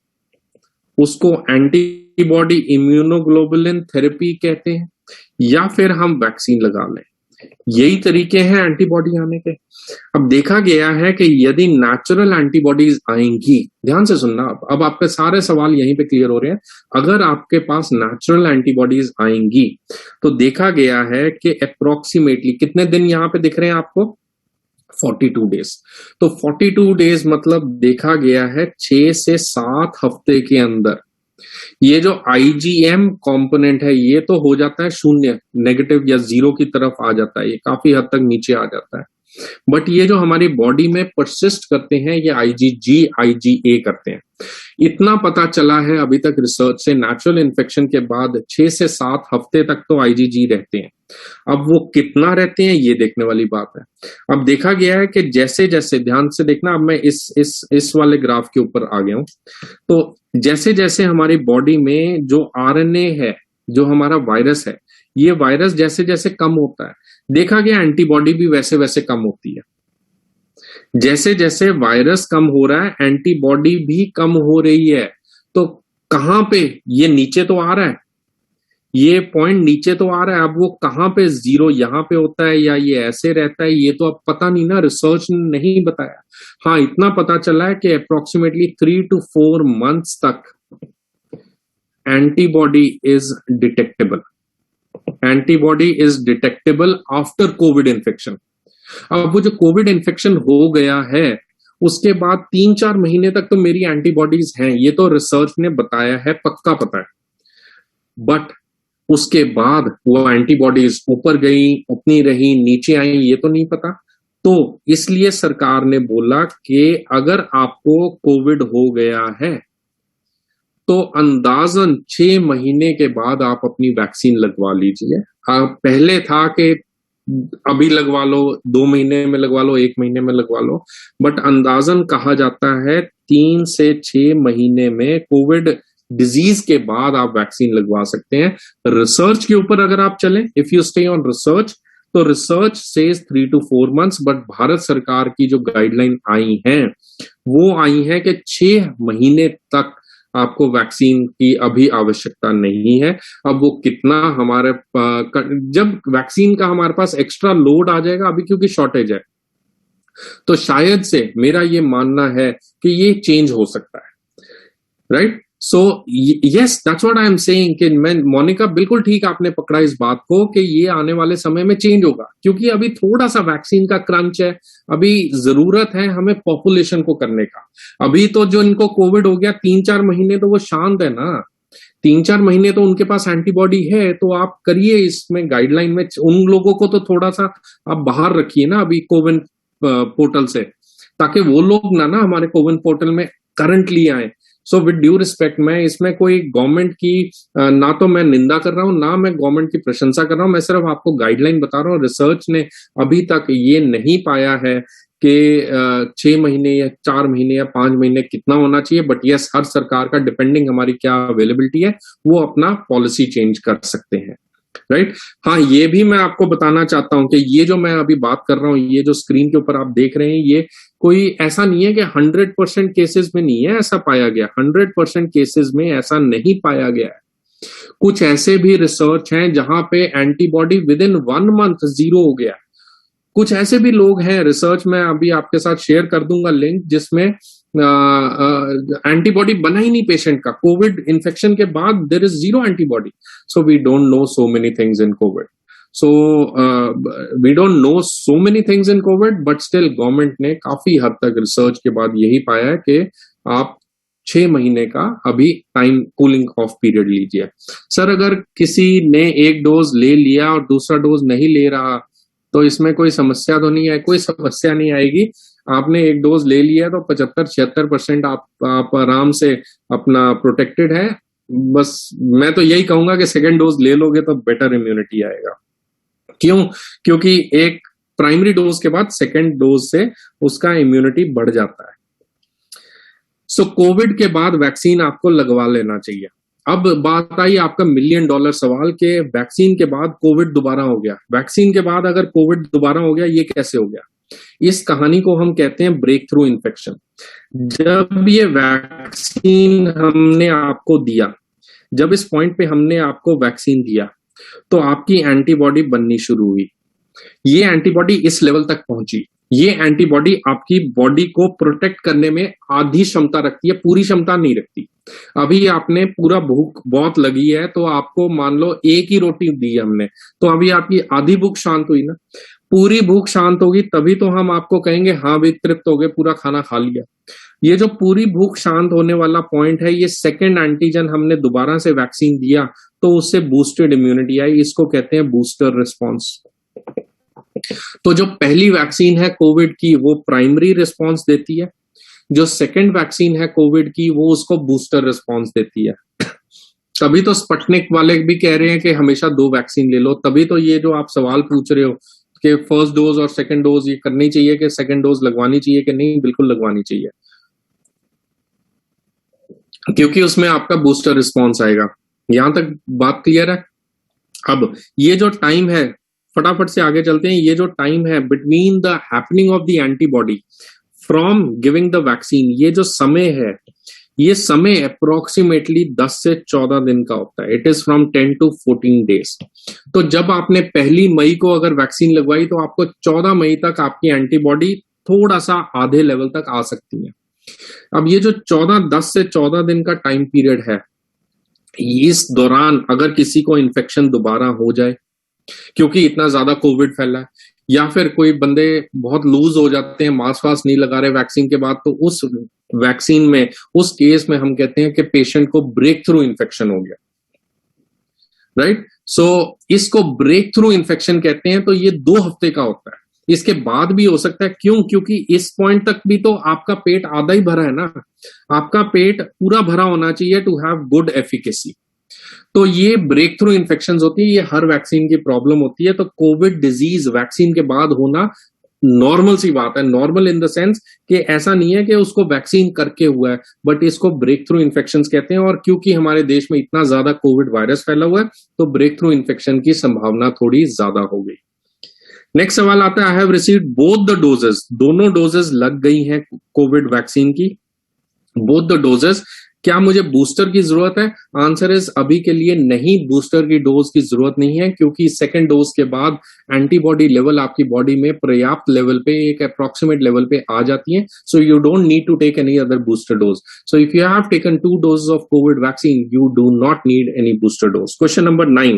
उसको एंटीबॉडी इम्यूनोग्लोबुलिन थेरेपी कहते हैं, या फिर हम वैक्सीन लगा लें। यही तरीके हैं एंटीबॉडी आने के। अब देखा गया है कि यदि नेचुरल एंटीबॉडीज आएंगी, ध्यान से सुनना, अब आपके सारे सवाल यहीं पे क्लियर हो रहे हैं। अगर आपके पास नेचुरल एंटीबॉडीज आएंगी तो देखा गया है कि अप्रोक्सीमेटली कितने दिन यहां पे दिख रहे हैं आपको? 42 डेज। तो 42 डेज मतलब देखा गया है 6 से 7 हफ्ते के अंदर ये जो आईजीएम कंपोनेंट है ये तो हो जाता है 0, नेगेटिव या 0 की तरफ आ जाता है, ये काफी हद तक नीचे आ जाता है। बट ये जो हमारी बॉडी में परसिस्ट करते हैं ये आईजीजी, आईजीए करते हैं। इतना पता चला है अभी तक रिसर्च से, नेचुरल इन्फेक्शन के बाद 6 से 7 हफ्ते तक तो आईजीजी रहते हैं। अब वो कितना रहते हैं ये देखने वाली बात है। अब देखा गया है कि जैसे जैसे, ध्यान से देखना, अब मैं इस वाले ग्राफ के ऊपर आ गया हूं, तो जैसे जैसे हमारी बॉडी में जो आरएनए है, जो हमारा वायरस है, ये वायरस जैसे जैसे कम होता है, देखा गया एंटीबॉडी भी वैसे वैसे कम होती है। जैसे जैसे वायरस कम हो रहा है एंटीबॉडी भी कम हो रही है। तो कहां पे ये नीचे तो आ रहा है, ये पॉइंट नीचे तो आ रहा है, अब वो कहां पे 0 यहां पे होता है या ये ऐसे रहता है ये तो अब पता नहीं ना, रिसर्च ने नहीं बताया। हाँ, इतना पता चला है कि अप्रोक्सीमेटली 3 to 4 months तक antibody is detectable. Antibody is detectable after Covid infection. अब वो जो कोविड इन्फेक्शन हो गया है उसके बाद 3-4 महीने तक तो मेरी एंटीबॉडीज हैं, ये तो रिसर्च ने बताया है, पक्का पता है। बट उसके बाद वो एंटीबॉडीज ऊपर गई, उतनी रही, नीचे आई, ये तो नहीं पता। तो इसलिए सरकार ने बोला कि अगर आपको कोविड हो गया है तो अंदाजन 6 महीने के बाद आप अपनी वैक्सीन लगवा लीजिए। पहले था कि अभी लगवा लो, 2 महीने में लगवा लो, 1 महीने में लगवा लो, बट अंदाजन कहा जाता है 3 से 6 महीने में कोविड डिजीज के बाद आप वैक्सीन लगवा सकते हैं। रिसर्च के ऊपर अगर आप चलें, if you stay on research, तो research says 3 to 4 months, but Bharat सरकार की जो गाइडलाइन आई हैं वो आई है कि 6 महीने तक आपको वैक्सीन की अभी आवश्यकता नहीं है। अब वो कितना हमारे जब वैक्सीन का हमारे पास एक्स्ट्रा लोड आ जाएगा, अभी क्योंकि शॉर्टेज है, तो शायद से मेरा ये मानना है कि ये चेंज हो सकता है, right? So yes, that's what I am saying कि मैं, मोनिका बिल्कुल ठीक आपने पकड़ा इस बात को कि ये आने वाले समय में चेंज होगा, क्योंकि अभी थोड़ा सा वैक्सीन का क्रंच है, अभी जरूरत है हमें पॉपुलेशन को करने का। अभी तो जो इनको कोविड हो गया 3-4 महीने तो वो शांत है ना, 3-4 महीने तो उनके पास एंटीबॉडी है, तो आप करिए इसमें गाइडलाइन में उन लोगों को तो थोड़ा सा आप बाहर रखिए ना अभी कोविन पोर्टल से, ताकि वो लोग ना हमारे कोविन पोर्टल में करंटली आए। सो विद ड्यू रिस्पेक्ट, मैं इसमें कोई गवर्नमेंट की ना तो मैं निंदा कर रहा हूं, ना मैं गवर्नमेंट की प्रशंसा कर रहा हूं, मैं सिर्फ आपको गाइडलाइन बता रहा हूं। रिसर्च ने अभी तक ये नहीं पाया है कि 6 महीने या 4 महीने या 5 महीने कितना होना चाहिए, बट यस, हर सरकार का डिपेंडिंग हमारी क्या अवेलेबिलिटी है, वो अपना पॉलिसी चेंज कर सकते हैं, राइट? हाँ, ये भी मैं आपको बताना चाहता हूं कि ये जो मैं अभी बात कर रहा हूं, ये जो स्क्रीन के ऊपर आप देख रहे हैं, ये कोई ऐसा नहीं है कि 100% केसेस में नहीं है ऐसा पाया गया, 100% केसेस में ऐसा नहीं पाया गया है। कुछ ऐसे भी रिसर्च हैं जहां पे एंटीबॉडी विद इन 1 मंथ 0 हो गया। कुछ ऐसे भी लोग हैं, रिसर्च में अभी आपके साथ शेयर कर दूंगा लिंक, जिसमें एंटीबॉडी बना ही नहीं पेशेंट का, कोविड इन्फेक्शन के बाद there is 0 antibody. So we don't know so many things in covid, so we don't know so many things in covid, but still government ने काफी हद तक रिसर्च के बाद यही पाया है कि आप 6 महीने का अभी टाइम कूलिंग ऑफ पीरियड लीजिए। सर, अगर किसी ने 1 डोज ले लिया और दूसरा डोज नहीं ले रहा, तो इसमें कोई समस्या तो नहीं है? कोई समस्या नहीं आएगी। आपने 1 डोज ले लिया तो 75-76% आप आराम से अपना प्रोटेक्टेड है। बस मैं तो यही कहूंगा कि सेकेंड डोज ले लोगे तो बेटर इम्यूनिटी आएगा। क्यों? क्योंकि एक प्राइमरी डोज के बाद सेकेंड डोज से उसका इम्यूनिटी बढ़ जाता है। सो कोविड के बाद वैक्सीन आपको लगवा लेना चाहिए। अब बात आई आपका $1 मिलियन सवाल के, वैक्सीन के बाद कोविड दोबारा हो गया, वैक्सीन के बाद अगर कोविड दोबारा हो गया, ये कैसे हो गया? इस कहानी को हम कहते हैं ब्रेक थ्रू इन्फेक्शन। जब ये वैक्सीन हमने आपको दिया, जब इस पॉइंट पे हमने आपको वैक्सीन दिया, तो आपकी एंटीबॉडी बननी शुरू हुई। ये एंटीबॉडी इस लेवल तक पहुंची, ये एंटीबॉडी आपकी बॉडी को प्रोटेक्ट करने में आधी क्षमता रखती है, पूरी क्षमता नहीं रखती। अभी आपने पूरा भूख बहुत लगी है, तो आपको मान लो 1 ही रोटी दी हमने, तो अभी आपकी आधी भूख शांत हुई ना। पूरी भूख शांत होगी तभी तो हम आपको कहेंगे हाँ भी तृप्त हो गए, पूरा खाना खा लिया। ये जो पूरी भूख शांत होने वाला पॉइंट है, ये सेकेंड एंटीजन हमने दोबारा से वैक्सीन दिया तो उससे बूस्टेड इम्यूनिटी आई, इसको कहते हैं बूस्टर रिस्पॉन्स। तो जो पहली वैक्सीन है कोविड की, वो प्राइमरी रिस्पॉन्स देती है, जो सेकेंड वैक्सीन है कोविड की, वो उसको बूस्टर रिस्पॉन्स देती है। तभी तो स्पुतनिक वाले भी कह रहे हैं कि हमेशा 2 वैक्सीन ले लो। तभी तो ये जो आप सवाल पूछ रहे हो कि फर्स्ट डोज और सेकेंड डोज ये करनी चाहिए कि सेकेंड डोज लगवानी चाहिए कि नहीं, बिल्कुल लगवानी चाहिए, क्योंकि उसमें आपका बूस्टर रिस्पॉन्स आएगा। यहां तक बात क्लियर है? अब ये जो टाइम है, फटाफट से आगे चलते हैं। ये जो टाइम है between the happening of the antibody from giving the vaccine, ये जो समय है, ये समय अप्रोक्सीमेटली 10 से 14 दिन का होता है। It is from 10 to 14 days। तो जब आपने 1 मई को अगर वैक्सीन लगवाई, तो आपको 14 मई तक आपकी एंटीबॉडी थोड़ा सा आधे लेवल तक आ सकती है। अब ये जो 10 से 14 दिन का टाइम पीरियड है, इस दौरान अगर किसी को इन्फेक्शन दोबारा हो जाए, क्योंकि इतना ज्यादा कोविड फैला है, या फिर कोई बंदे बहुत लूज हो जाते हैं, मास्क वास्क नहीं लगा रहे वैक्सीन के बाद, तो उस वैक्सीन में, उस केस में हम कहते हैं कि पेशेंट को ब्रेक थ्रू इन्फेक्शन हो गया, राइट? सो इसको ब्रेक थ्रू इन्फेक्शन कहते हैं। तो ये 2 हफ्ते का होता है, इसके बाद भी हो सकता है। क्यों? क्योंकि इस पॉइंट तक भी तो आपका पेट आधा ही भरा है ना, आपका पेट पूरा भरा होना चाहिए टू हैव गुड एफिकेसी। तो ये ब्रेक थ्रू इन्फेक्शन होती है, ये हर वैक्सीन की प्रॉब्लम होती है। तो कोविड डिजीज वैक्सीन के बाद होना नॉर्मल सी बात है। नॉर्मल इन द सेंस कि ऐसा नहीं है कि उसको वैक्सीन करके हुआ है, बट इसको ब्रेक थ्रू इन्फेक्शन कहते हैं। और क्योंकि हमारे देश में इतना ज्यादा कोविड वायरस फैला हुआ है, तो ब्रेक थ्रू इन्फेक्शन की संभावना थोड़ी ज्यादा हो गई। नेक्स्ट सवाल आता है, I have received both the doses, दोनों डोजेस लग गई हैं कोविड वैक्सीन की, बोथ द डोजेस, क्या मुझे बूस्टर की जरूरत है? आंसर इज अभी के लिए नहीं, बूस्टर की डोज की जरूरत नहीं है, क्योंकि सेकेंड डोज के बाद एंटीबॉडी लेवल आपकी बॉडी में पर्याप्त लेवल पे, एक अप्रोक्सीमेट लेवल पे आ जाती है. So you don't need to take any other booster dose. So if you have taken 2 doses of COVID vaccine, you do not need any booster dose. Question number 9.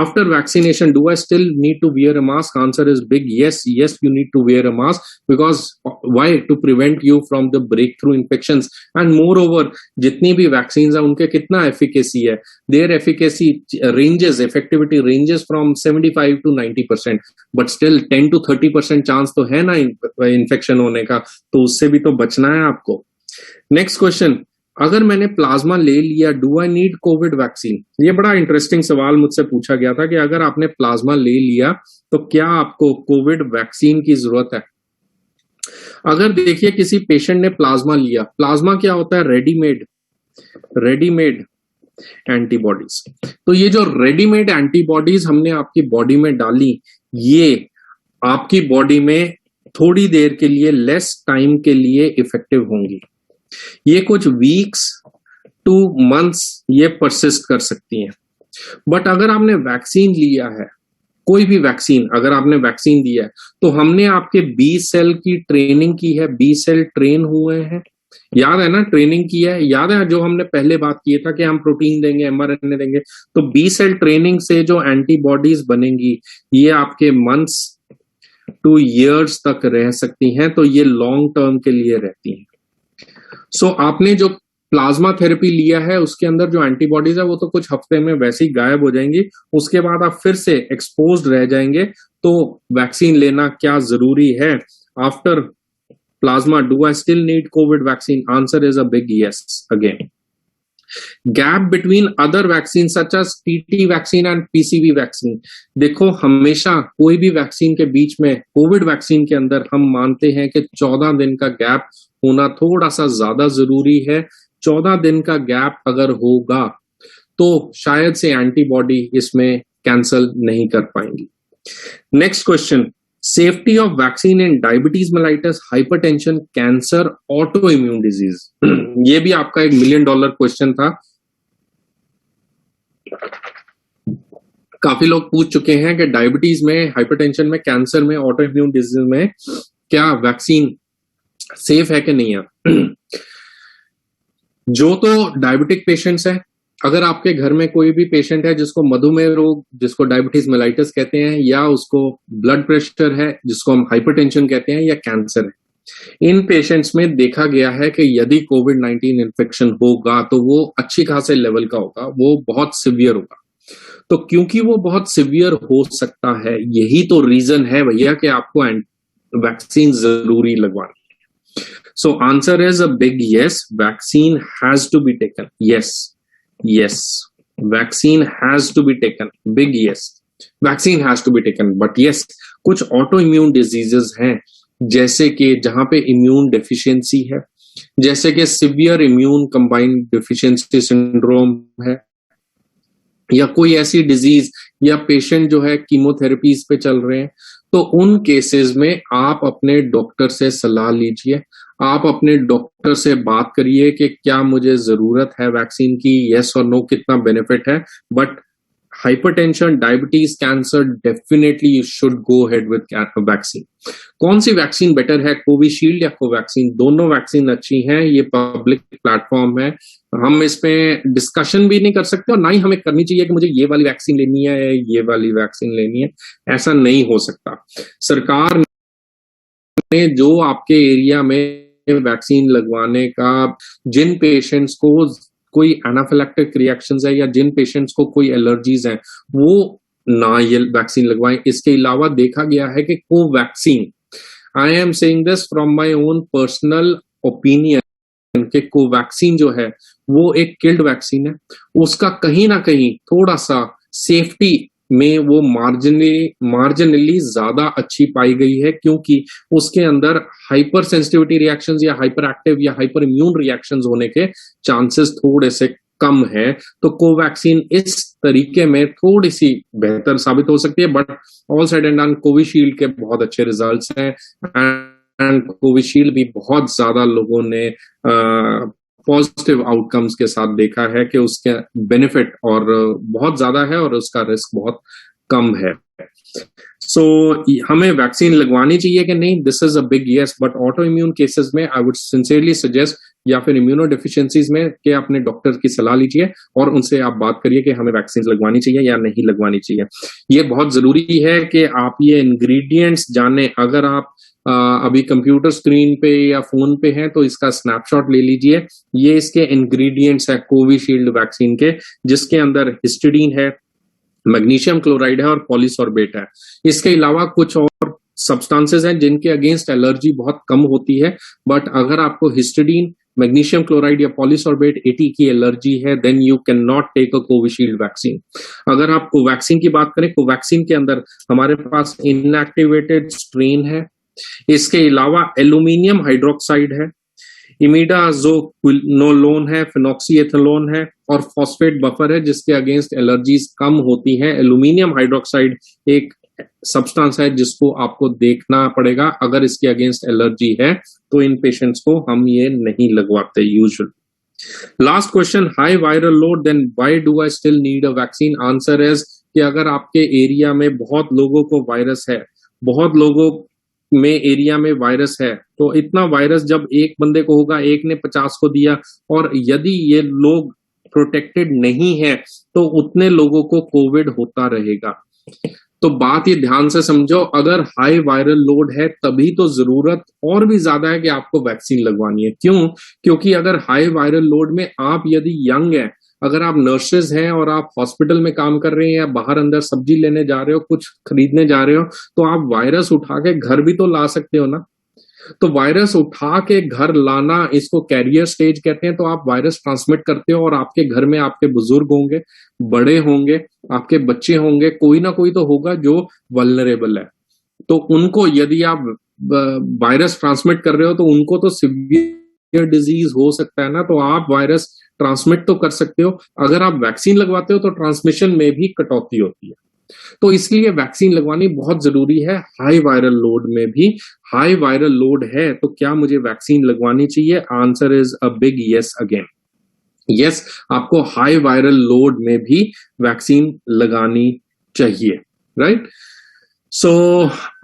After vaccination, do I still need to wear a mask? Answer is big yes. Yes, you need to wear a mask, because why? To prevent you from the breakthrough infections. And moreover, जितनी भी vaccines हैं उनके कितना efficacy है? Their efficacy ranges, effectivity ranges from 75 to 90%. But still 10 to 30% chance तो है ना infection होने का, तो उससे भी तो बचना है आपको. Next question. अगर मैंने प्लाज्मा ले लिया, do I need covid vaccine? ये बड़ा इंटरेस्टिंग सवाल मुझसे पूछा गया था कि अगर आपने प्लाज्मा ले लिया तो क्या आपको कोविड वैक्सीन की जरूरत है? अगर देखिए किसी पेशेंट ने प्लाज्मा लिया, प्लाज्मा क्या होता है? Readymade antibodies. तो ये जो रेडीमेड एंटीबॉडीज हमने आपकी बॉडी में डाली, ये आपकी बॉडी में थोड़ी देर के लिए, लेस टाइम के लिए इफेक्टिव होंगी. ये कुछ वीक्स टू मंथ्स ये परसिस्ट कर सकती हैं. बट अगर आपने वैक्सीन लिया है, कोई भी वैक्सीन अगर आपने वैक्सीन दिया है, तो हमने आपके बी सेल की ट्रेनिंग की है, बी सेल ट्रेन हुए हैं. याद है ना, ट्रेनिंग की है. याद है जो हमने पहले बात की था कि हम प्रोटीन देंगे, mRNA देंगे. तो बी सेल ट्रेनिंग से जो एंटीबॉडीज बनेंगी, ये आपके मंथ्स टू ईयर्स तक रह सकती हैं. तो ये लॉन्ग टर्म के लिए रहती हैं. सो आपने जो प्लाज्मा थेरेपी लिया है, उसके अंदर जो एंटीबॉडीज है वो तो कुछ हफ्ते में वैसे ही गायब हो जाएंगी. उसके बाद आप फिर से एक्सपोज्ड रह जाएंगे. तो वैक्सीन लेना क्या जरूरी है? After plasma, do I still need covid vaccine? Answer is a big yes again. Gap between other vaccine such as TT vaccine and PCV vaccine. देखो, हमेशा कोई भी वैक्सीन के बीच में, कोविड वैक्सीन के अंदर हम मानते हैं कि 14 दिन का गैप होना थोड़ा सा ज्यादा जरूरी है. 14 दिन का गैप अगर होगा तो शायद से एंटीबॉडी इसमें कैंसल नहीं कर पाएंगी. Next question. Safety of vaccine in diabetes mellitus, hypertension, cancer, auto immune disease. ये भी आपका $1 मिलियन क्वेश्चन था. काफी लोग पूछ चुके हैं कि डायबिटीज में, हाइपरटेंशन में, कैंसर में, ऑटो इम्यून डिजीज में क्या वैक्सीन सेफ है कि नहीं है. जो तो डायबिटिक पेशेंट्स है, अगर आपके घर में कोई भी पेशेंट है जिसको मधुमेह रोग, जिसको डायबिटीज मेलाइटस कहते हैं, या उसको ब्लड प्रेशर है जिसको हम हाइपरटेंशन कहते हैं, या कैंसर है, इन पेशेंट्स में देखा गया है कि यदि कोविड-19 इन्फेक्शन होगा तो वो अच्छी खासे लेवल का होगा, वो बहुत सिवियर होगा. तो क्योंकि वो बहुत सिवियर हो सकता है, यही तो रीजन है भैया कि आपको वैक्सीन जरूरी लगवानी. So answer is a big yes. Vaccine has to be taken. Yes. Vaccine has to be taken. Big yes. Vaccine has to be taken. But yes, कुछ autoimmune diseases हैं, जैसे कि जहां पे immune deficiency है, जैसे कि severe immune combined deficiency syndrome है, या कोई ऐसी डिजीज, या पेशेंट जो है कीमोथेरेपीज पे चल रहे हैं, तो उन केसेस में आप अपने डॉक्टर से सलाह लीजिए. आप अपने डॉक्टर से बात करिए कि क्या मुझे जरूरत है वैक्सीन की, यस और नो, कितना बेनिफिट है. But hypertension, diabetes, cancer, definitely you should go ahead with vaccine. कौन सी वैक्सीन बेटर है, कोविशील्ड या कोवैक्सीन? दोनों वैक्सीन अच्छी हैं. ये पब्लिक प्लेटफॉर्म है, हम इस पे डिस्कशन भी नहीं कर सकते, और ना ही हमें करनी चाहिए कि मुझे ये वाली वैक्सीन लेनी है, ये वाली वैक्सीन लेनी है. ऐसा नहीं हो सकता. सरकार ने जो आपके एरिया में वैक्सीन लगवाने का, जिन पेशेंट्स को कोई एनाफिलैक्टिक रिएक्शंस है या जिन पेशेंट्स को कोई एलर्जीज हैं, वो ना ये वैक्सीन लगवाएं. इसके अलावा देखा गया है कि Covaxin, I am saying this from my own personal opinion, कि कोवैक्सीन जो है वो एक किल्ड वैक्सीन है. उसका कहीं ना कहीं थोड़ा सा सेफ्टी में वो मार्जिनली ज्यादा अच्छी पाई गई है, क्योंकि उसके अंदर हाइपर सेंसिटिविटी रिएक्शंस या हाइपर एक्टिव या हाइपर इम्यून रिएक्शंस होने के चांसेस थोड़े से कम है. तो कोवैक्सीन इस तरीके में थोड़ी सी बेहतर साबित हो सकती है. But all side and done, Covishield के बहुत अच्छे रिजल्ट्स हैं, एंड कोविशील्ड भी बहुत ज्यादा लोगों ने पॉजिटिव आउटकम्स के साथ देखा है कि उसके बेनिफिट और बहुत ज्यादा है और उसका रिस्क बहुत कम है। सो हमें वैक्सीन लगवानी चाहिए कि नहीं, this is a big yes, but auto immune cases में आई वुड सिंसियरली सजेस्ट, या फिर इम्यूनो डिफिशियंसीज में, कि अपने डॉक्टर की सलाह लीजिए और उनसे आप बात करिए कि हमें वैक्सीन लगवानी चाहिए या नहीं लगवानी चाहिए। ये बहुत जरूरी है कि आप ये इंग्रेडिएंट्स जाने। अगर आप अभी कंप्यूटर स्क्रीन पे या फोन पे हैं तो इसका स्नैपशॉट ले लीजिए। ये इसके इंग्रेडिएंट्स है कोविशील्ड वैक्सीन के, जिसके अंदर हिस्टिडीन है, मैग्नीशियम क्लोराइड है और पॉलीसॉर्बेट है। इसके अलावा कुछ और सब्सटेंसेस हैं जिनके अगेंस्ट एलर्जी बहुत कम होती है, बट अगर आपको हिस्टिडीन, मैग्नीशियम क्लोराइड या पॉलीसॉर्बेट 80 की एलर्जी है, then you can not take a Covishield vaccine. अगर आप कोवैक्सीन की बात करें, कोवैक्सीन के अंदर हमारे पास इनएक्टिवेटेड स्ट्रेन है, इसके अलावा एल्यूमिनियम हाइड्रोक्साइड है, इमिडाजोक्विनोलोन है, फिनॉक्सीएथलोन है और फॉस्फेट बफर है, जिसके अगेंस्ट एलर्जीज कम होती हैं। एल्यूमिनियम हाइड्रोक्साइड एक सब्सटेंस है जिसको आपको देखना पड़ेगा, अगर इसके अगेंस्ट एलर्जी है तो इन पेशेंट्स को हम ये नहीं लगवाते usually. Last question, high viral load, then why do I still need a vaccine? Answer is कि अगर आपके एरिया में बहुत लोगों को वायरस है, बहुत लोगों में एरिया में वायरस है, तो इतना वायरस जब एक बंदे को होगा, एक ने 50 को दिया, और यदि ये लोग प्रोटेक्टेड नहीं है तो उतने लोगों को कोविड होता रहेगा। तो बात ये ध्यान से समझो, अगर हाई वायरल लोड है तभी तो जरूरत और भी ज्यादा है कि आपको वैक्सीन लगवानी है। क्यों? क्योंकि अगर हाई वायरल लोड में आप यदि यंग है, अगर आप नर्सेज हैं और आप हॉस्पिटल में काम कर रहे हैं या बाहर अंदर सब्जी लेने जा रहे हो, कुछ खरीदने जा रहे हो, तो आप वायरस उठा के घर भी तो ला सकते हो ना। तो वायरस उठा के घर लाना, इसको कैरियर स्टेज कहते हैं। तो आप वायरस ट्रांसमिट करते हो और आपके घर में आपके बुजुर्ग होंगे, बड़े होंगे, आपके बच्चे होंगे, कोई ना कोई तो होगा जो वल्नरेबल है। तो उनको यदि आप वायरस ट्रांसमिट कर रहे हो तो उनको तो सीवियर डिजीज हो सकता है ना, तो आप वायरस ट्रांसमिट तो कर सकते हो। अगर आप वैक्सीन लगवाते हो तो ट्रांसमिशन में भी कटौती होती है। तो इसलिए वैक्सीन लगवानी बहुत जरूरी है हाई वायरल लोड में भी। हाई वायरल लोड है तो क्या मुझे वैक्सीन लगवानी चाहिए? Answer is a big yes again. Yes, आपको हाई वायरल लोड में भी वैक्सीन लगानी चाहिए, right? So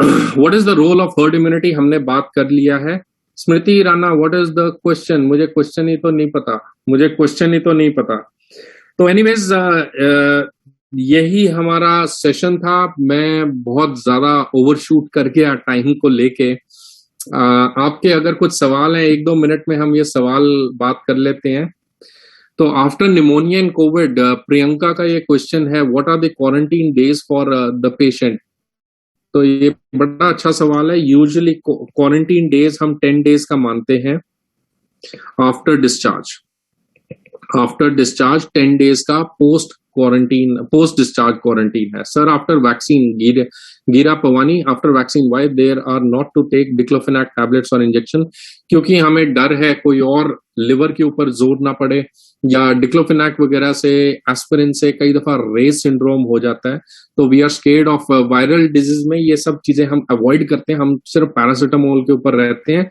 what is the role of herd immunity, हमने बात कर लिया है। Smriti Rana, what is the question? मुझे क्वेश्चन ही तो नहीं पता। तो एनीवेज यही हमारा सेशन था। मैं बहुत ज्यादा ओवरशूट कर गया टाइम को लेके। आपके अगर कुछ सवाल हैं, 1-2 मिनट में हम ये सवाल बात कर लेते हैं। तो after pneumonia and covid, Priyanka का ये क्वेश्चन है, what are the quarantine days for the patient? तो ये बड़ा अच्छा सवाल है। यूजुअली क्वारंटीन डेज हम 10 डेज का मानते हैं आफ्टर डिस्चार्ज 10 डेज का पोस्ट डिस्चार्ज क्वारंटीन है। Sir, after vaccine, Geera Pawani, after vaccine why there are not to take diclofenac tablets और इंजेक्शन? क्योंकि हमें डर है कोई और लिवर के ऊपर जोर ना पड़े, या डिक्लोफेनाक वगैरह से, एस्पिरिन से कई दफा रेस सिंड्रोम हो जाता है। तो we are scared of viral disease में ये सब चीजें हम अवॉइड करते हैं। हम सिर्फ पैरासिटामोल के ऊपर रहते हैं।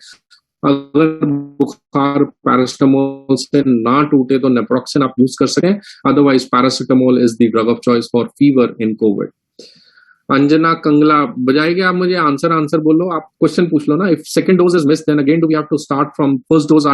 अगर बुखार पैरासिटामोल से ना टूटे तो नेप्रोक्सन आप यूज कर सकें, otherwise paracetamol is the drug of choice for fever in Covid. Anjana Kangla, बजाएंगे आप मुझे आंसर बोलो, आप क्वेश्चन पूछ लो ना। If second dose is missed then again do we have to start from first dose?